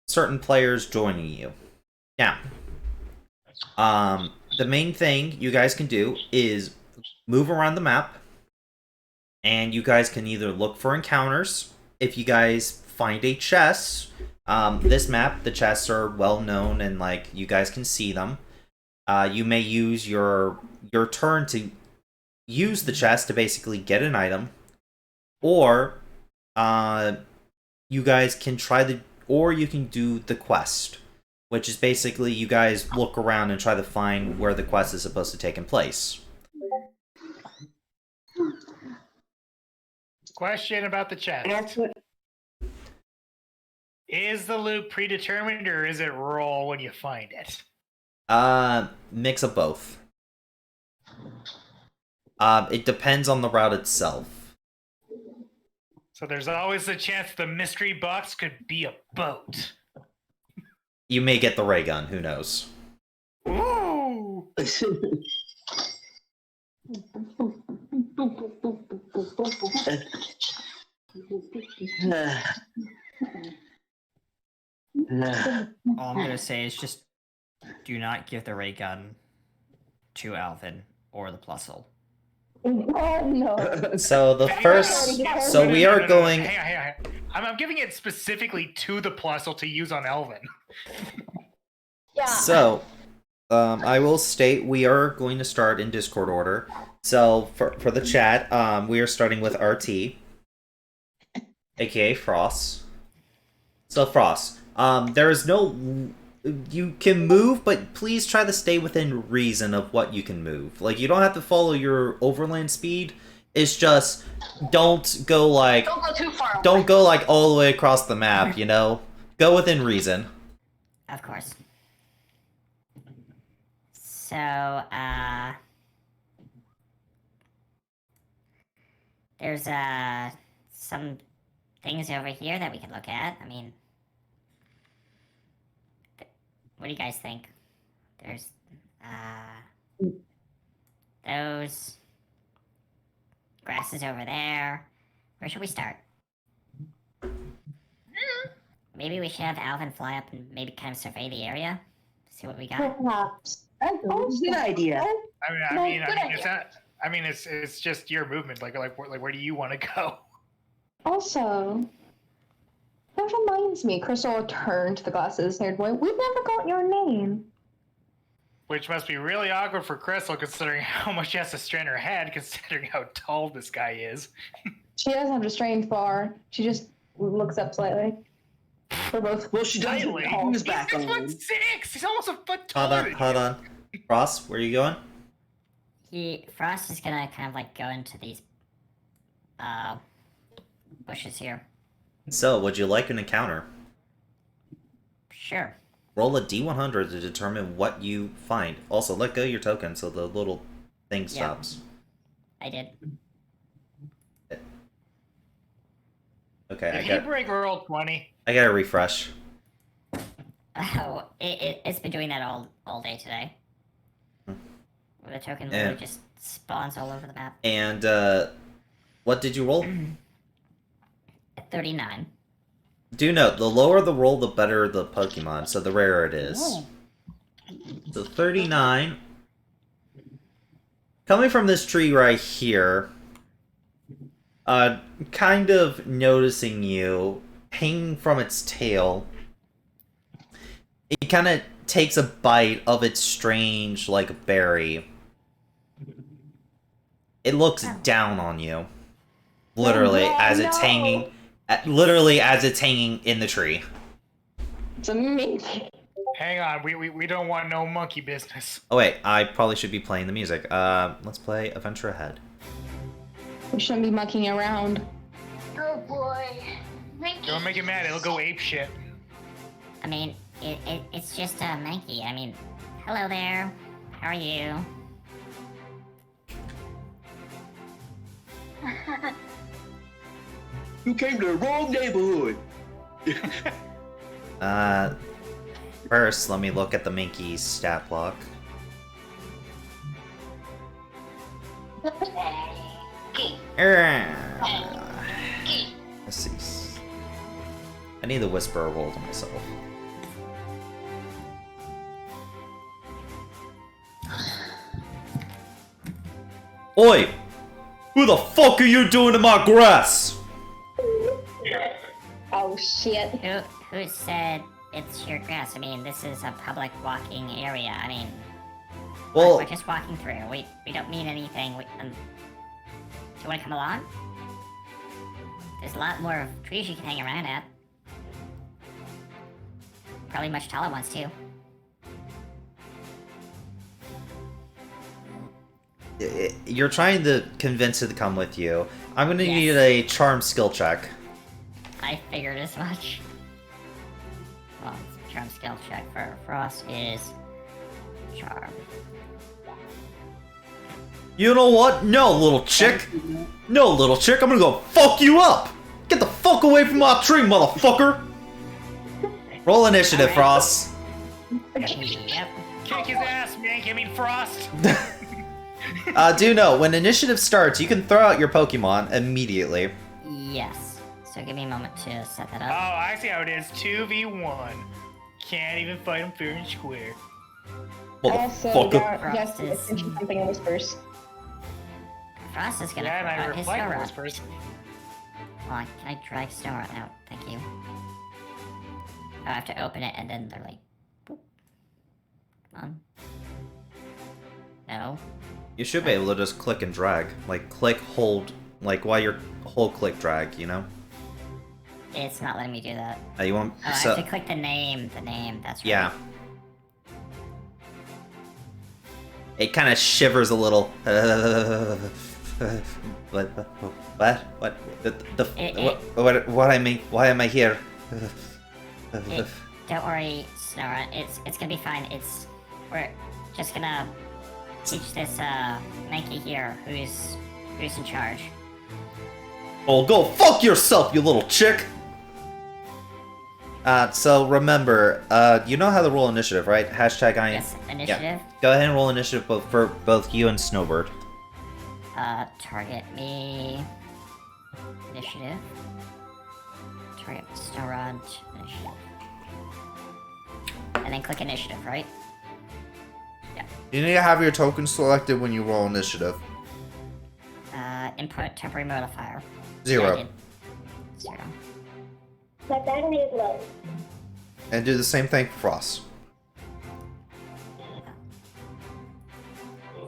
certain players joining you. Now, the main thing you guys can do is move around the map, and you guys can either look for encounters. If you guys find a chest, this map, the chests are well known and like you guys can see them. You may use your turn to use the chest to basically get an item, or you guys can you can do the quest, which is basically you guys look around and try to find where the quest is supposed to take in place. Question about the chest. Is the loot predetermined or is it roll when you find it? Mix of both. It depends on the route itself. So there's always the chance the mystery box could be a boat. You may get the ray gun, who knows? Ooh! All I'm gonna say is just do not give the ray gun to Alvin or the Plusle. Oh, no. So the first, so we are going. Hang on. I'm giving it specifically to the Plusle to use on Elvin. Yeah. So, I will state we are going to start in Discord order. So for the chat, we are starting with RT, aka Frost. So Frost, there is no. You can move, but please try to stay within reason of what you can move. Like, you don't have to follow your overland speed. It's just, don't go like... Don't go too far. Don't go like all the way across the map, you know? Go within reason. Of course. So, there's, some things over here that we can look at. I mean... What do you guys think? There's, those grasses over there. Where should we start? Maybe we should have Alvin fly up and maybe kind of survey the area, see what we got. Perhaps. Good idea. I mean, it's just your movement. Like where do you want to go? Also, that reminds me, Crystal turned to the glasses haired boy. We've never got your name. Which must be really awkward for Crystal, considering how much she has to strain her head, considering how tall this guy is. She doesn't have to strain far. She just looks up slightly. We're both. Well, she does. He's back He's on. 6'6". He's almost a foot taller. Hold on. Ross, where are you going? Frost is gonna kind of like go into these, bushes here. So, would you like an encounter? Sure. Roll a D100 to determine what you find. Also, let go of your token so the little thing stops. I did. Okay, Did he break roll 20? I gotta refresh. Oh, it's been doing that all day today. Where the token literally just spawns all over the map. And, what did you roll? 39. Do note, the lower the roll, the better the Pokemon, so the rarer it is. So 39. Coming from this tree right here, kind of noticing you, hanging from its tail, it kind of takes a bite of its strange, like, berry. It looks down on you. Literally, Oh, as it's no. hanging... Literally, as it's hanging in the tree. It's amazing. Hang on, we don't want no monkey business. Oh wait, I probably should be playing the music. Let's play Adventure Ahead. We shouldn't be mucking around. Oh boy. Don't make it mad, it'll go ape shit. I mean, it's just a Mankey. I mean, hello there. How are you? You came to the wrong neighborhood. First, let me look at the Minky's stat block. Let's see. I need the Whisperer roll to myself. Oi! Who the fuck are you doing to my grass? Oh shit. Who said it's your grass? I mean, this is a public walking area. I mean, Well, we're just walking through. We don't mean anything. Do you want to come along? There's a lot more trees you can hang around at. Probably much taller ones too. you're trying to convince it to come with you. I'm gonna Yes. need a charm skill check. I figured as much. Well, charm skill check for Frost is charm. You know what? No, little chick. No, little chick. I'm gonna go fuck you up. Get the fuck away from my tree, motherfucker. Roll initiative, Frost. Yep. Kick his ass, Mank. I mean Frost. Do know, when initiative starts, you can throw out your Pokemon immediately. Yes. So give me a moment to set that Oh, up. I see how it is. 2v1. Can't even fight him fair and square. Also, Motherfucker. yes, mention something in whispers. Frost is gonna Yeah, and I put out his reflect snow rod. whispers. Hold on, can I drag snow rod out? Thank you. I have to open it and then they're like, boop. Come on. No. You should be able to just click and drag. Like, click, hold, like, while you're hold, click, drag, you know? It's not letting me do that. You want... Oh, I so, have to click the name, that's right. yeah. It kind of shivers a little. What? What I mean? Why am I here? Don't worry, Snora. It's gonna be fine. We're just gonna teach this Mankey here, who's in charge. Oh, go fuck yourself, you little chick! So remember, you know how to roll initiative, right? Hashtag I am. Yes, initiative. Yeah. Go ahead and roll initiative for both you and Snowbird. Target me. Initiative. Target Snowrod. Initiative. And then click initiative, right? You need to have your token selected when you roll initiative. Input temporary modifier. 0. Yeah, I did. 0. My battery is low. And do the same thing for Frost.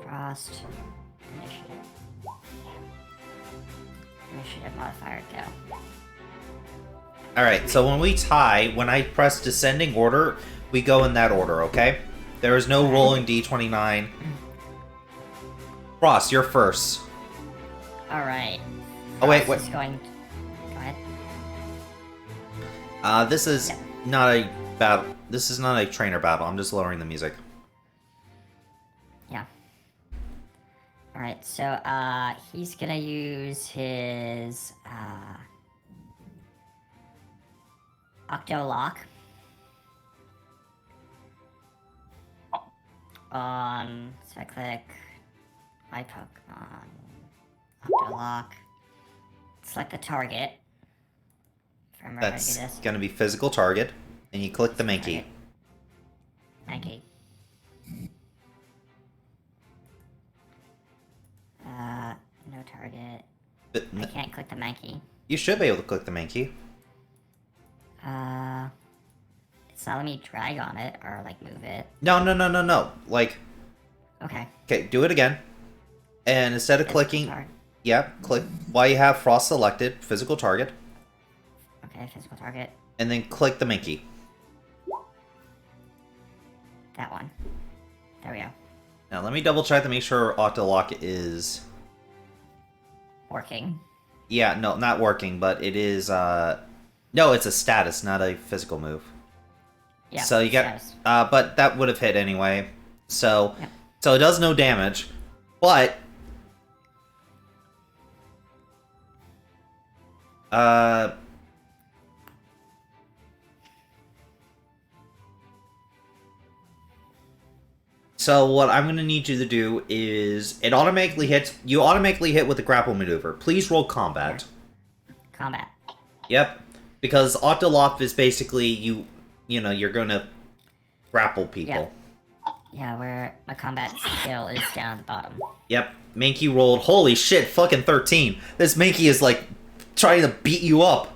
Frost. Initiative. Initiative modifier, go. Alright, so when we tie, when I press descending order, we go in that order, okay? There is no rolling d29. Frost, you're first. Alright. Oh, wait, Frost wait. is going... Go ahead. This is not a battle. This is not a trainer battle. I'm just lowering the music. Yeah. Alright, so, he's gonna use his, Octolock. So I click my Pokemon, Octolock, select the target. If I remember how to do That's this. gonna be physical target, and you click the Mankey. Mankey. target. But I can't click the monkey. you should be able to click the main key. It's not letting me drag on it or like move it. No. Like, Okay. okay, do it again. And instead of Physical clicking, target. yep, click while you have Frost selected, physical target, Okay, physical target. and then click the main key. That one. There we go. Now let me double check to make sure Octolock is. Working. Yeah, no, not working, but it is. No, it's a status, not a physical move. Yeah. So you get, status. but that would have hit anyway. So, Yep. so it does no damage, but so what I'm gonna need you to do is it automatically hits. You automatically hit with the grapple maneuver. Please roll combat. Combat. Yep, because Octolock is basically you know, you're gonna grapple people. Yeah, where my combat skill is down at the bottom. Yep, Mankey rolled. Holy shit, fucking 13. This Mankey is like trying to beat you up.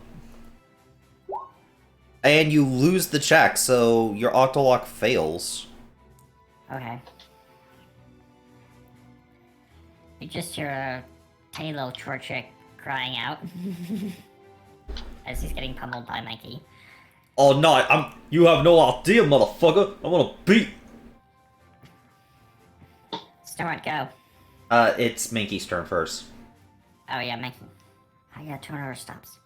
And you lose the check, so your Octolock fails. Okay. You just hear a tiny little short chick crying out as he's getting pummeled by Mikey. Oh no, you have no idea, motherfucker. I'm gonna beat. Snort, go. It's Mankey's turn first. Oh yeah, Mikey. I got 200 stops.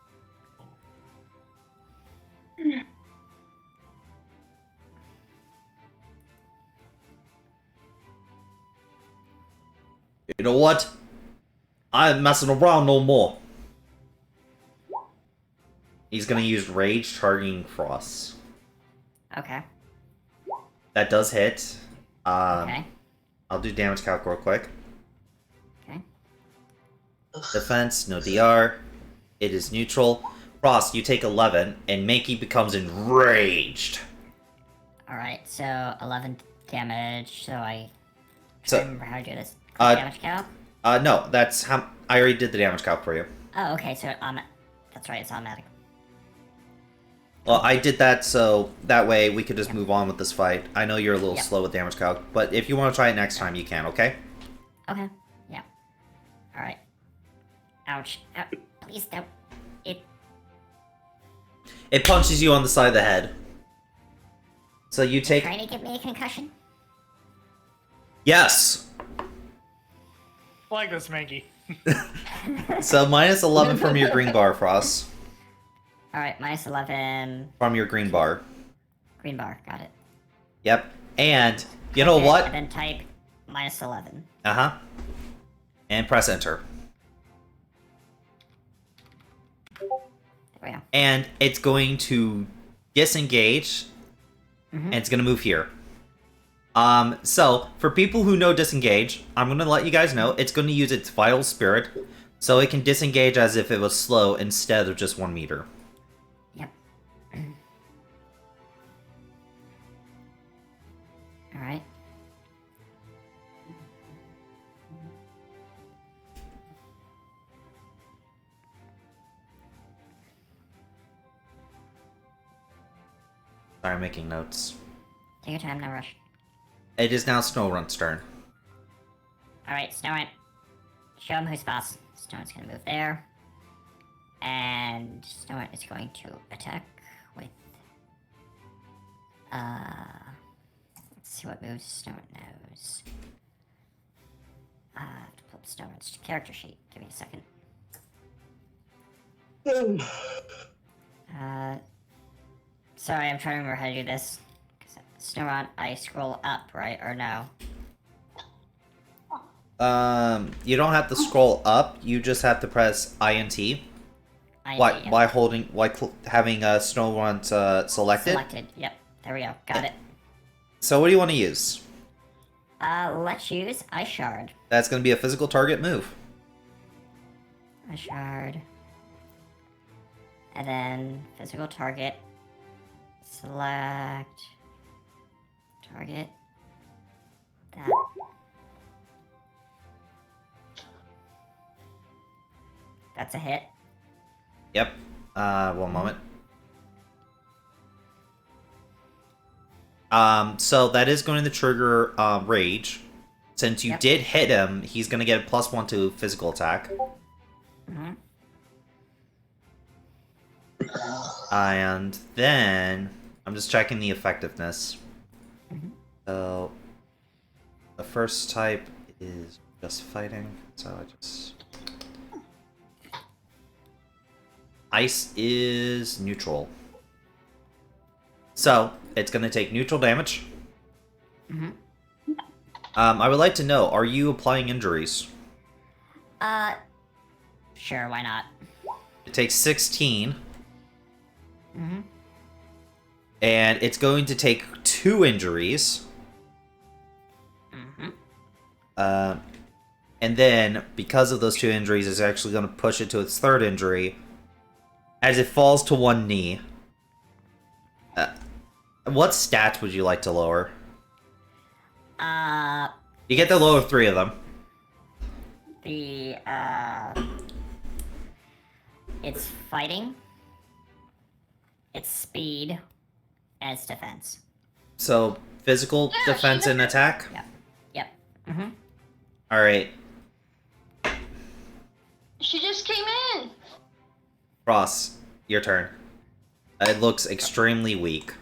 You know what? I ain't messing around no more. He's gonna use Rage targeting Frost. Okay. That does hit. Okay. I'll do damage calc real quick. Okay. Defense, no DR. It is neutral. Frost, you take 11, and Mankey becomes enraged. Alright, so 11 damage, so I So- remember how to do this. Damage calc? No, that's how I already did the damage calc for you. Oh, okay, so that's right, it's automatic. Well, I did that so that way we could just move on with this fight. I know you're a little Yep. slow with damage calc, but if you want to try it next time, you can, okay? Okay, yeah. Alright. Ouch. Please don't. It punches you on the side of the head. So you take... Trying to give me a concussion? Yes! I like this, Mankey. So minus 11 from your green bar, Frost. Alright, minus 11. From your green bar. Green bar, got it. Yep. And, you know Okay, what? And then type minus 11. Uh-huh. And press enter. There we go. And it's going to disengage, Mm-hmm. and it's going to move here. So, for people who know disengage, I'm going to let you guys know, it's going to use its vital spirit, so it can disengage as if it was slow instead of just 1 meter. Yep. Alright. Sorry, I'm making notes. Take your time, no rush. It is now Snowrunt's turn. Alright, Snowrun. Show him who's boss. Snowrun's gonna move there. And Snowrun is going to attack with... Let's see what moves Snowrun knows. I have to pull up Snowrun's character sheet. Give me a second. Sorry, I'm trying to remember how to do this. Snowrun, I scroll up, right? Or no? You don't have to scroll up, you just have to press INT. Why holding, having Snowrun selected? Selected, yep. There we go, got it. So what do you want to use? Let's use Ice Shard. That's going to be a physical target move. Ice Shard. And then physical target. Select. Target. That. That's a hit. Yep. One moment. So that is going to trigger rage. Since you did hit him, he's going to get a +1 to physical attack. Mm-hmm. And then I'm just checking the effectiveness. So the first type is just fighting. So I just ice is neutral. So it's going to take neutral damage. Mm-hmm. I would like to know, are you applying injuries? Sure, why not? It takes 16. Mm-hmm. And it's going to take 2 injuries. Mm-hmm. And then, because of those 2 injuries, it's actually going to push it to its 3rd injury. As it falls to 1 knee. What stats would you like to lower? You get to lower 3 of them. It's fighting, it's speed, and it's defense. So, physical, defense, and attack? Yep. Mm-hmm. Alright. She just came in. Ross, your turn. It looks extremely weak.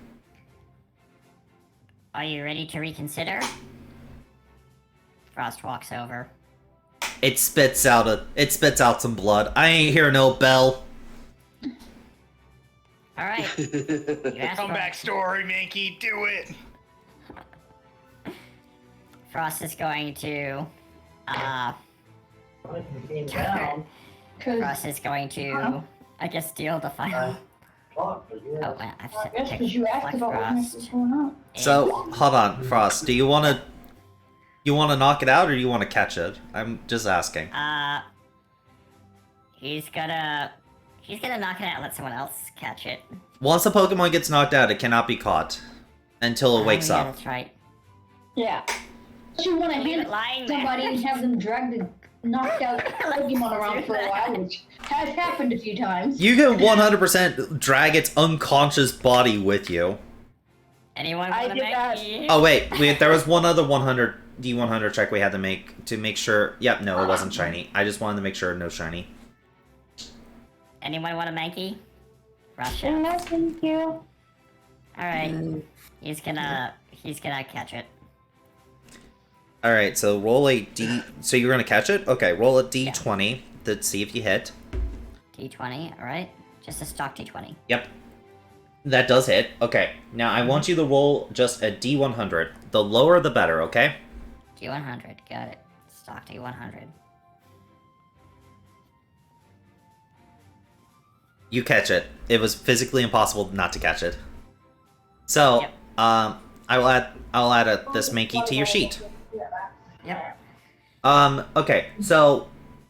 Are you ready to reconsider? Frost walks over. It spits out some blood. I ain't hear no bell. All right. Comeback story, Mankey. Do it. Frost is going to. Frost is going to. I guess deal the final. Oh, I've Yes, because you asked about what was going on. So, hold on, Frost. Do you want to knock it out, or do you want to catch it? I'm just asking. He's gonna knock it out and let someone else catch it. Once a Pokemon gets knocked out, it cannot be caught until it wakes yeah, up. That's right. Yeah. You want to Leave hit it lying somebody there. and have them drag the knocked out Pokemon around for a while, which has happened a few times. You can 100% drag its unconscious body with you. Anyone I want to did make that. me? Oh wait, there was one other D100 check we had to make sure. Yep, no, it wasn't shiny. I just wanted to make sure no shiny. Anyone want a Mankey? Rush out. No, thank you. All right. He's gonna catch it. All right, so roll a D. So you're gonna catch it? Okay, roll a D20 to see if you hit. D20. All right. Just a stock D20. Yep. That does hit. Okay, now I want you to roll just a D100. The lower the better, okay? D100. Got it. Stock D100. You catch it. It was physically impossible not to catch it. So, Yep. I'll add this Mankey to your sheet. Yep. Okay, so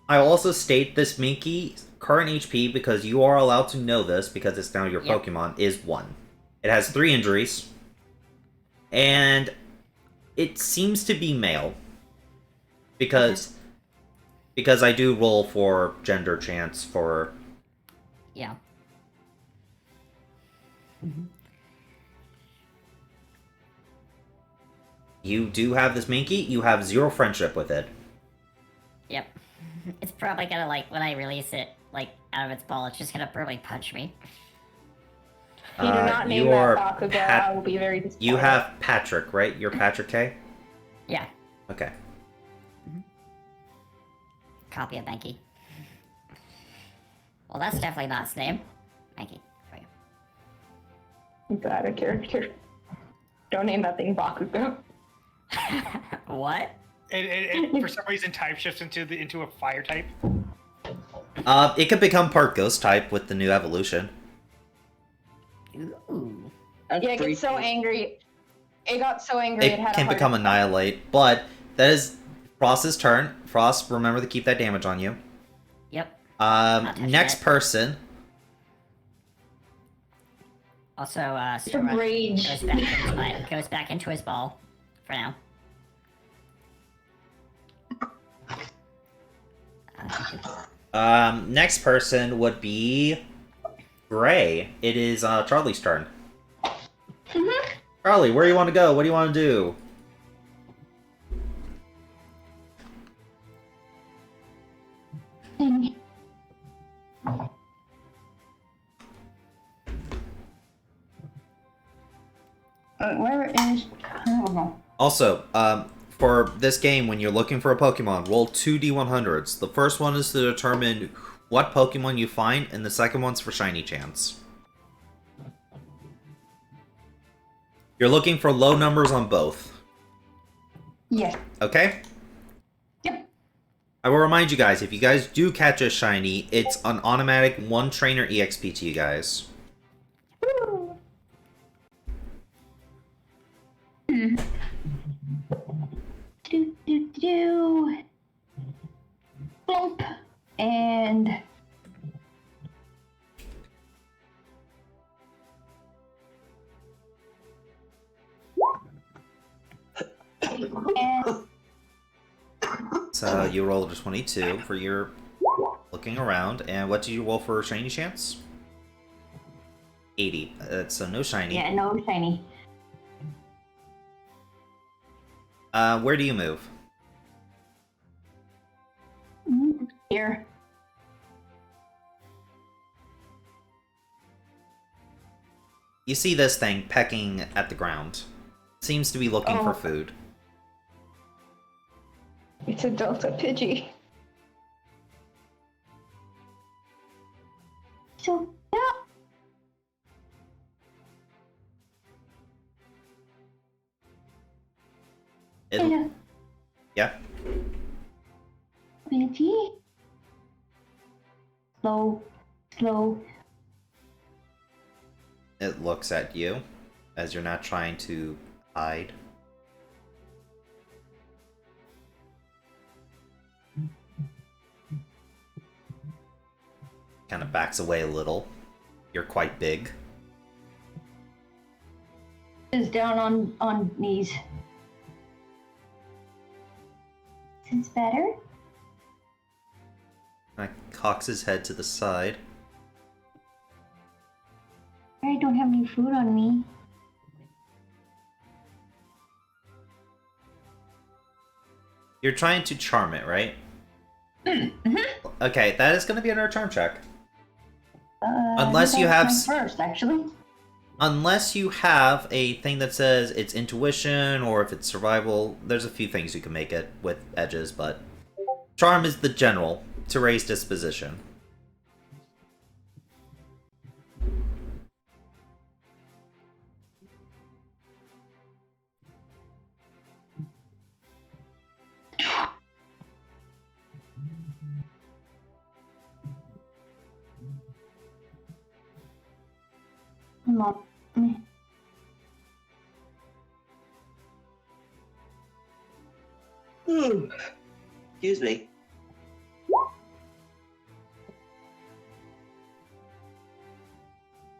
I will also state this Mankey's current HP, because you are allowed to know this because it's now your Yep. Pokemon, is 1. It has 3 injuries. And it seems to be male. Because I do roll for gender chance for... Yeah. You do have this Mankey, you have 0 friendship with it. Yep. It's probably gonna, like, when I release it, like, out of its ball, it's just gonna probably punch me. If you do not name you that are Bakugo, I will be very disappointed. You have Patrick, right? You're Patrick K? Yeah. Okay. Copy of Mankey. Well, that's definitely not its name. Mankey, for you. I'm glad a character. Don't name that thing Bakugo. What? It for some reason type shifts into a fire type. It could become part ghost type with the new evolution. Ooh. Yeah, it gets so angry. It got so angry it It had a can heart become attack. annihilate, but that is Frost's turn. Frost, remember to keep that damage on you. Yep. touch Next it. person. Also, It's a Sora rage. goes back into his ball for now. Next person would be Gray. It is Charlie's turn. Charlie, where do you want to go? What do you want to do? Where is? I don't know. Also, for this game, when you're looking for a Pokemon, roll 2d100s. The first one is to determine what Pokemon you find, and the second one's for shiny chance. You're looking for low numbers on both. Yes. Okay? Yep. I will remind you guys, if you guys do catch a shiny, it's an automatic 1 trainer EXP to you guys. Woo. Do. Bump. And So you rolled a 22 for your looking around, and what did you roll for shiny chance? 80. So no shiny. yeah, no shiny. Where do you move? Here. You see this thing pecking at the ground. Seems to be looking for food. It's a Delta Pidgey. So, yeah. It, yeah. Pidgey. Slow. It looks at you as you're not trying to hide. Kind of backs away a little. You're quite big. Is down on knees. Is better? Kind of cocks his head to the side. I don't have any food on me. You're trying to charm it, right? Okay, that is going to be another charm check. Unless you have first, actually. Unless you have a thing that says it's intuition or if it's survival, there's a few things you can make it with edges, but charm is the general to raise disposition. Not. Excuse me.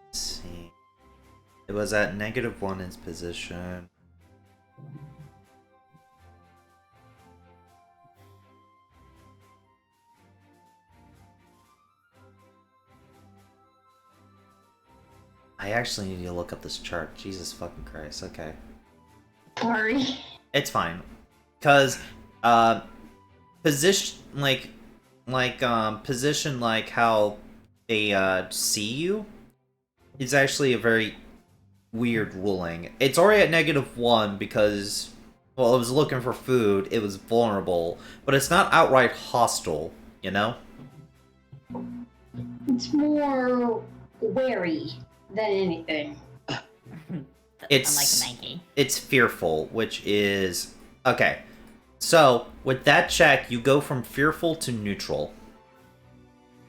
Let's see. It was at -1 in position. I actually need to look up this chart. Jesus fucking Christ. Okay. Sorry. It's fine. Cause position position like how they see you is actually a very weird ruling. It's already at -1 because well, it was looking for food, it was vulnerable, but it's not outright hostile, you know? It's more wary than anything. It's unlike the monkey. It's fearful, which is okay. So with that check, you go from fearful to neutral.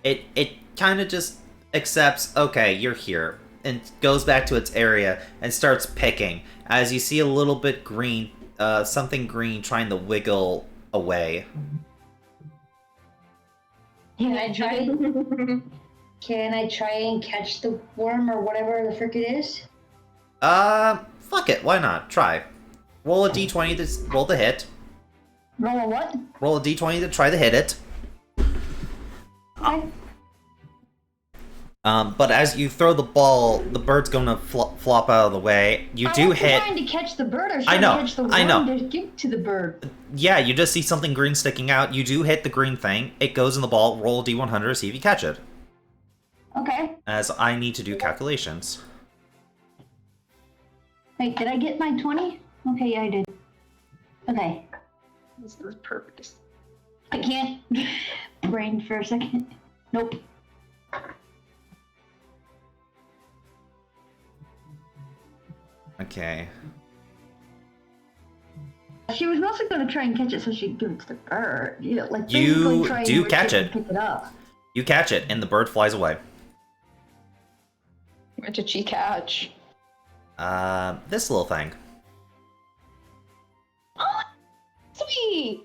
It kind of just accepts, okay, you're here, and goes back to its area and starts picking. As you see a little bit green, something green trying to wiggle away. Can I try? Can I try and catch the worm or whatever the frick it is? Fuck it, why not? Try. Roll a d20 to roll the hit. Roll a what? Roll a d20 to try to hit it. Okay. But as you throw the ball, the bird's gonna flop out of the way. You do hit. I'm trying to catch the bird. I was I trying know, to catch the I know. worm to get to the bird. Yeah, you just see something green sticking out. You do hit the green thing. It goes in the ball. Roll a d100 to see if you catch it. Okay. As I need to do calculations. Wait, did I get my 20? Okay, yeah, I did. Okay. This was perfect. I can't. Brain for a second. Nope. Okay. She was mostly going to try and catch it so she could give it to the bird. You know, like You basically try do and catch it. Pick it up. You catch it, and the bird flies away. What did she catch? This little thing. Sweet!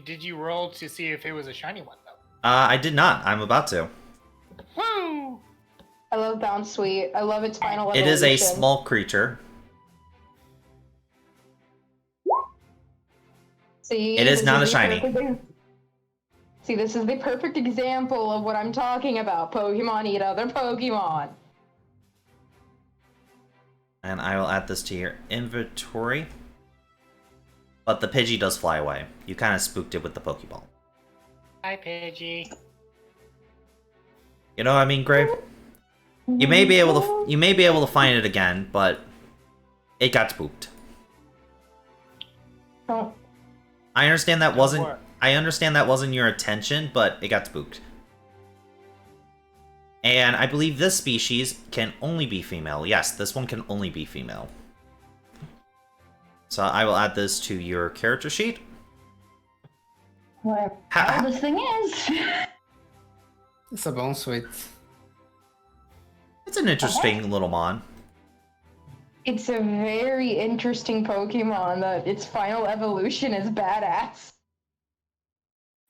Did you roll to see if it was a shiny one, though? I did not. I'm about to. Woo! I love Bounce Sweet. I love its final It evolution. is a small creature. See, It is this not a the shiny. See, this is the perfect example of what I'm talking about. Pokemon eat other Pokemon. And I will add this to your inventory. But the Pidgey does fly away. You kind of spooked it with the Pokeball. Hi, Pidgey. You know what I mean, Grave? You may be able to find it again, but it got spooked. Oh, I understand that wasn't for it. I understand that wasn't your intention, but it got spooked. And I believe this species can only be female. Yes, this one can only be female. So I will add this to your character sheet. Whatever hell this thing is. It's a bone sweet. It's an interesting little mon. it's a very interesting Pokemon that its final evolution is badass.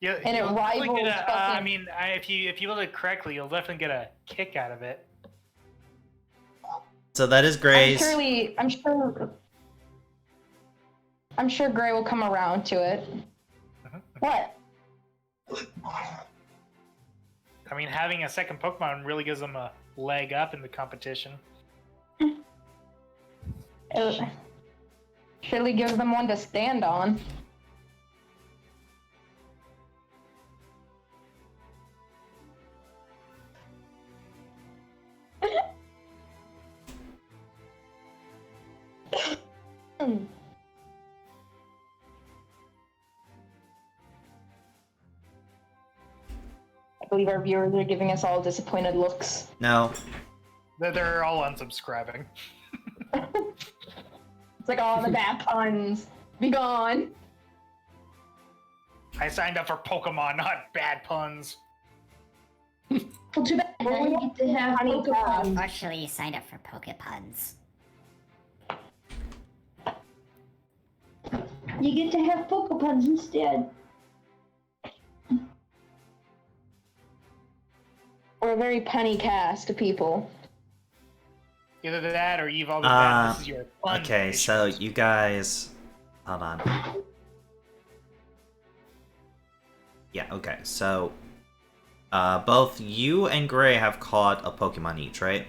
Yeah, And it you'll definitely rivals get a, fucking- I mean, if you build it correctly, you'll definitely get a kick out of it. So that is Gray's. I'm sure Gray will come around to it. What? I mean, having a second Pokemon really gives them a leg up in the competition. It surely gives them one to stand on. I believe our viewers are giving us all disappointed looks. No. They're all unsubscribing. It's like all the bad puns. Be gone. I signed up for Pokemon, not bad puns. Well, too bad. Now you get to have Pokemon. Actually, you signed up for Pokepuns. You get to have Pokepuns instead. We're a very punny cast of people. Either that or you've all been bad. This is your fun. Okay, so you guys, hold on. Yeah, okay, so both you and Gray have caught a Pokemon each, right?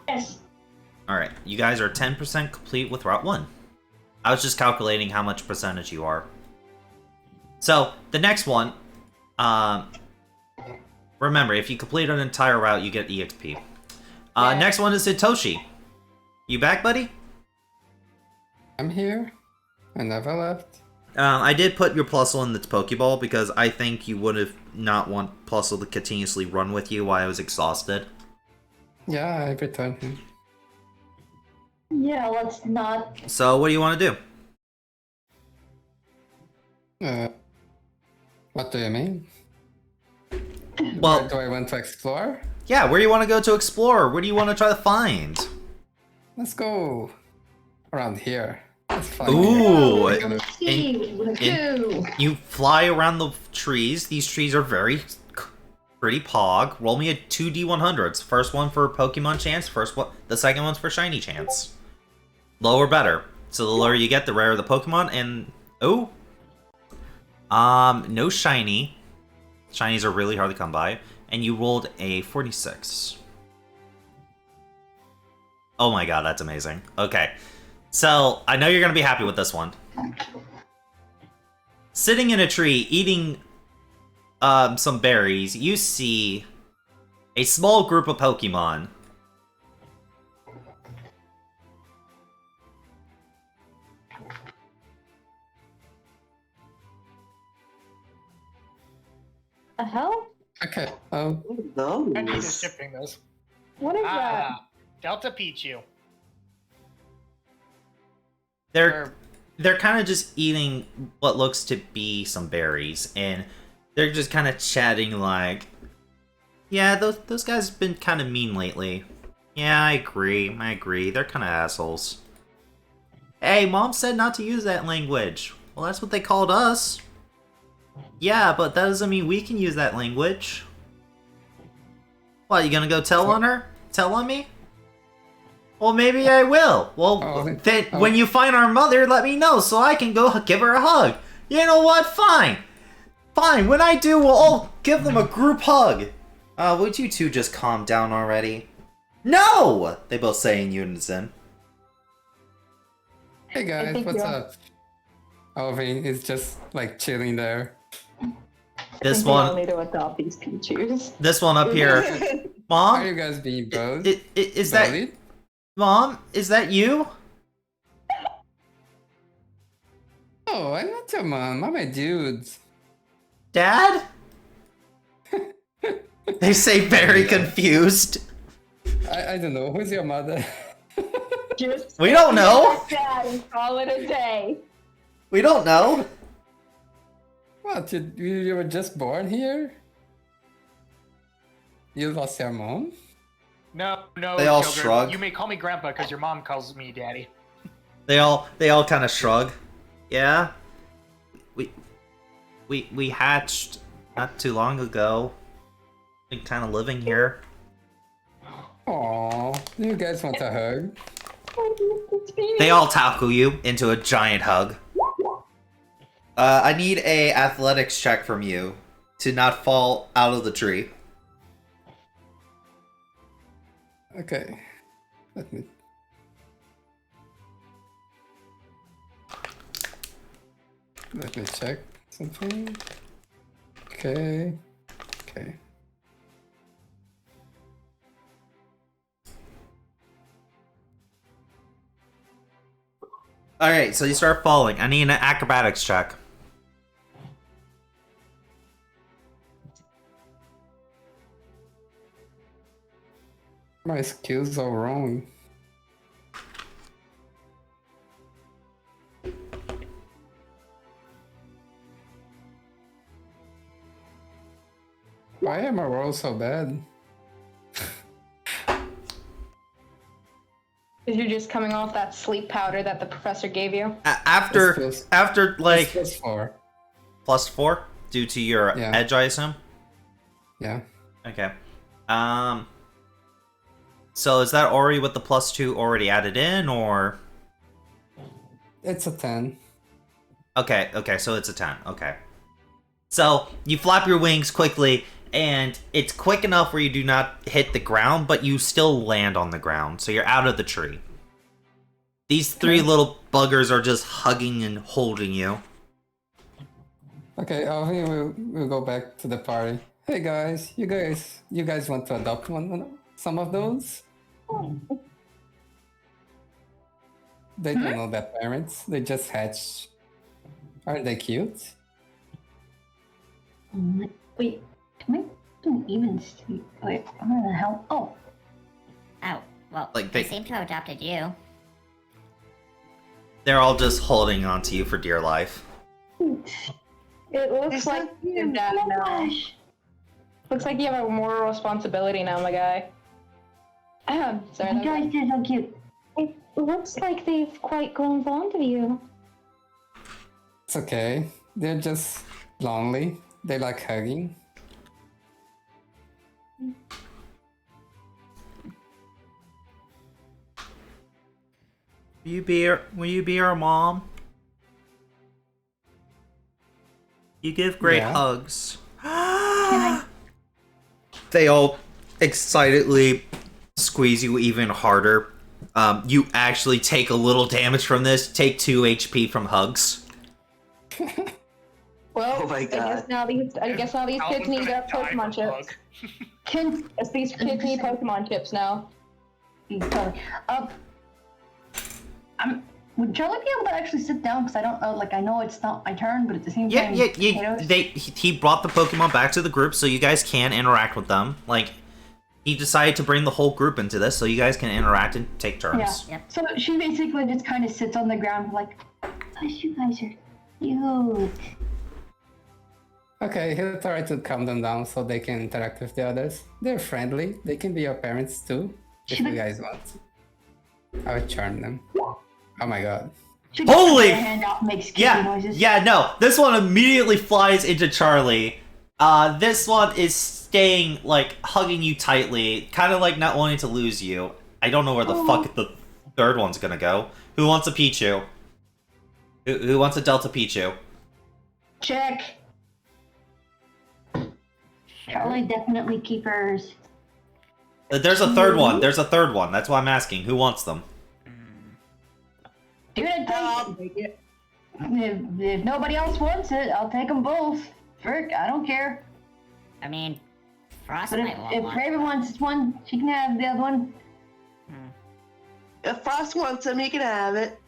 Yes. Alright, you guys are 10% complete with Route 1. I was just calculating how much percentage you are. So, the next one, remember, if you complete an entire route, you get EXP. Next one is Hitoshi. You back, buddy? I'm here. I never left. I did put your Plusle in the Pokeball because I think you would have not want Plusle to continuously run with you while I was exhausted. Yeah, I returned him. Yeah, let's not. So, what do you want to do? What do you mean? Well, Where do I want to explore? yeah, where do you want to go to explore? Where do you want to try to find? Let's go around here. Let's find Ooh, Let's see. Let's go. you fly around the trees. These trees are pretty pog. Roll me a 2d100s. First one for Pokemon chance. The second one's for shiny chance. Lower better. So the lower you get, the rarer the Pokemon. And no shiny. Shinies are really hard to come by. And you rolled a 46. Oh my god, that's amazing. Okay. So, I know you're going to be happy with this one. Sitting in a tree, eating some berries, you see a small group of Pokemon. The hell? Okay. No. I need to shipping those. What is that? Delta Pichu. They're kind of just eating what looks to be some berries, and they're just kind of chatting like, yeah, those guys have been kind of mean lately. Yeah, I agree. They're kind of assholes. Hey, Mom said not to use that language. Well, that's what they called us. Yeah, but that doesn't mean we can use that language. What, you gonna go tell on her? Tell on me? Well, maybe I will. Well, then when you find our mother, let me know so I can go give her a hug. You know what? Fine. Fine, when I do, we'll all give them a group hug. Would you two just calm down already? No! They both say in unison. Hey guys, what's up? Alvin is just like chilling there. This We all one, need to adopt these Pichus. this one up here. Are Mom? you guys being both? Is that... Mom? Is that you? Oh, I'm not your mom. I'm a dude. Dad? They say very confused. I don't know. Who's your mother? Just We don't know. Dad and call it a day. We don't know. What? You were just born here? You lost your mom? No, They all children. shrug. You may call me Grandpa because your mom calls me Daddy. They all kind of shrug. Yeah. We hatched not too long ago. Been kind of living here. Aw, you guys want a hug? They all tackle you into a giant hug. I need a athletics check from you to not fall out of the tree. Okay. Let me check something. Okay. Alright, so you start falling. I need an acrobatics check. My skills are wrong. Why am I roll so bad? Because you're just coming off that sleep powder that the professor gave you. After like Plus 4. +4 due to your Yeah. edge, I assume. Yeah. Okay. So is that already with the +2 already added in, or? It's a 10. Okay, so it's a 10. Okay. So you flap your wings quickly, and it's quick enough where you do not hit the ground, but you still land on the ground, so you're out of the tree. These three little buggers are just hugging and holding you. Okay, we'll go back to the party. Hey guys, you guys want to adopt some of those? They don't know their parents. They just hatched. Aren't they cute? Wait, can I don't even see? Wait, where the hell? Oh, Oh, well, Like they they- seem to have adopted you. They're all just holding on to you for dear life. It looks like your dad now. Looks like you have a moral responsibility now, my guy. Sorry. you guys are so cute. It looks like they've quite grown fond of you. It's okay. They're just lonely. They like hugging. Will you be our mom? You give great Yeah. hugs. Can they all excitedly squeeze you even harder. You actually take a little damage from this. Take 2 HP from hugs. Well, Oh my God. I guess now these kids Alvin's need gonna die Pokemon from chips. hug. Guess these kids need Pokemon chips now. Would Charlie be able to actually sit down? Because I don't know. Like, I know it's not my turn, but at the same Yeah, time, yeah, potatoes. he brought the Pokemon back to the group so you guys can interact with them. Like, he decided to bring the whole group into this so you guys can interact and take turns. Yeah. So she basically just kind of sits on the ground, like, gosh, you guys are cute. Okay, he'll try to calm them down so they can interact with the others. They're friendly. They can be your parents too, if you guys want. I would charm them. Oh my god. She just Holy! puts her hand out, makes creepy Yeah, noises. yeah, no. This one immediately flies into Charlie. This one is staying, like, hugging you tightly, kind of like not wanting to lose you. I don't know where the fuck the third one's gonna go. Who wants a Pichu? Who wants a Delta Pichu? Check. Charlie definitely keep hers. There's a third one. There's a third one. That's why I'm asking. Who wants them? Dude, I'll take it. If nobody else wants it, I'll take them both. Frick, I don't care. I mean, Frost But might want if one. Raven wants one, she can have the other one. If Frost wants him, he can have it.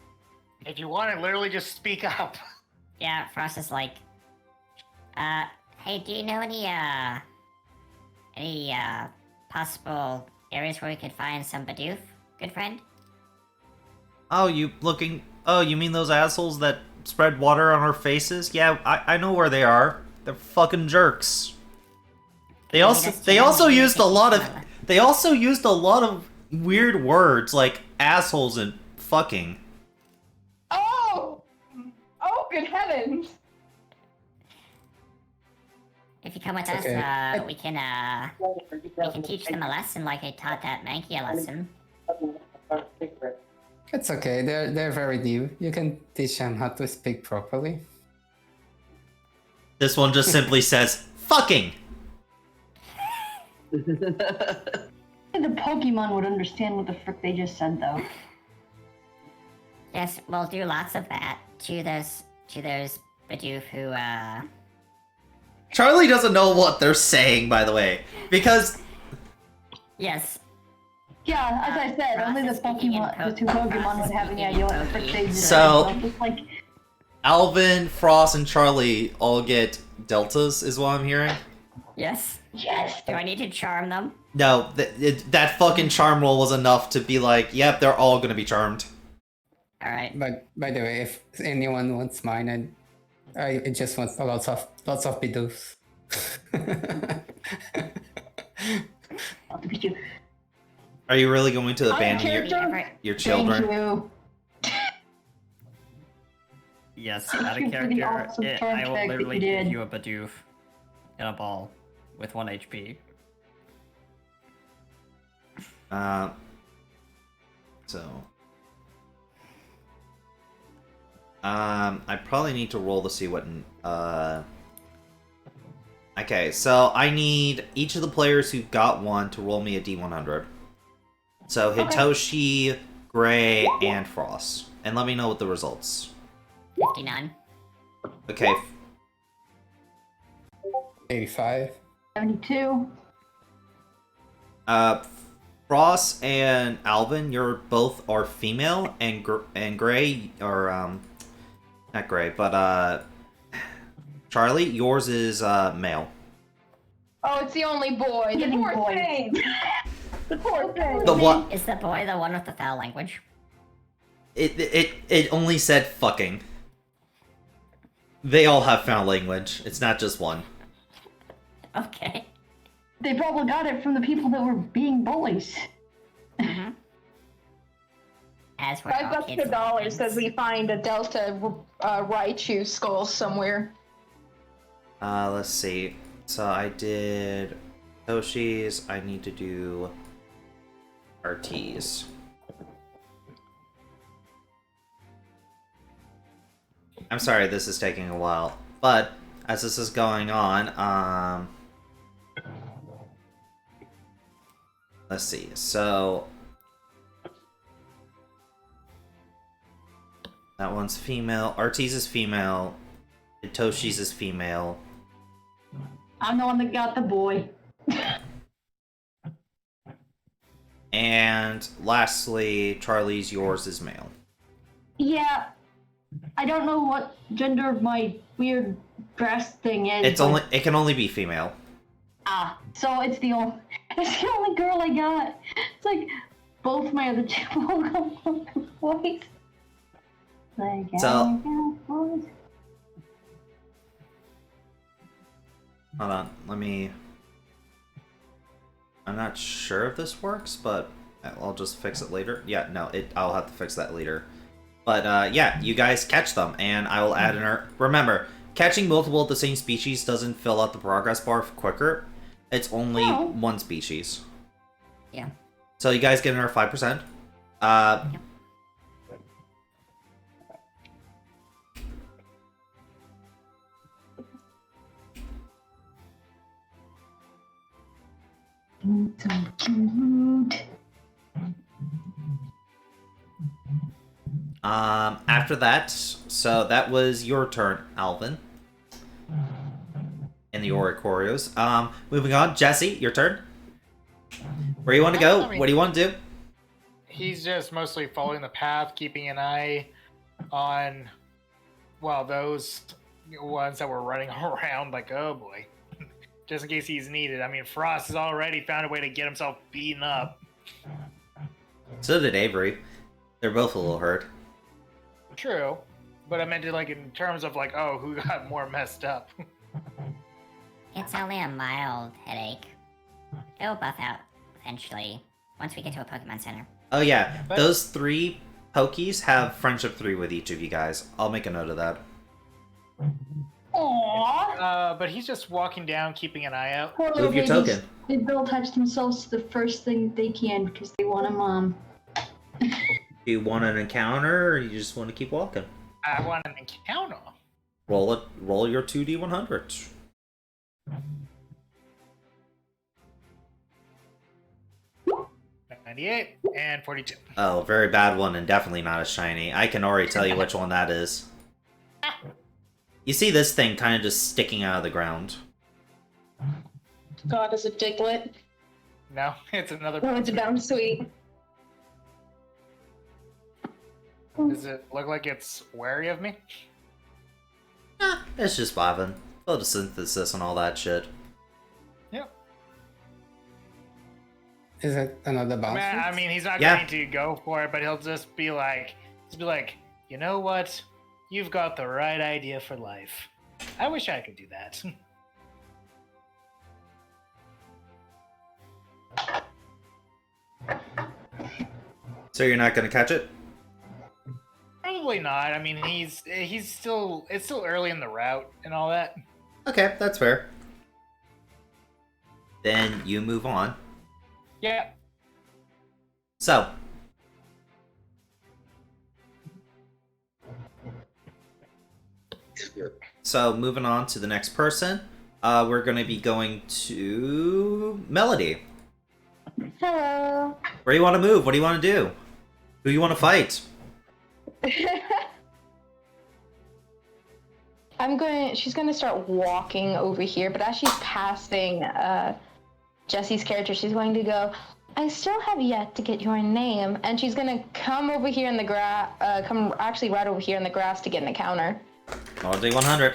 If you want it, literally just speak up. Yeah, Frost is like, hey, do you know any possible areas where we could find some Bidoof, good friend? Oh, you mean those assholes that spread water on our faces? Yeah, I know where they are. They're fucking jerks. They also used a lot of weird words like assholes and fucking. Oh! Oh, good heavens! If you come with us, Okay. we can teach them a lesson like I taught that Mankey a lesson. It's okay. They're very new. You can teach them how to speak properly. This one just simply says fucking. The Pokemon would understand what the frick they just said, though. Yes, we'll do lots of that to those Bidoof who Charlie doesn't know what they're saying, by the way, because yes. Yeah, as I said, only the Pokemon, the two Pokemon would have any idea what the frick they just So- said. Just like, Alvin, Frost, and Charlie all get deltas, is what I'm hearing. Yes. yes. Do I need to charm them? No, that fucking charm roll was enough to be like, yep, they're all gonna be charmed. Alright. But by the way, if anyone wants mine, I just want lots of Bidoofs. I'll look at you. Are you really going to abandon character? your children? Thank you. Yes, Thank out you of for the character, awesome I will fun fact that literally you give did. you a Bidoof in a ball with 1 HP. I probably need to roll to see what. Okay, so I need each of the players who got one to roll me a D100. So Hitoshi, Gray, and Frost, and let me know what the results. 59. Okay, 85. 72. Frost and Alvin, you're both are female, and Gray or not Gray, but Charlie, yours is male. Oh, it's the only boy. The Getting poor boys. thing. The poor thing. The what? Is the boy the one with the foul language? It only said fucking. They all have foul language. It's not just one. Okay. They probably got it from the people that were being bullies. Mm-hmm. As we're $5 all to kids a dollar with says we find a Delta Raichu skull somewhere. Let's see. So I did Toshi's. I need to do RT's. I'm sorry, this is taking a while, but as this is going on, Let's see. So that one's female. Artie's is female. Hitoshi's is female. I'm the one that got the boy. And lastly, Charlie's, yours is male. Yeah. I don't know what gender my weird dress thing is. It can only be female. So it's the only girl I got. It's like both my other two boys. So hold on, I'm not sure if this works, but I'll just fix it later. Yeah, no, I'll have to fix that later. But yeah, you guys catch them, and I will add remember, catching multiple of the same species doesn't fill out the progress bar quicker. It's only one species. Yeah. So you guys get another 5%. Yep. After that, so that was your turn, Alvin. In the Oricorios. Moving on, Jesse, your turn. Where do you want to go? What do you want to do? He's just mostly following the path, keeping an eye on, well, those ones that were running around like, oh boy. Just in case he's needed. I mean, Frost has already found a way to get himself beaten up. So did Avery. They're both a little hurt. True. But I meant it like in terms of like, oh, who got more messed up? It's only a mild headache. It'll buff out eventually once we get to a Pokemon Center. Oh yeah, those 3 Pokies have Friendship 3 with each of you guys. I'll make a note of that. Aww. But he's just walking down, keeping an eye out. Poor Move your little babies. token. They'll attach themselves to the first thing they can because they want a mom. Do you want an encounter, or you just want to keep walking? I want an encounter. Roll your 2d100. 98 and 42. Oh, very bad one, and definitely not a shiny. I can already tell you which one that is. You see this thing kind of just sticking out of the ground. God, is it Diglett? No, it's another. Oh, it's a bounce sweet. Does it look like it's wary of me? It's just bobbing. Photosynthesis and all that shit. Yep. Is it another bounce? I mean, he's not Yeah. going to go for it, but he'll just be like, you know what? You've got the right idea for life. I wish I could do that. So you're not gonna catch it? Probably not. I mean, it's still early in the route and all that. Okay, that's fair. Then you move on. Yeah. So moving on to the next person, we're going to be going to Melody. Hello. Where do you want to move? What do you want to do? Who do you want to fight? She's gonna start walking over here, but as she's passing Jesse's character, she's going to go, I still have yet to get your name, and she's gonna come over here in the grass, come actually right over here in the grass to get an encounter. Roll D100.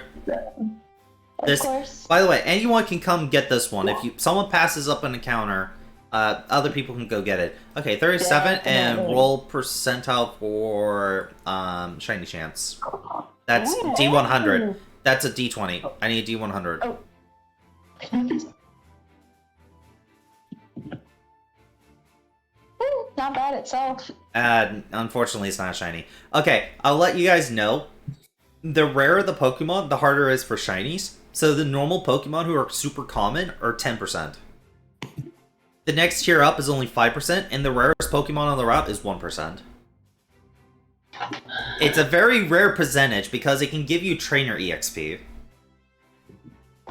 Of course. By the way, anyone can come get this one. If someone passes up an encounter, other people can go get it. Okay, 37 and roll percentile for shiny chance. That's D100. That's a D20. I need a D100. Oh. Not bad itself. Unfortunately, it's not shiny. Okay, I'll let you guys know. The rarer the Pokemon, the harder it is for shinies. So the normal Pokemon who are super common are 10%. The next tier up is only 5%, and the rarest Pokemon on the route is 1%. It's a very rare percentage because it can give you trainer EXP.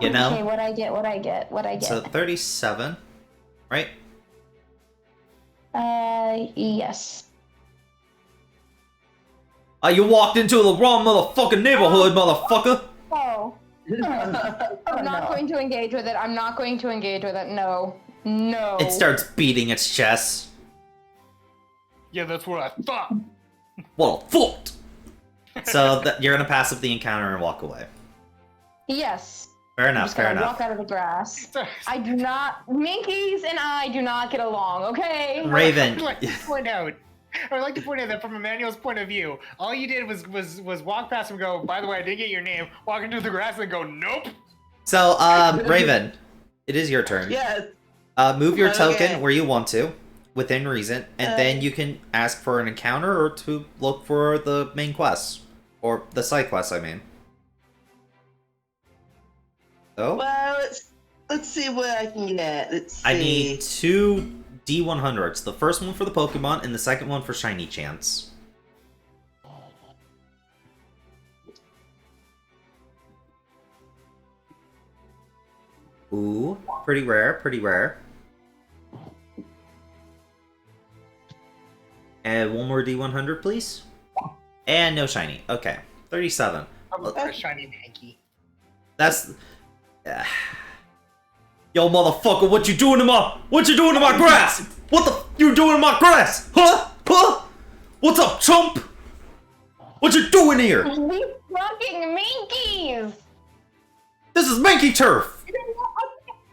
You know? Okay, what I get. So 37, right? Yes. You walked into the wrong motherfucking neighborhood, motherfucker! Oh. I'm not going to engage with it. I'm not going to engage with it. No. No. It starts beating its chest. Yeah, that's what I thought. What a foot! So you're gonna pass up the encounter and walk away. Yes. Fair I'm enough, just fair gonna enough. walk out of the grass. I do not. Minkies and I do not get along. Okay. Raven. I'd like to point out. I would like to point out that from Emmanuel's point of view, all you did was walk past him and go, by the way, I didn't get your name, walk into the grass and go, nope. So, Raven, it is your turn. Yes. Move your Okay. token where you want to, within reason, and then you can ask for an encounter or to look for the main quest. Or the side quest, I mean. So, Well, let's see what I can get. Let's see. I need 2 D100s. The first one for the Pokemon, and the second one for Shiny Chance. Ooh, pretty rare, pretty rare. And one more D100, please. And no shiny. Okay, 37. I'm a shiny Mankey. That's... Yo, motherfucker, what you doing to my grass? What the you doing in my grass? Huh? Huh? What's up, chump? What you doing here? These fucking Minkies. This is Mankey turf.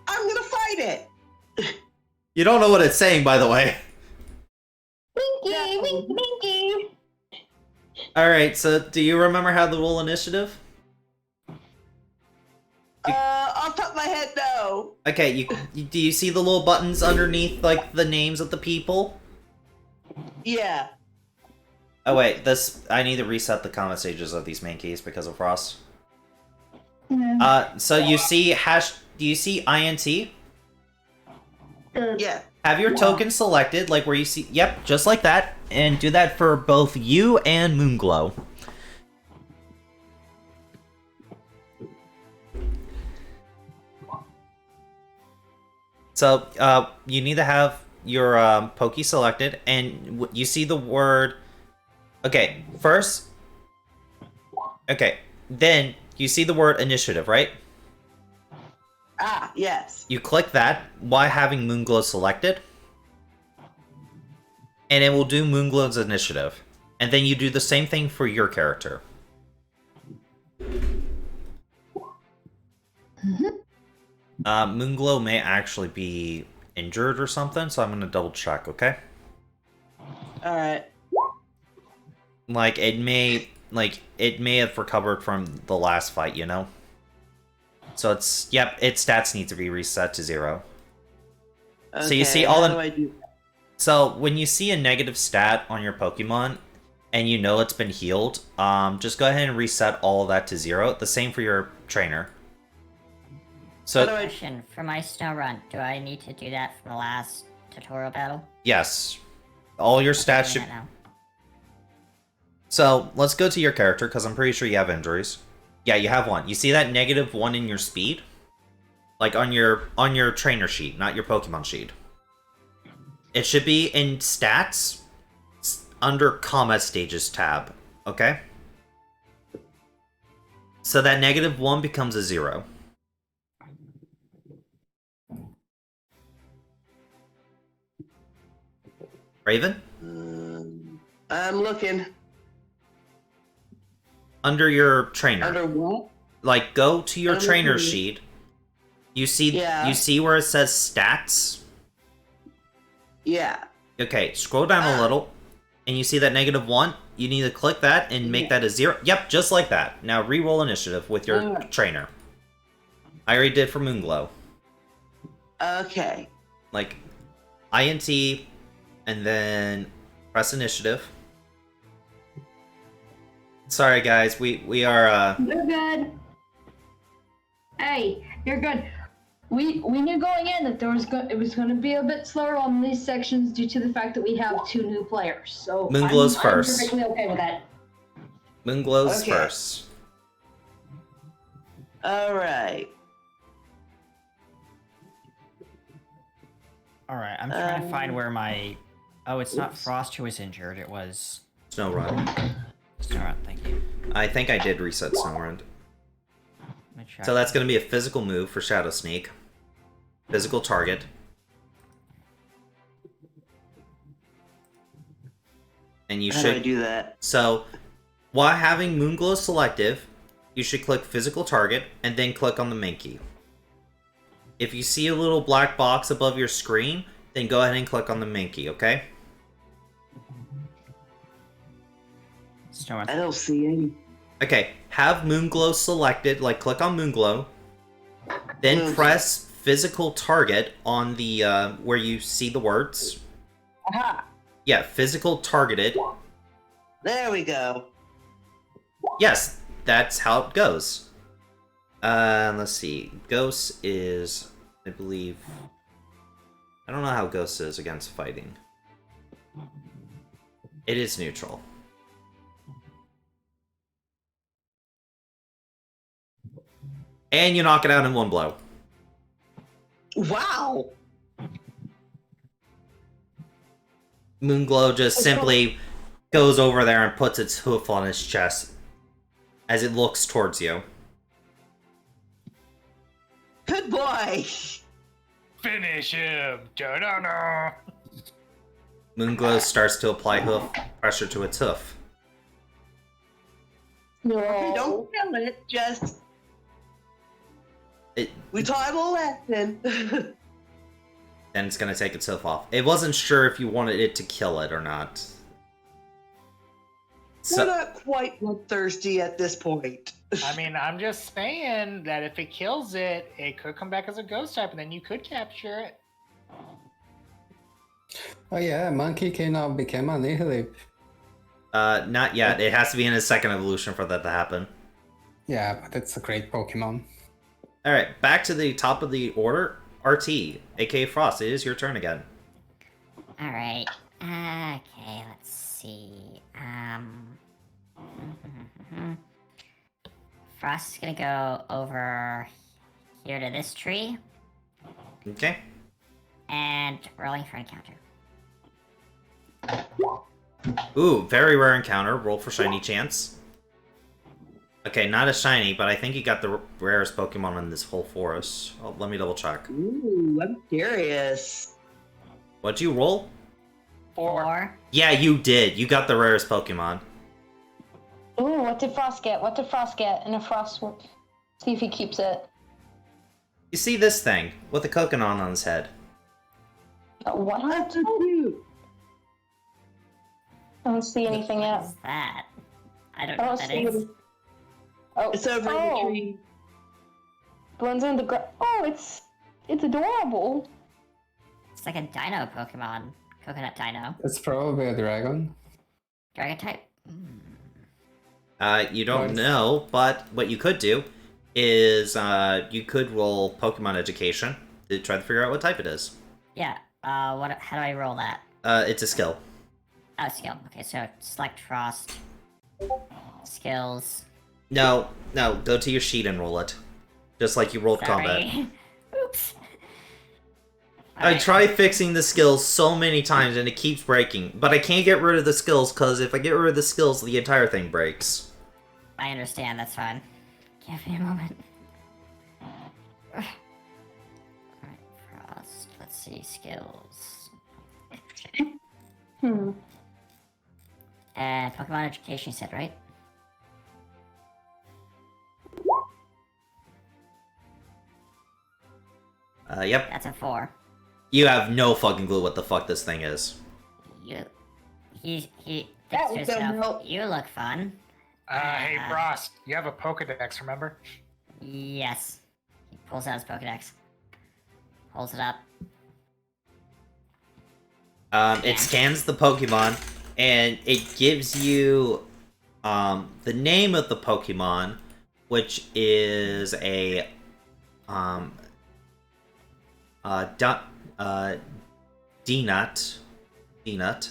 I'm gonna fight it. You don't know what it's saying, by the way. Minky, Minky, Minky. Alright, so do you remember how to roll initiative? Off the top of my head, no. Okay, do you see the little buttons underneath, like, the names of the people? Yeah. Oh wait, I need to reset the comment stages of these main keys because of Frost. So you see do you see INT? Yeah. Have your token selected, like where you see, yep, just like that, and do that for both you and Moonglow. So, you need to have your Poke selected, and you see the word... Okay, first... Okay, then you see the word initiative, right? Ah, yes. You click that while having Moonglow selected, and it will do Moonglow's initiative. And then you do the same thing for your character. Moonglow may actually be injured or something, so I'm gonna double check, okay? Alright. Like, it may have recovered from the last fight, you know? So its stats need to be reset to 0. Okay, So you see how all do I do that? So when you see a negative stat on your Pokemon, and you know it's been healed, just go ahead and reset all of that to 0. The same for your trainer. So Question for my snow run. Do I need to do that from the last tutorial battle? yes, all your stats Doing should. that now. So let's go to your character because I'm pretty sure you have injuries. Yeah, you have one. You see that -1 in your speed, like on your trainer sheet, not your Pokemon sheet. It should be in stats under combat stages tab. Okay. So that -1 becomes a 0. Raven? I'm looking. Under your trainer. Under what? Like, go to your Under trainer who? sheet. You see Yeah. you see where it says stats? Yeah. Okay, scroll down a little, and you see that -1. You need to click that and make that a 0. Yep, just like that. Now re-roll initiative with your trainer. I already did for Moonglow. Okay. Like, INT, and then press initiative. Sorry guys, we are You're good. Hey, you're good. We knew going in that it was going to be a bit slower on these sections due to the fact that we have 2 new players. So Moonglow's I'm first. perfectly okay with that. Moonglow's Okay. first. Alright. All right, I'm trying to find where my Oh, it's not Oops. Frost who was injured. It was Snowrun. Snowrun. Thank you. I think I did reset Snowrun. Let me check. So that's going to be a physical move for Shadow Sneak. Physical target. And you How should do I do that? So, while having Moonglow selective, you should click physical target and then click on the main key. If you see a little black box above your screen, then go ahead and click on the main key, okay? Snowrun. I don't see any. Okay, have Moonglow selected, like click on Moonglow, then Mhm. press physical target on the, where you see the words. Aha! Yeah, physical targeted. There we go. Yes, that's how it goes. Let's see. Ghost is, I believe... I don't know how Ghost is against fighting. It is neutral. And you knock it out in one blow. Wow! Moonglow just simply goes over there and puts its hoof on his chest as it looks towards you. Good boy! Finish him! Da-da-da! Moonglow starts to apply hoof pressure to its hoof. Okay, don't kill it, just... We taught him a lesson. Then it's gonna take its hoof off. It wasn't sure if you wanted it to kill it or not. We're not quite bloodthirsty at this point. I mean, I'm just saying that if it kills it, it could come back as a ghost type, and then you could capture it. Oh yeah, monkey cannot become annihilate. Not yet. It has to be in its second evolution for that to happen. Yeah, but it's a great Pokemon. Alright, back to the top of the order. RT, aka Frost, it is your turn again. All right. Okay, let's see. Frost is gonna go over here to this tree Okay. and rolling for encounter. Ooh, very rare encounter. Roll for shiny chance. Okay, not a shiny, but I think you got the rarest Pokemon in this whole forest. Oh, let me double check. Ooh, I'm curious. What'd you roll? 4. Yeah, you did. You got the rarest Pokemon. Ooh, what did Frost get? What did Frost get? And if Frost will see if he keeps it. You see this thing with a coconut on his head. What? That's so cute. I don't see anything yet. What's that? I don't I know don't what that see is. it. Oh, It's over in the tree. Blends in the ground. Oh, it's adorable. It's like a dino Pokemon. Coconut dino. It's probably a dragon. Dragon type. You don't Nice. know, but what you could do is you could roll Pokemon Education to try to figure out what type it is. Yeah. What? How do I roll that? It's a skill. Oh, skill. Okay, so select Frost. Skills. No, go to your sheet and roll it. Just like you rolled combat. Sorry. Oops. I Alright. try fixing the skills so many times and it keeps breaking, but I can't get rid of the skills because if I get rid of the skills, the entire thing breaks. I understand. That's fine. Give me a moment. Alright, Frost. Let's see. Skills. Hmm. And Pokemon Education, you said, right? Yep. That's a 4. You have no fucking clue what the fuck this thing is. He That thinks was to so himself, help. you look fun. Hey, Frost, you have a Pokedex, remember? Yes. He pulls out his Pokedex. Holds it up. It scans the Pokemon and it gives you the name of the Pokemon, which is a D-Nut. D-Nut.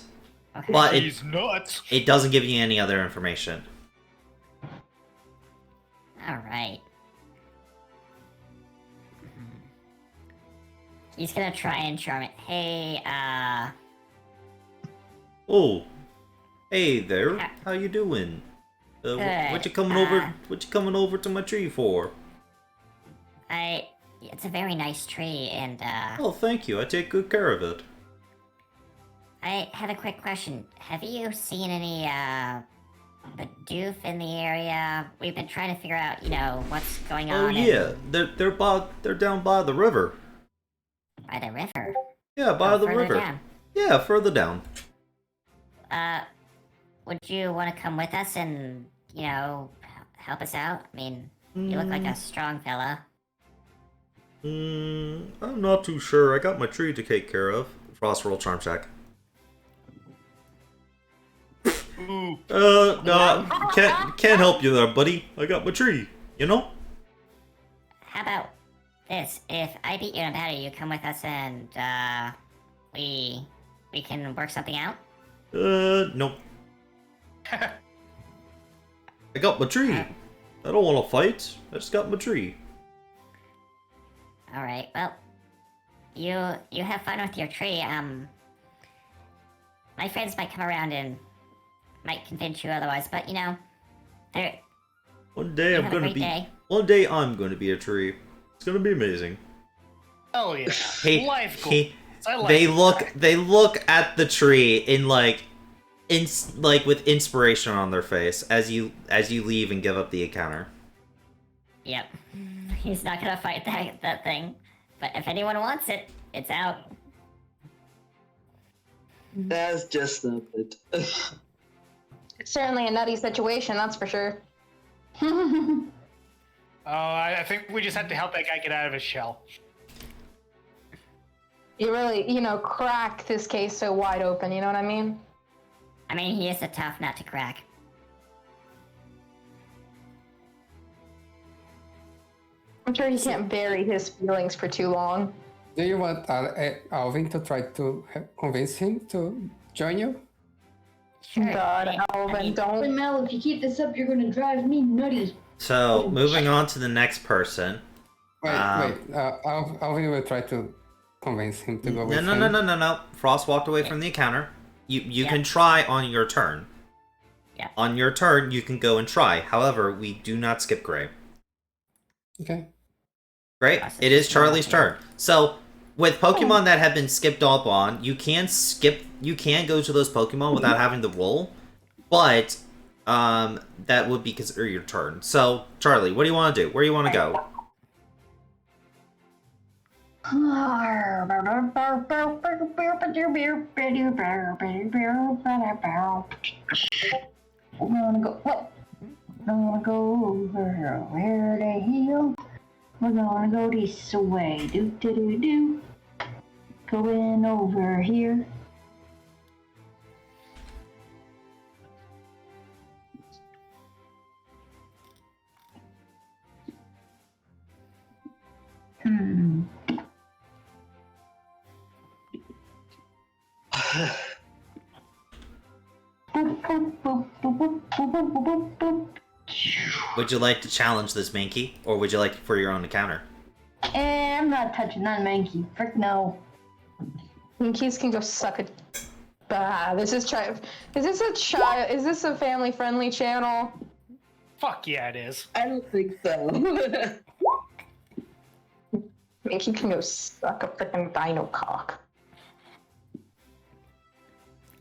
Okay. But He's nuts. it doesn't give you any other information. Alright. He's gonna try and charm it. Hey, Oh, hey there. Hi. How you doing? What Good, you coming over? What you coming over to my tree for? It's a very nice tree, and Oh, thank you. I take good care of it. I have a quick question. Have you seen any the doof in the area? We've been trying to figure out, what's going Oh on. yeah, they're down by the river. By the river. Yeah, by the further river. down. Yeah, further down. Would you want to come with us and, help us out? I mean, you look like a strong fella. I'm not too sure. I got my tree to take care of. Frost, roll charm check. Ooh. No, can't help you there, buddy. I got my tree. You know? How about this? If I beat you in a battle, you come with us and, we can work something out? Nope. I got my tree. I don't want to fight. I just got my tree. Alright, well, you have fun with your tree. My friends might come around and might convince you otherwise, but they're One day You I'm have a gonna great be. day. One day I'm gonna be a tree. It's gonna be amazing. Oh yeah. Hey, Life goals. hey, I like they that. look at the tree in like with inspiration on their face as you leave and give up the encounter. Yep. He's not gonna fight that thing. But if anyone wants it, it's out. That's just stupid. It's certainly a nutty situation, that's for sure. Oh, I think we just have to help that guy get out of his shell. You really, crack this case so wide open, you know what I mean? I mean, he is a tough nut to crack. I'm sure he can't bury his feelings for too long. Do you want Alvin to try to convince him to join you? Sure. God, I Alvin, mean, don't. Mel, if you keep this up, you're gonna drive me nutty. So moving on to the next person. Wait. Alvin will try to convince him to go with him. No. Frost walked away from the encounter. You Yeah. can try on your turn. Yeah. On your turn, you can go and try. However, we do not skip Gray. Okay. Right? Process It is is not Charlie's here. turn. So, with Pokemon that have been skipped up on, you can go to those Pokemon without having to roll, but that would be considered your turn. So, Charlie, what do you want to do? Where do you want to go? We're gonna go. What? We're gonna go over where the hill. We're gonna go this way. Do do do do. Going over here. Hmm. Boop, boop, boop, boop, boop, boop, boop, boop, boop. Would you like to challenge this Mankey, or would you like it for your own encounter? I'm not touching that Mankey. Frick no. Monkeys can go suck it. This is Is this a family-friendly channel? Fuck yeah, it is. I don't think so. Monkey can go suck a freaking dino cock.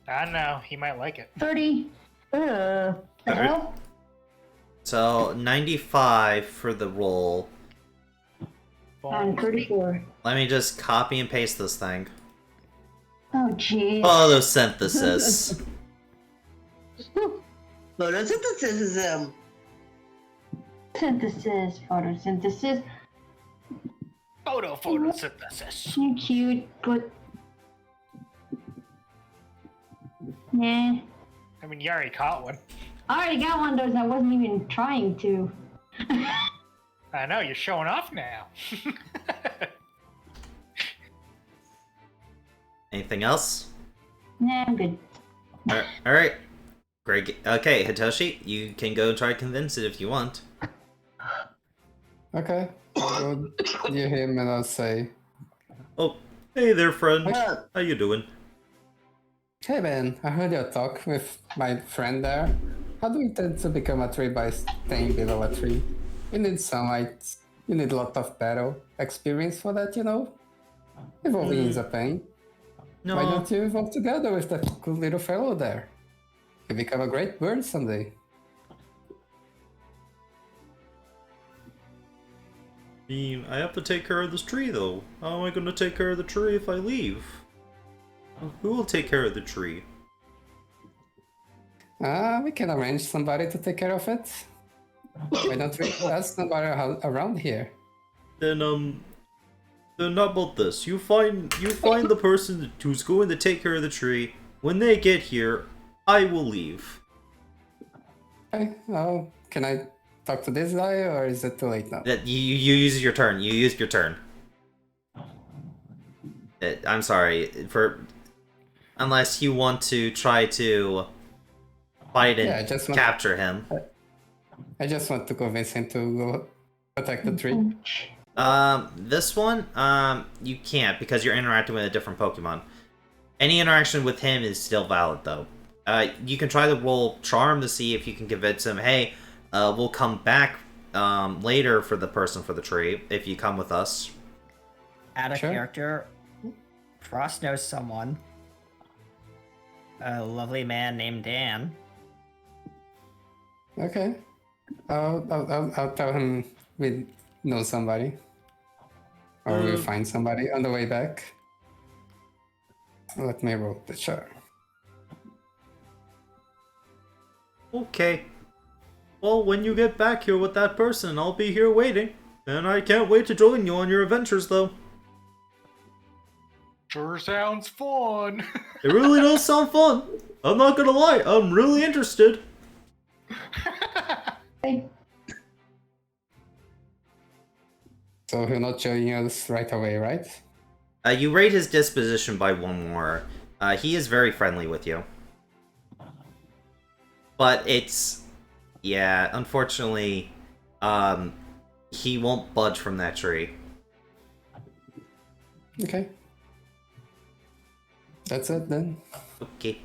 I know, he might like it. 30. The hell? So, 95 for the roll. And 34. Let me just copy and paste this thing. Oh, jeez. Photosynthesis. Photosynthesis. Photosynthesis. Photosynthesis. You're cute, but... Nah. I mean, you already caught one. I already got one of those and I wasn't even trying to. I know, you're showing off now. Anything else? Nah, I'm good. Alright. Greg. Okay, Hitoshi, you can go try to convince it if you want. Okay. I'll go near him and I'll say, Oh, hey there, friend. How you doing? Hey man, I heard your talk with my friend there. How do you tend to become a tree by staying below a tree? You need sunlight. You need a lot of battle experience for that, you know? Evolving is a pain. Why No. don't you evolve together with that good little fellow there? You become a great bird someday. I mean, I have to take care of this tree, though. How am I going to take care of the tree if I leave? Who will take care of the tree? We can arrange somebody to take care of it. Why don't we ask somebody around here? Then how about this? You find the person who's going to take care of the tree. When they get here, I will leave. Okay, can I talk to this guy, or is it too late now? That you use your turn. You used your turn. I'm sorry unless you want to try to fight and capture him. I just want to convince him to go protect the tree. This one, you can't because you're interacting with a different Pokemon. Any interaction with him is still valid, though. You can try to roll Charm to see if you can convince him, hey, we'll come back later for the person for the tree if you come with us. Add a character. Frost knows someone. A lovely man named Dan. Okay. I'll tell him we know somebody. Or we'll find somebody on the way back. Let me roll the chart. Okay. Well, when you get back here with that person, I'll be here waiting. And I can't wait to join you on your adventures, though. Sure sounds fun. It really does sound fun. I'm not gonna lie, I'm really interested. So he'll not join us right away, right? You rate his disposition by 1 more. He is very friendly with you. But it's... yeah, unfortunately, he won't budge from that tree. Okay. That's it then. Okay.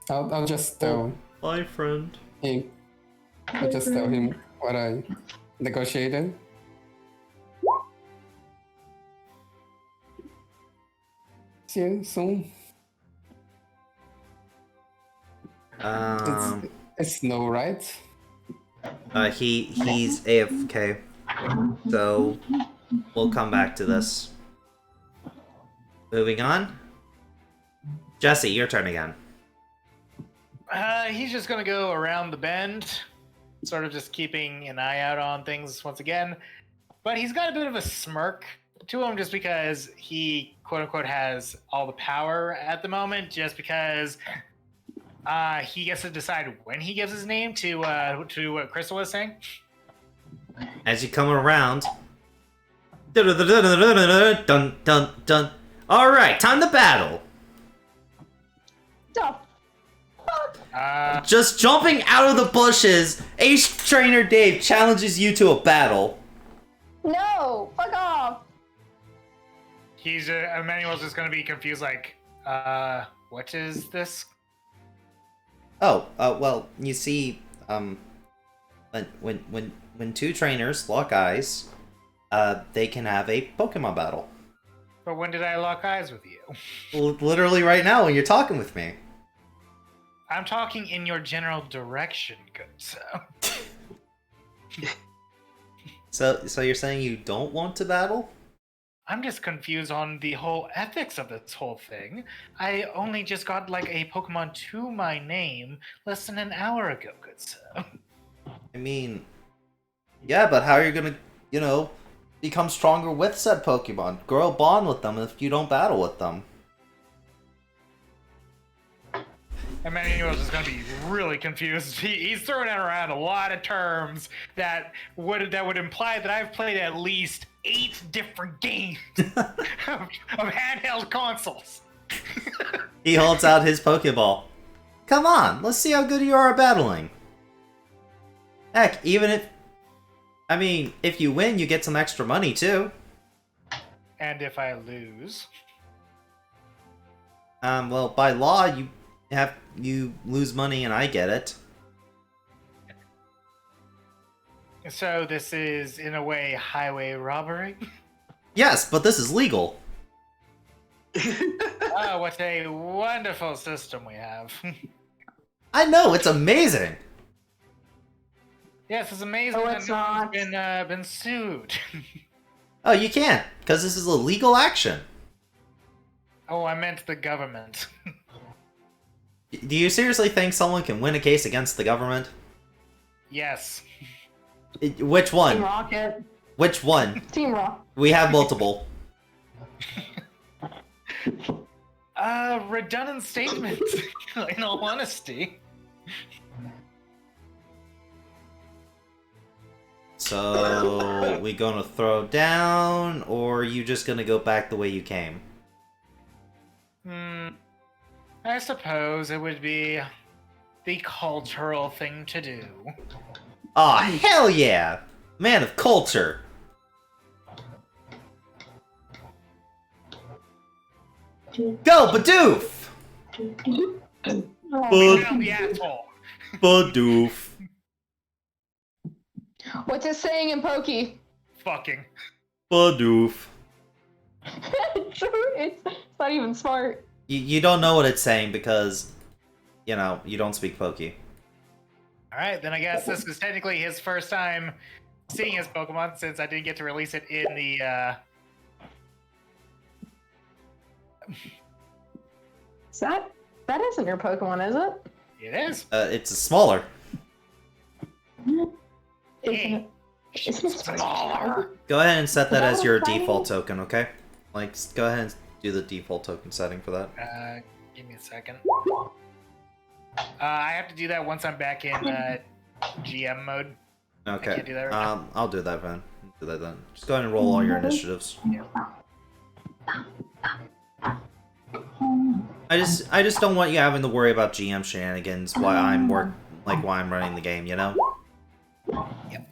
I'll just tell Bye, friend. him. I'll just tell him what I negotiated. See you soon. It's no, right? He's AFK. So, we'll come back to this. Moving on. Jesse, your turn again. He's just gonna go around the bend, sort of just keeping an eye out on things once again. But he's got a bit of a smirk to him just because he, quote unquote, has all the power at the moment, just because he gets to decide when he gives his name to what Crystal was saying. As you come around. Dun dun dun. Alright, time to battle. Just jumping out of the bushes, Ace Trainer Dave challenges you to a battle. No, fuck off. He's Emmanuel's just gonna be confused, like, what is this? Oh, well, you see, when two trainers lock eyes, they can have a Pokemon battle. But when did I lock eyes with you? Literally right now when you're talking with me. I'm talking in your general direction, good sir. So you're saying you don't want to battle? I'm just confused on the whole ethics of this whole thing. I only just got like a Pokemon to my name less than an hour ago, good sir. I mean, yeah, but how are you gonna, become stronger with said Pokemon? Grow a bond with them if you don't battle with them. Emmanuel's just gonna be really confused. He's throwing around a lot of terms that would imply that I've played at least 8 different games of handheld consoles. He holds out his Pokeball. Come on, let's see how good you are at battling. Heck, even if you win, you get some extra money too. And if I lose? Well, by law, you lose money, and I get it. So this is, in a way, highway robbery? Yes, but this is legal. Oh, what a wonderful system we have. I know, it's amazing. Yes, it's amazing Oh, that it's no one's not. been sued. Oh, you can't, because this is a legal action. Oh, I meant the government. Do you seriously think someone can win a case against the government? Yes. Which Team one? Rocket. Which one? Team Rocket. We have multiple. Redundant statements, in all honesty. So, we gonna throw down, or are you just gonna go back the way you came? I suppose it would be the cultural thing to do. Aw, hell yeah! Man of culture! Go, Bidoof! Down the asshole. Bidoof. What's it saying in Pokey? Fucking. Bidoof. It's not even smart. You don't know what it's saying because, you know, you don't speak Pokey. Alright, then I guess this is technically his first time seeing his Pokemon since I didn't get to release it in the, That isn't your Pokemon, is it? It is. It's smaller. Isn't Hey, it? Isn't it smaller. Go ahead and set that Is that as your what I'm default token, okay? Like, go ahead and do the default token setting for that. Give me a second. I have to do that once I'm back in GM mode. Okay. can't do that right now. I'll do that then. Do that then. Just go ahead and roll all your initiatives. I just don't want you having to worry about GM shenanigans while I'm while I'm running the game, you know? Yep.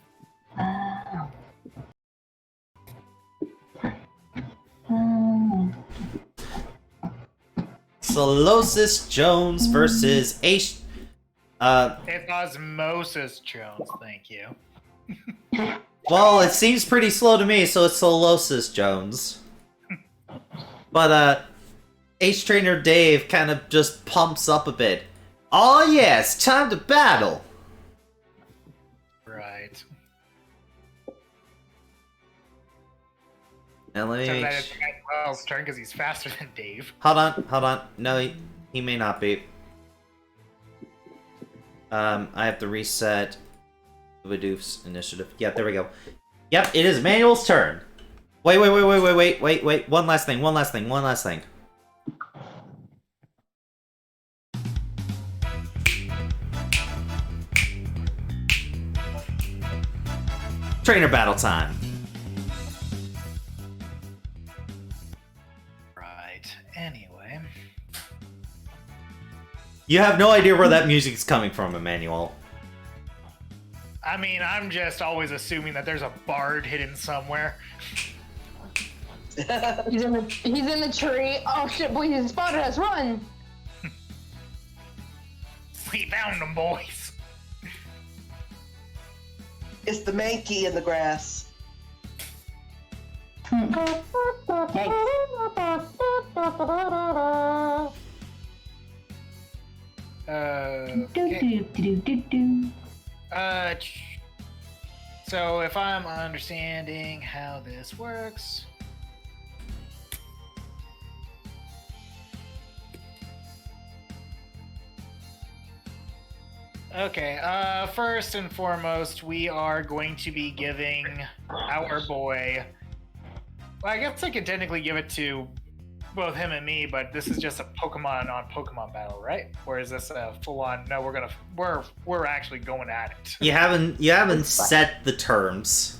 Solosis Jones versus H. It's Osmosis Jones, thank you. Well, it seems pretty slow to me, so it's Solosis Jones. But, H-Trainer Dave kind of just pumps up a bit. Oh yes, time to battle! Right. And let me So make that it's Maxwell's turn because he's faster than Dave. Hold on. No, he may not be. I have to reset Vidoof's initiative. Yeah, there we go. Yep, it is Manuel's turn. Wait. One last thing. Trainer battle time. Right. Anyway. You have no idea where that music's coming from, Emmanuel. I mean, I'm just always assuming that there's a bard hidden somewhere. He's in the tree. Oh shit, boy, he spotted us. Run! We found them, boys. It's the Mankey in the grass. Okay. So if I'm understanding how this works. Okay, first and foremost, we are going to be giving our boy... Well, I guess I could technically give it to both him and me, but this is just a Pokemon on Pokemon battle, right? Or is this a full-on? No, we're actually going at it. You haven't set the terms.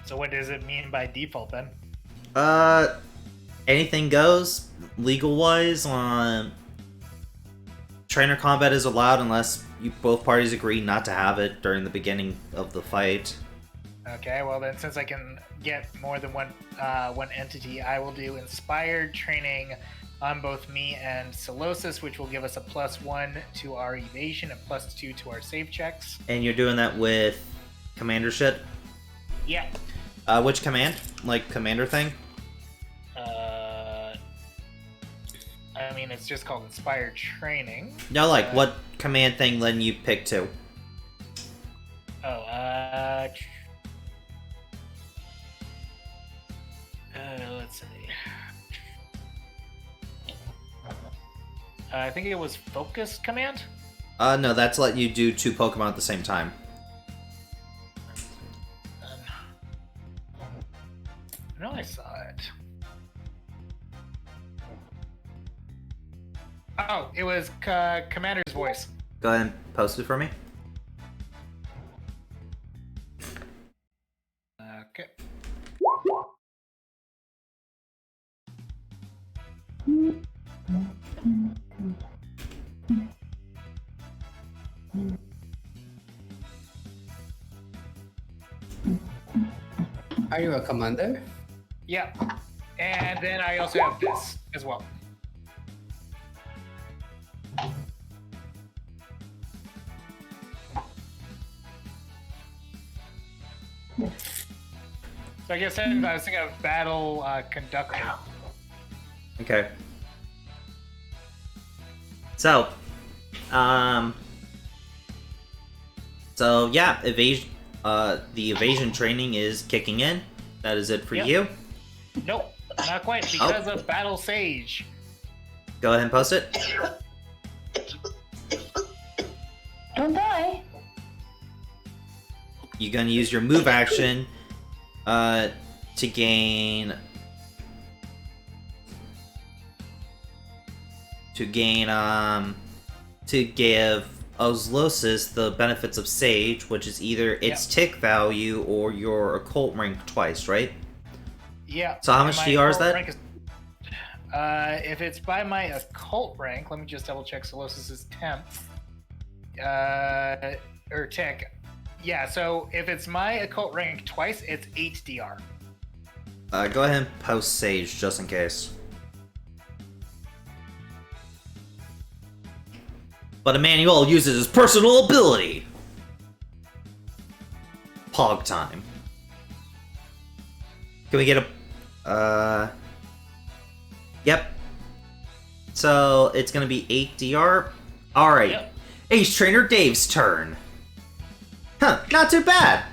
So what does it mean by default then? Anything goes legal wise. Trainer combat is allowed unless both parties agree not to have it during the beginning of the fight. Okay, well then, since I can get more than one entity, I will do inspired training on both me and Solosis, which will give us a +1 to our evasion and +2 to our save checks. And you're doing that with commander shit? Yeah. Which command? Like commander thing? I mean, it's just called Inspired Training. No, like what command thing letting you pick two? Let's see. I think it was Focus Command? No, that's letting you do 2 Pokemon at the same time. I know I saw it. Oh, it was Commander's Voice. Go ahead and post it for me. Okay. Are you a commander? Yeah. And then I also have this as well. So I guess I was thinking of Battle Conductor. Okay. So, yeah, evasion. The evasion training is kicking in. That is it for Yep. you. Nope, not quite, because of Battle Sage. Go ahead and post it. Don't die. You're gonna use your move action to gain to give Oslosis the benefits of Sage, which is either its tick value or your occult rank twice, right? Yeah. So how much my DR is occult that? rank if it's by my occult rank, let me just double check Solosis's temp. Or tick. Yeah, so if it's my occult rank twice, it's 8 DR. Go ahead and post Sage just in case. But Emmanuel uses his personal ability. Pog time. Can we get a... Yep. So, it's gonna be 8 DR. Alright. Yep. Ace Trainer Dave's turn. Huh, not too bad.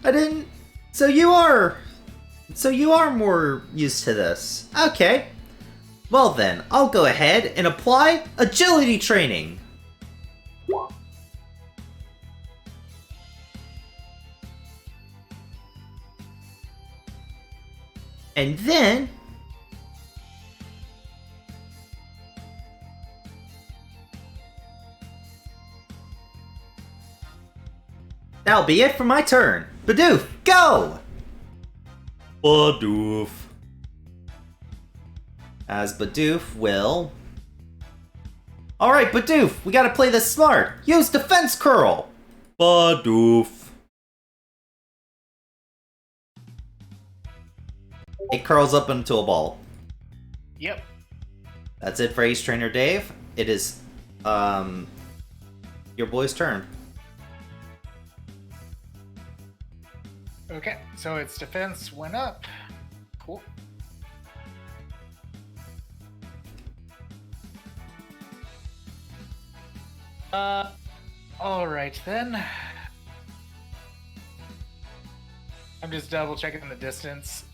I didn't... So you are more used to this. Okay. Well then, I'll go ahead and apply agility training. And then... that'll be it for my turn. Bidoof, go! Bidoof. As Bidoof will... Alright, Bidoof, we gotta play this smart. Use Defense Curl. Bidoof. It curls up into a ball. Yep. That's it for Ace Trainer Dave. It is, your boy's turn. Okay, so its defense went up. Cool. Alright then. I'm just double checking the distance.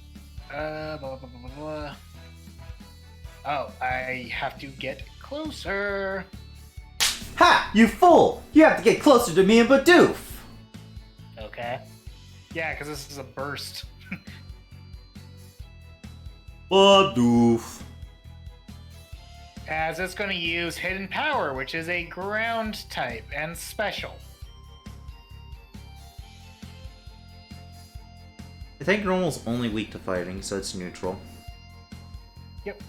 Blah, blah, blah, blah, blah. Oh, I have to get closer. Ha! You fool! You have to get closer to me and Bidoof! Okay. Yeah, because this is a burst. Bidoof. As it's going to use Hidden Power, which is a ground type and special. I think normal's only weak to fighting, so it's neutral. Yep.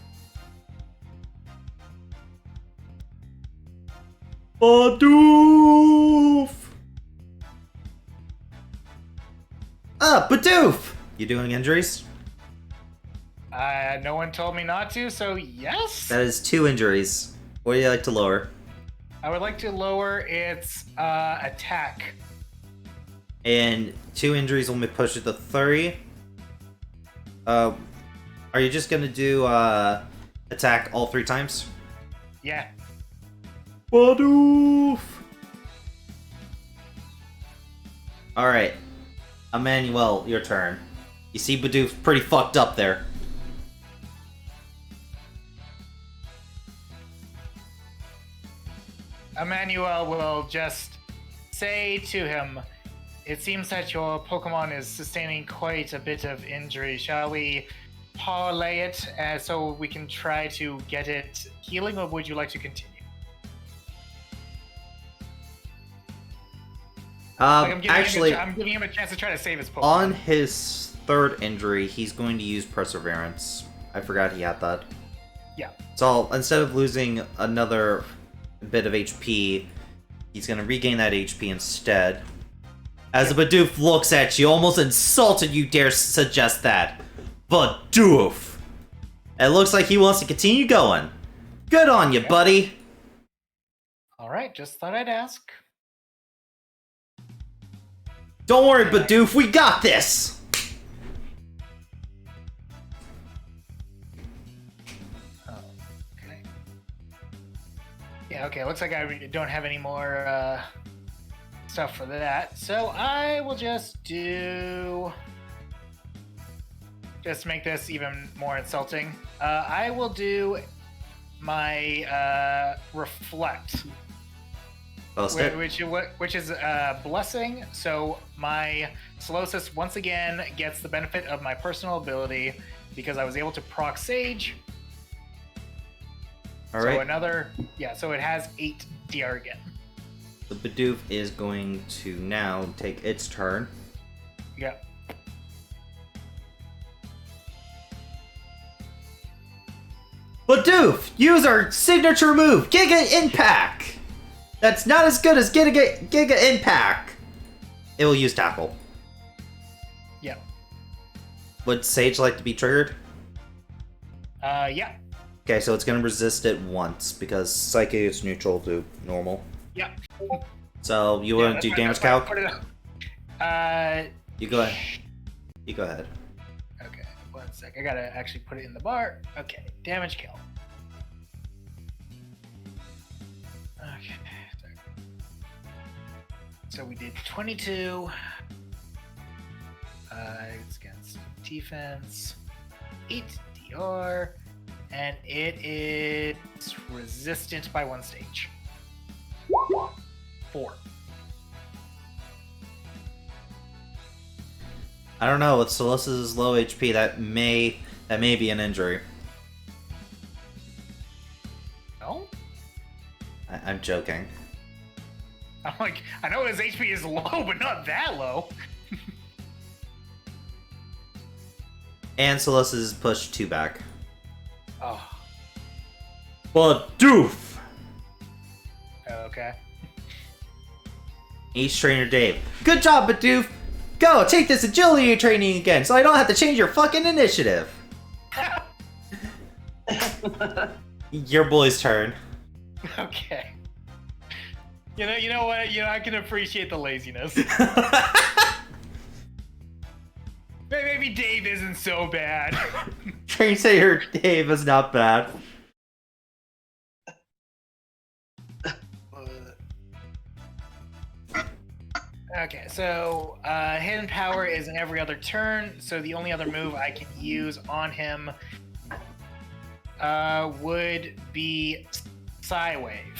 Bidoof! Bidoof! You doing injuries? No one told me not to, so yes. That is 2 injuries. What do you like to lower? I would like to lower its attack. And 2 injuries will push it to 3. Are you just gonna do attack all 3 times? Yeah. Badoof! Alright. Emmanuel, your turn. You see Badoof pretty fucked up there. Emmanuel will just say to him, "It seems that your Pokemon is sustaining quite a bit of injury. Shall we parlay it so we can try to get it healing, or would you like to continue?" I'm giving him a chance to try to save his Pokemon. On his 3rd injury, he's going to use Perseverance. I forgot he had that. Yeah. So instead of losing another bit of HP, he's going to regain that HP instead. As the Bidoof looks at you, almost insulted you dare suggest that. Bidoof! It looks like he wants to continue going. Good on you, buddy! Alright, just thought I'd ask. Don't worry, Bidoof, we got this! Okay. Yeah, okay, looks like I don't have any more stuff for that. So I will just make this even more insulting. I will do my reflect. Which is blessing. So my Solosis once again gets the benefit of my personal ability because I was able to proc Sage. All right. So another, so it has 8 DR again. The Bidoof is going to now take its turn. Yeah. Bidoof, use our signature move, Giga Impact! That's not as good as Giga Impact! It will use Tackle. Yeah. Would Sage like to be triggered? Yeah. Okay, so it's gonna resist it once, because Psyche is neutral to normal. Yeah. So, you wanna do damage calc? You go ahead. You go ahead. Okay, 1 sec. I gotta actually put it in the bar. Okay, damage calc. Okay. So we did 22. It's against defense. 8 DR. And it is resistant by 1 stage. 4. I don't know, with Solosis' low HP, that may be an injury. No? I'm joking. I'm like, I know his HP is low, but not that low. And Solosis is pushed 2 back. Oh. Bidoof! Okay. Each Trainer Dave. Good job, Bidoof! Go, take this agility training again, so I don't have to change your fucking initiative! Your boy's turn. Okay. You know what? I can appreciate the laziness. Maybe Dave isn't so bad. Train Sayer Dave is not bad. Okay, so Hidden Power is in every other turn, so the only other move I can use on him would be Psywave.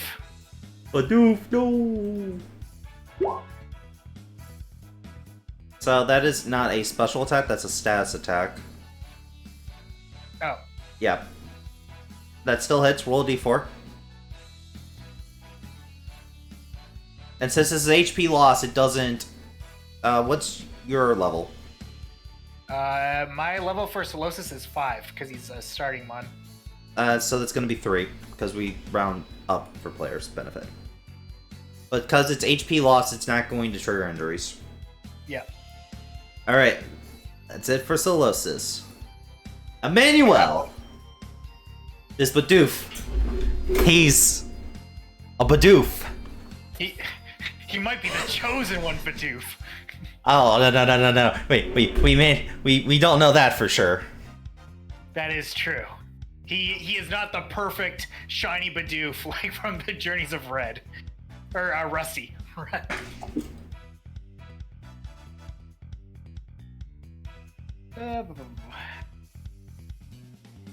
Bidoof, no! So that is not a special attack, that's a status attack. Oh. Yeah. That still hits, roll a d4. And since this is HP loss, it doesn't... what's your level? My level for Solosis is 5, because he's a starting mon. So that's going to be 3, because we round up for players' benefit. But because it's HP loss, it's not going to trigger injuries. Yeah. Alright. That's it for Solosis. Emmanuel! This Bidoof. He's a Bidoof. He might be the chosen one, Bidoof. Oh, no. Wait, we don't know that for sure. That is true. He is not the perfect shiny Bidoof like from the Journeys of Red. Or Rusty.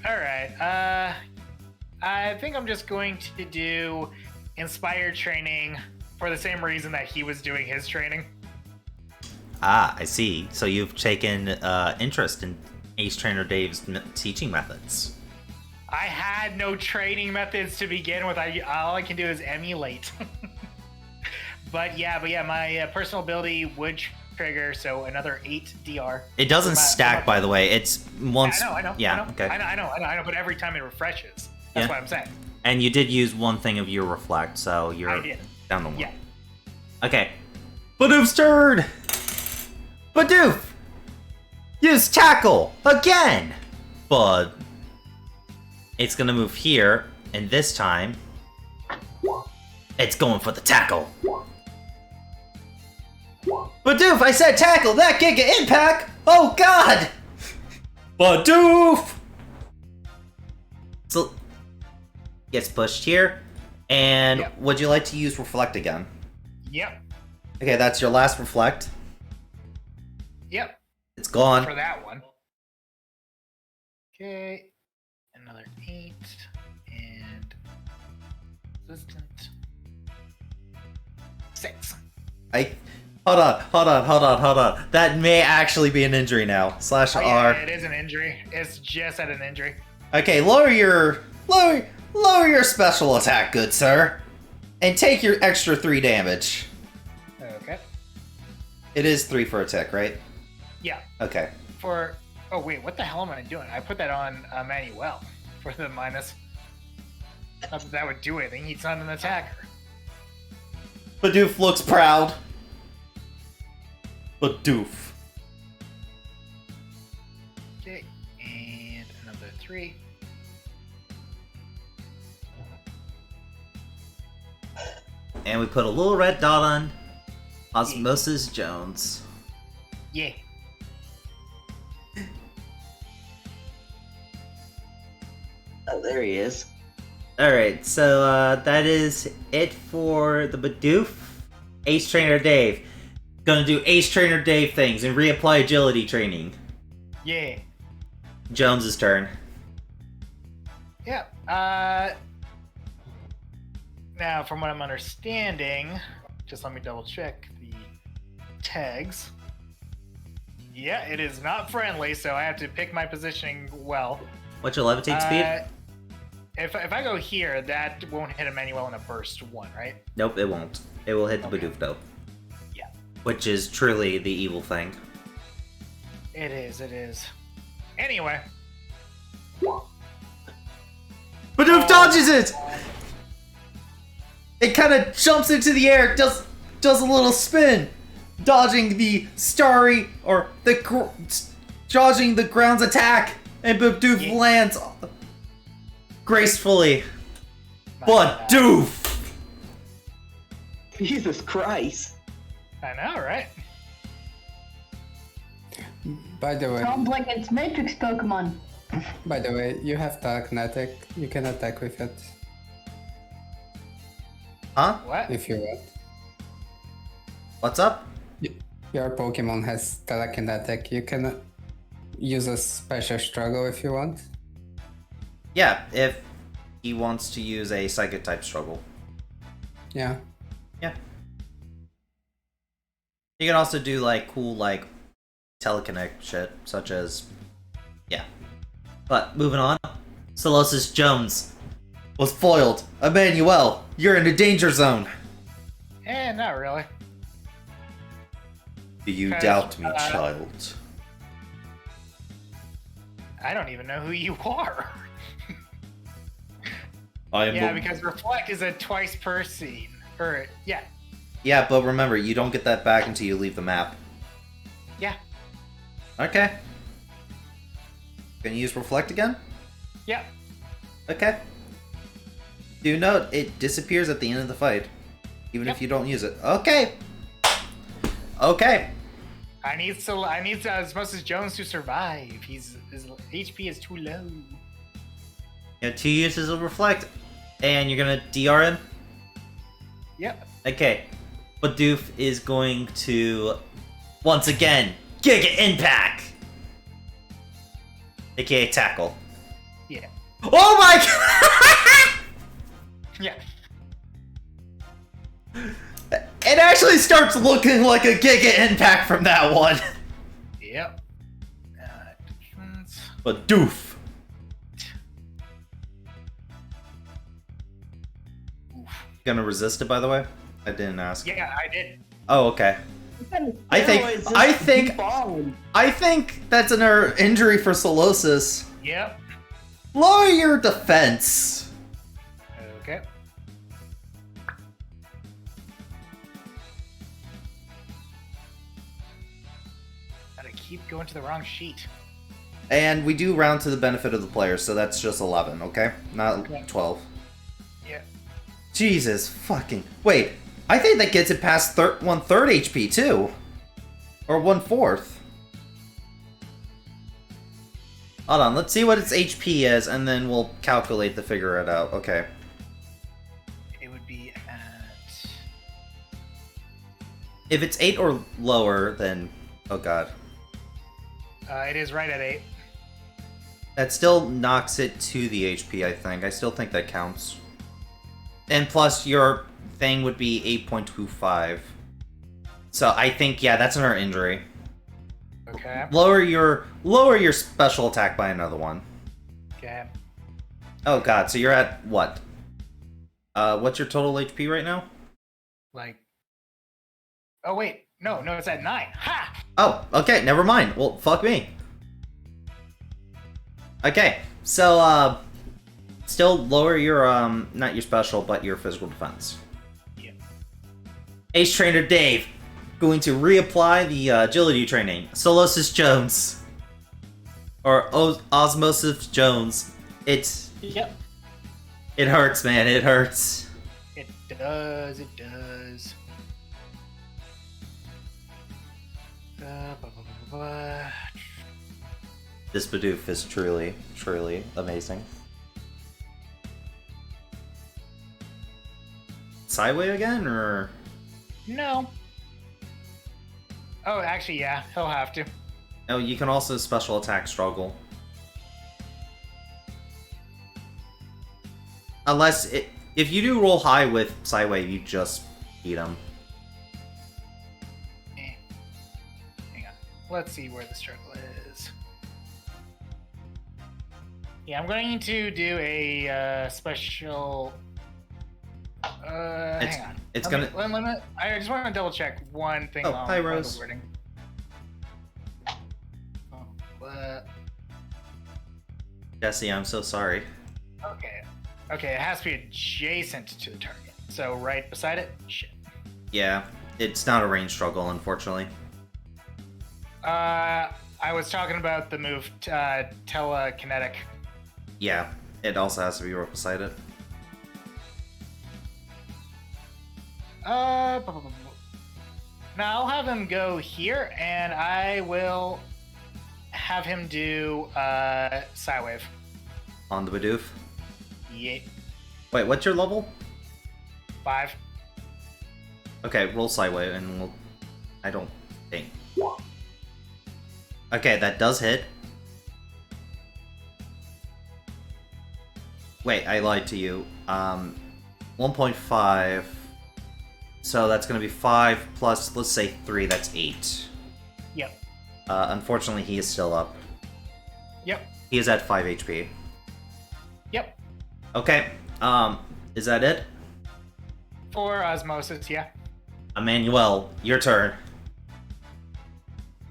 Alright, I think I'm just going to do inspired training for the same reason that he was doing his training. Ah, I see. So you've taken interest in Ace Trainer Dave's teaching methods. I had no training methods to begin with. All I can do is emulate. But yeah, my personal ability would trigger, so another 8 DR. It doesn't stack, by the way. It's once. I know. Yeah, okay. I know, but every time it refreshes. That's what I'm saying. And you did use one thing of your reflect, so you're I did. down to 1. Yeah. Okay. Bidoof's turn! Bidoof! Use tackle! Again! But it's gonna move here, and this time it's going for the tackle. Bidoof, I said tackle! That Giga Impact! Oh god! Bidoof! So gets pushed here. And would you like to use reflect again? Yep. Okay, that's your last reflect. Yep. It's gone. For that one. Okay. Another 8. And resistant. 6. Hold on. That may actually be an injury now. /R. Yeah, it is an injury. It's just at an injury. Okay, lower your special attack, good sir. And take your extra 3 damage. Okay. It is 3 for a tick, right? Yeah. Okay. Oh wait, what the hell am I doing? I put that on Manuel for the minus. Not that that would do anything. He's not an attacker. Bidoof looks proud. Bidoof. Okay, and another 3. And we put a little red dot on Osmosis Jones. Yeah. Oh, there he is. Alright, so that is it for the Bidoof. Ace Trainer Dave. Gonna do Ace Trainer Dave things and reapply agility training. Yeah. Jones's turn. Yeah. Now, from what I'm understanding, just let me double check the tags. Yeah, it is not friendly, so I have to pick my positioning well. What's your levitate speed? If I go here, that won't hit Emmanuel in a burst 1, right? Nope, it won't. It will hit the Bidoof though. Yeah. Which is truly the evil thing. It is. Anyway. Bidoof dodges it! It kind of jumps into the air, does a little spin, dodging the starry, or dodging the ground's attack, and Bidoof lands gracefully. Bidoof! Jesus Christ. I know, right? By the way, Sounds like it's Matrix Pokemon. you have telekinetic. You can attack with it Huh? What? if you want. What's up? Your Pokemon has telekinetic. You can use a special struggle if you want. Yeah, if he wants to use a psychic type struggle. Yeah. Yeah. You can also do cool telekinetic shit, such as But moving on, Solosis Jones was foiled. Emmanuel, you're in the danger zone. Not really. Do you Okay, doubt me, child? I don't even know who you are. I am Yeah, because reflect is a twice per scene. Yeah, but remember, you don't get that back until you leave the map. Yeah. Okay. Gonna use reflect again? Yep. Okay. Do note, it disappears at the end of the fight. Even if you don't use it. Okay! Okay. I need Osmosis Jones to survive. His HP is too low. You have 2 uses of reflect. And you're gonna DR him? Yep. Okay. Bidoof is going to, once again, Giga Impact! AKA Tackle. Yeah. Oh my god! Yeah. It actually starts looking like a Giga Impact from that one. Yep. Defense. Bidoof. Gonna resist it, by the way? I didn't ask. Yeah, I did. Oh, okay. I think that's an injury for Solosis. Yep. Lower your defense. Okay. Gotta keep going to the wrong sheet. And we do round to the benefit of the players, so that's just 11, okay? Not Okay. 12. Yeah. Jesus fucking... Wait, I think that gets it past 1/3 HP, too. Or 1/4. Hold on, let's see what its HP is, and then we'll calculate to figure it out. Okay. It would be at... If it's 8 or lower, then... Oh god. it is right at 8. That still knocks it to the HP, I think. I still think that counts. And plus, your thing would be 8.25. So I think, yeah, that's another injury. Okay. Lower your special attack by another one. Okay. Oh god, so you're at what? What's your total HP right now? Like... Oh, wait. No, it's at 9. Ha! Oh, okay, never mind. Well, fuck me. Okay, so, still lower your, not your special, but your physical defense. Yep. Ace Trainer Dave, going to reapply the agility training. Solosis Jones. Or Osmosis Jones. Yep. It hurts, man, it hurts. It does. Blah, blah, blah, blah. This Bidoof is truly, truly amazing. Sideway again, or...? No. Oh, actually, yeah. He'll have to. Oh, you can also special attack struggle. Unless, if you do roll high with Sideway, you just beat him. Hang on. Let's see where the struggle is. Yeah, I'm going to do a special... hang on. It's I just want to double check one thing. Oh, hi, Rose. The wording. Oh, what? Jesse, I'm so sorry. Okay. Okay, it has to be adjacent to the target. So right beside it? Shit. Yeah, it's not a range struggle, unfortunately. I was talking about the move telekinetic. Yeah, it also has to be right beside it. Now I'll have him go here, and I will have him do Psywave. On the Bidoof? Yeah. Wait, what's your level? 5. Okay, roll Sideway, and we'll... I don't think. Okay, that does hit. Wait, I lied to you. 1.5. So that's gonna be 5 plus, let's say 3, that's 8. Yep. Unfortunately, he is still up. Yep. He is at 5 HP. Yep. Okay, is that it? For Osmosis, yeah. Emmanuel, your turn.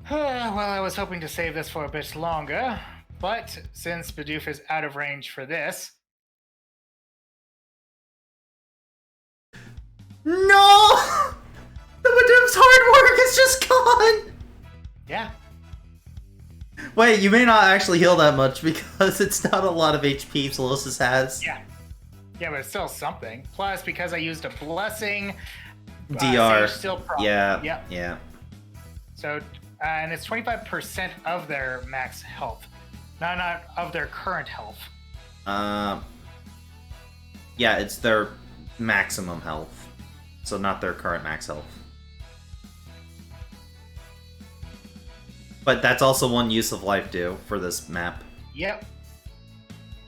Well, I was hoping to save this for a bit longer, but since Bidoof is out of range for this... No! The Bidoof's hard work is just gone! Yeah. Wait, you may not actually heal that much because it's not a lot of HP Solosis has. Yeah. Yeah, but it's still something. Plus, because I used a blessing, DR. Sage still proc. Yeah. Yep. Yeah. So, and it's 25% of their max health, not of their current health. Yeah, it's their maximum health, so not their current max health. But that's also one use of life do for this map. Yep.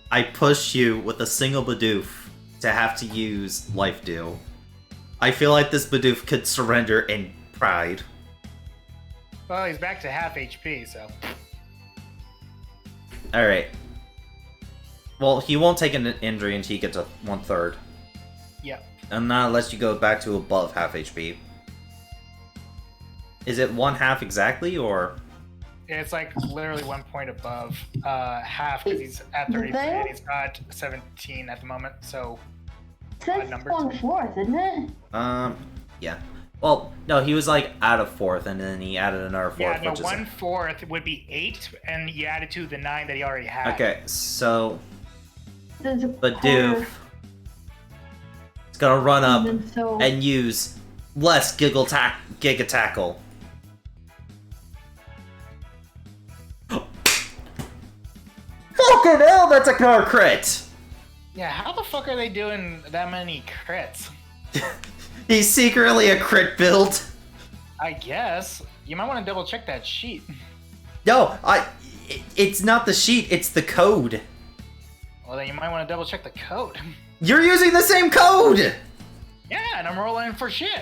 I push you with a single Bidoof to have to use life do. I feel like this Bidoof could surrender in pride. Well, he's back to half HP, so. Alright. Well, he won't take an injury until he gets a 1/3. Yep. And not unless you go back to above half HP. Is it 1/2 exactly, or? It's like literally 1 point above half because he's at 33 and he's got 17 at the moment. So That's numbers. 1/4, isn't it? Yeah. Well, no, he was like out of 4th, and then he added another 4th. Yeah, no, which is 1/4 would be 8, and you add it to the 9 that he already had. okay. So There's a Bidoof is gonna run up and so and use less Giga Tackle. Fucking hell, that's a car crit! Yeah, how the fuck are they doing that many crits? He's secretly a crit build. I guess. You might want to double check that sheet. No, it's not the sheet, it's the code. Well, then you might want to double check the code. You're using the same code! Yeah, and I'm rolling for shit.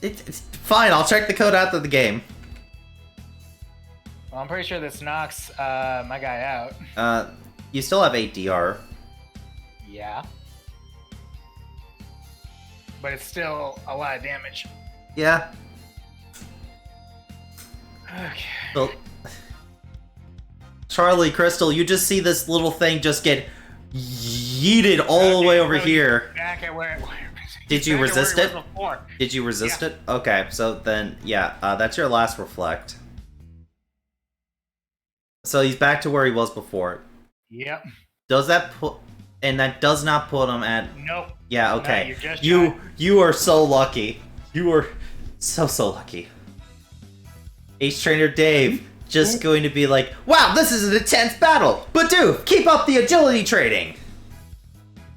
It's fine, I'll check the code after the game. Well, I'm pretty sure this knocks my guy out. You still have 8 DR. Yeah. But it's still a lot of damage. Yeah. Okay. Well, Charlie, Crystal, you just see this little thing just get yeeted all the way over here. Back at where Did you resist it? Before. Did you resist Yeah. it? Okay, so then, yeah, that's your last reflect. So he's back to where he was before. Yep. Does that put... And that does not put him at... Nope. Yeah, No, okay. you're just You are so lucky. You are so lucky. H-Trainer Dave just going to be like, wow, this is an intense battle! Bidoof, keep up the agility training!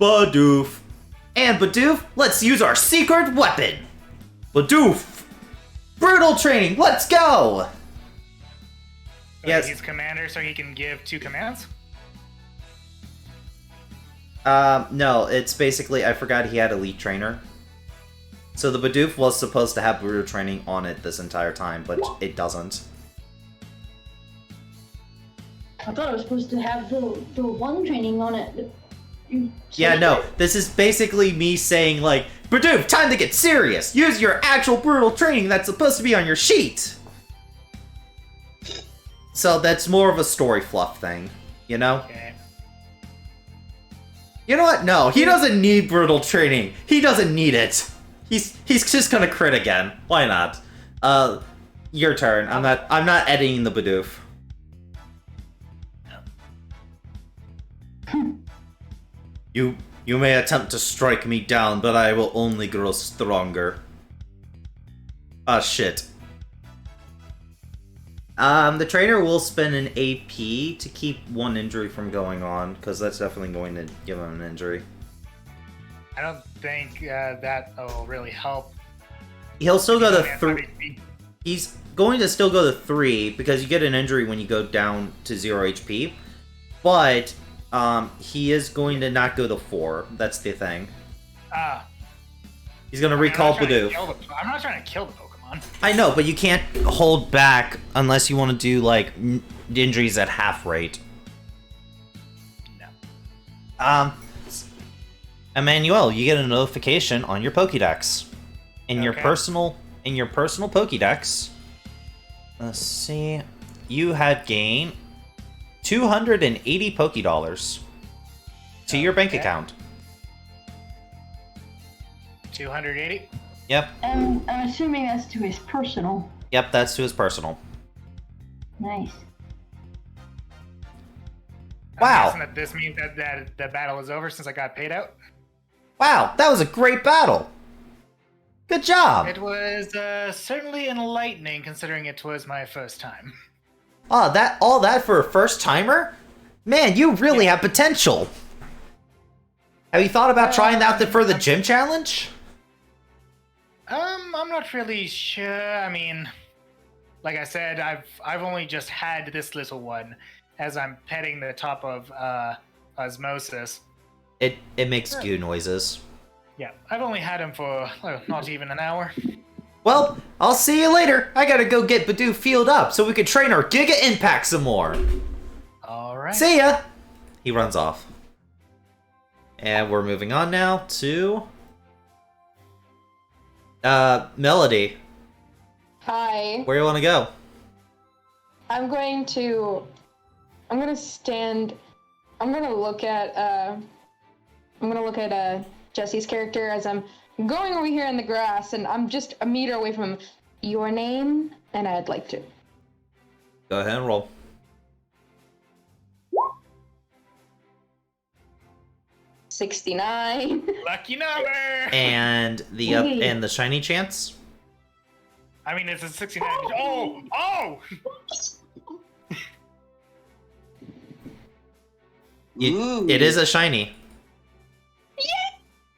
Bidoof. And Bidoof, let's use our secret weapon! Bidoof! Brutal training, let's go! So Yes. he's commander, so he can give 2 commands? No, it's basically, I forgot he had Elite Trainer. So the Bidoof was supposed to have Brutal Training on it this entire time, but it doesn't. I thought I was supposed to have the one training on it. But you Yeah, said no, that. this is basically me saying, like, Bidoof, time to get serious! Use your actual Brutal Training that's supposed to be on your sheet! So that's more of a story fluff thing, you know? Okay. You know what? No, he doesn't need Brutal Training. He doesn't need it. He's just gonna crit again. Why not? Your turn. I'm not editing the Bidoof. You may attempt to strike me down, but I will only grow stronger. Ah, shit. The trainer will spend an AP to keep 1 injury from going on, because that's definitely going to give him an injury. I don't think that will really help. He'll still go to Man, 3. He's going to still go to 3, because you get an injury when you go down to 0 HP. But, he is going to not go to 4. That's the thing. He's going to recall Bidoof. I'm not trying to kill the Pokemon. I know, but you can't hold back unless you want to do, like, injuries at half rate. No. Emmanuel, you get a notification on your Pokédex. In your Okay. personal Pokédex, let's see, you have gained 280 Pokédollars to your bank Okay. account. 280? Yep, I'm assuming that's to his personal. yep, that's to his personal. Nice. Wow. guessing that this means that the battle is over since I got paid out. Wow, that was a great battle. Good job. It was certainly enlightening considering it was my first time. Oh, all that for a first timer? Man, you really have potential. Have you thought about trying out for the gym challenge? I'm not really sure. I mean, like I said, I've only just had this little one as I'm petting the top of osmosis. It makes goo noises. Yeah, I've only had him for not even an hour. Well, I'll see you later. I gotta go get Badoo fueled up so we can train our Giga Impact some more. All right. See ya! He runs off. And we're moving on now to... Melody. Hi. Where you want to go? I'm gonna look at Jesse's character as I'm going over here in the grass, and I'm just a meter away from him. Your name, and I'd like to. Go ahead and roll. $69. Lucky number. And the shiny chance? I mean, it's a 69. Oh! It is a shiny.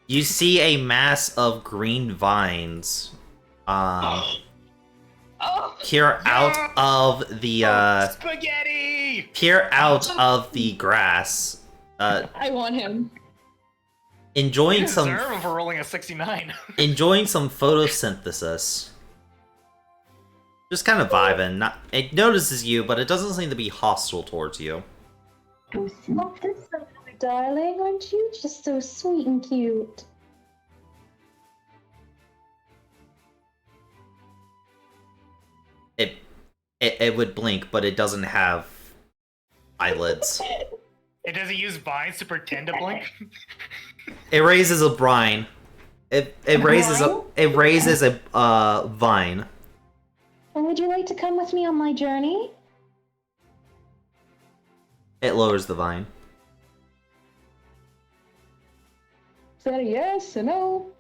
You see a mass of green vines peer out of the spaghetti! Peer out of the grass. I want him. Enjoying You some deserve him for rolling a 69. enjoying some photosynthesis. Just kind of vibing. It notices you, but it doesn't seem to be hostile towards you. Darling, aren't you just so sweet and cute? It would blink, but it doesn't have eyelids. It doesn't use vines to pretend to blink. It raises a brine. It raises a vine. And would you like to come with me on my journey? It lowers the vine. Is that a yes or no?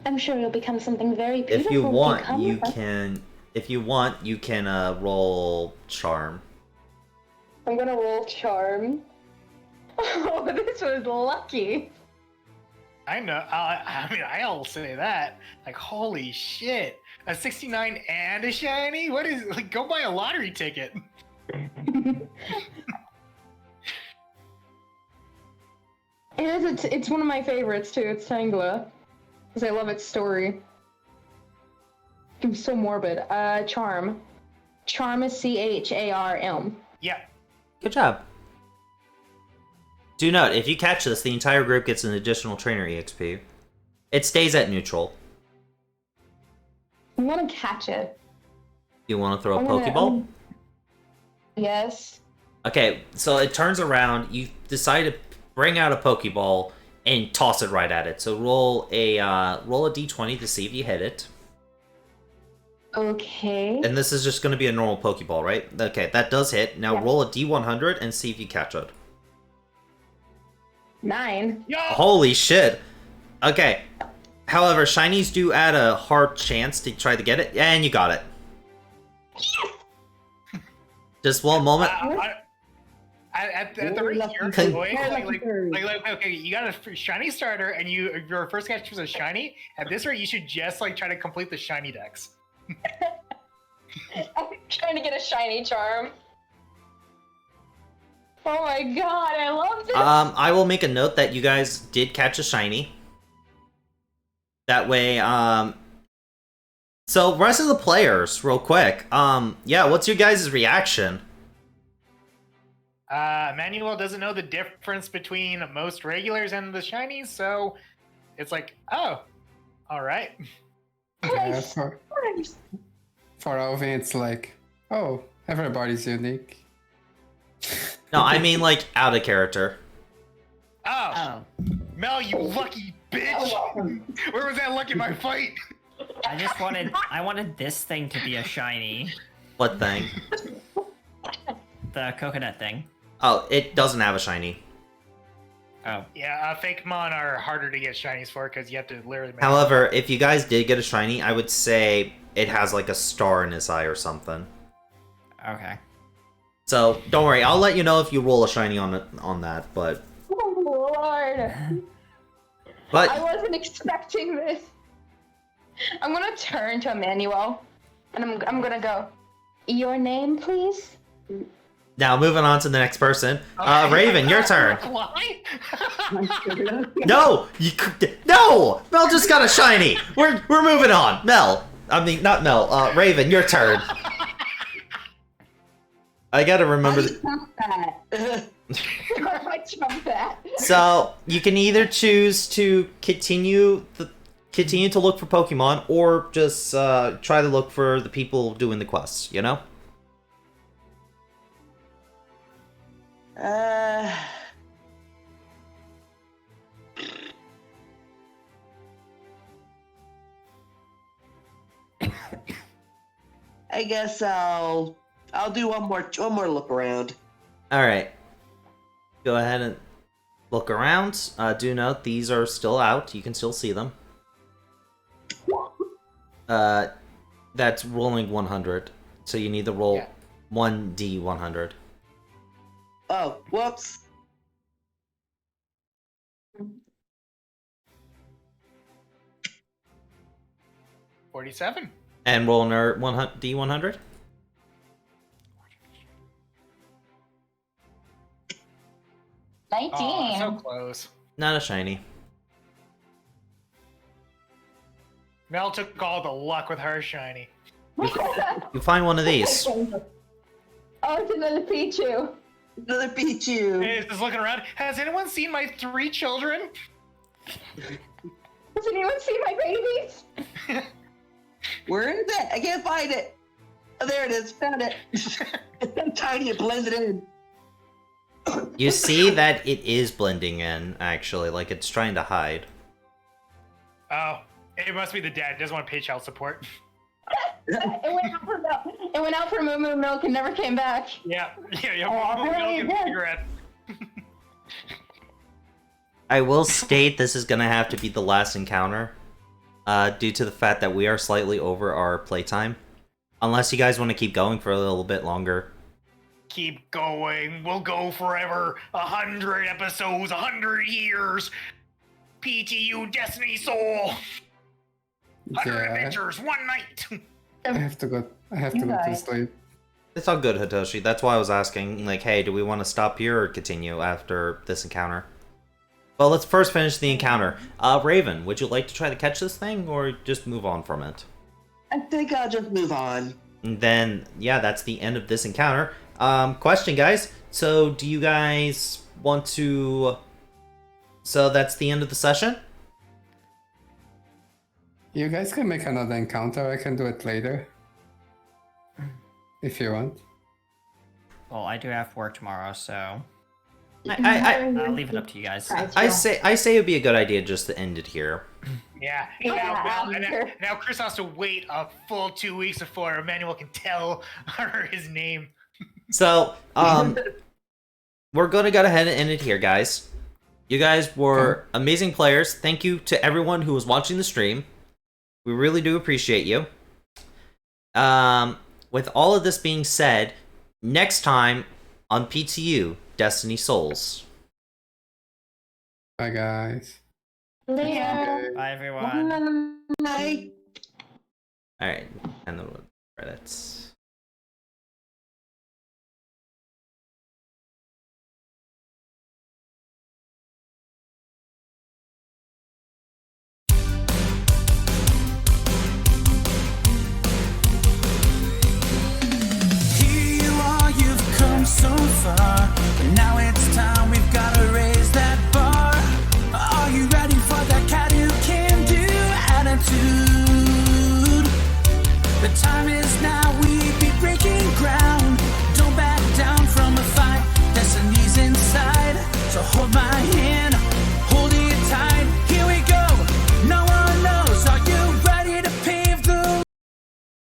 I'm sure it'll become something very beautiful. If you want, come you with us. can. If you want, you can roll charm. I'm gonna roll charm. Oh, this was lucky. I know. I mean, I'll say that. Like, holy shit. A 69 and a shiny? What is... Like, go buy a lottery ticket. It's one of my favorites, too. It's Tangela. Because I love its story. It's so morbid. Charm. Charm is CHARM. Yeah. Good job. Do note, if you catch this, the entire group gets an additional trainer EXP. It stays at neutral. I'm gonna catch it. You want to throw a Pokeball? Yes. Okay, so it turns around. You decide to bring out a Pokeball and toss it right at it. So roll a d20 to see if you hit it. Okay. And this is just going to be a normal Pokeball, right? Okay, that does hit. Now roll a d100 and see if you catch it. 9. Yo! Holy shit. Okay. However, shinies do add a hard chance to try to get it, and you got it. Just one moment. At the rate you're going, okay, you got a shiny starter, and your first catch was a shiny. At this rate, you should just try to complete the shiny decks. I'm trying to get a shiny charm. Oh my god, I love this. I will make a note that you guys did catch a shiny. That way, so rest of the players, real quick. Yeah, what's your guys' reaction? Manuel doesn't know the difference between most regulars and the shinies, so it's like, oh, all right. Yeah, for Alvin, it's like, oh, everybody's unique. No, I mean like out of character. Oh, Mel, you lucky bitch! Where was that luck in my fight? I wanted this thing to be a shiny. What thing? The coconut thing. Oh, it doesn't have a shiny. Oh, Yeah, fake mon are harder to get shinies for because you have to literally. Make However, if you guys did get a shiny, I would say it has like a star in its eye or something. okay. So don't worry, I'll let you know if you roll a shiny on that. But Oh Lord! I but wasn't expecting this. I'm gonna turn to Emmanuel, and I'm gonna go. Your name, please? now moving on to the next person. Raven, your turn. Why? No, no. Mel just got a shiny. We're moving on. Mel, I mean not Mel. Raven, your turn. I gotta remember. I jumped that. So you can either choose to continue to look for Pokemon, or just try to look for the people doing the quests. You know. I guess I'll do one more look around. All right. Go ahead and look around. Do note these are still out. You can still see them. That's rolling 100. So you need to roll 1d100. Oh, whoops. $47. And roll another d100. Oh, so close. Not a shiny. Mel took all the luck with her shiny. You find one of these. Oh, it's another Pichu. Another Pichu. Hey, just looking around. Has anyone seen my 3 children? Has anyone seen my babies? Where is it? I can't find it. Oh, there it is. Found it. It's so tiny, it blended in. You see that it is blending in, actually, like it's trying to hide. Oh, it must be the dad. Doesn't want to pay child support. It went out for milk. It went out for moo milk and never came back. Yeah. Oh, really? Milk and cigarette. I will state this is gonna have to be the last encounter, due to the fact that we are slightly over our playtime. Unless you guys want to keep going for a little bit longer. Keep going. We'll go forever. 100 episodes, 100 years. PTU Destiny Soul. 100 adventures, one night. I have to go to sleep. It's all good, Hitoshi. That's why I was asking, like, hey, do we want to stop here or continue after this encounter? Well, let's first finish the encounter. Raven, would you like to try to catch this thing, or just move on from it? I think I'll just move on. And then, yeah, that's the end of this encounter. Question, guys. So, do you guys want to... So, that's the end of the session? You guys can make another encounter. I can do it later. If you want. Well, I do have work tomorrow, so I'll leave it up to you guys. I say it'd be a good idea just to end it here. Yeah. Now Chris has to wait a full 2 weeks before Emmanuel can tell her his name. So, we're going to go ahead and end it here, guys. You guys were amazing players. Thank you to everyone who was watching the stream. We really do appreciate you. With all of this being said, next time on PTU Destiny Souls. Bye, guys. Later. Bye, everyone. Bye. Alright, and the credits.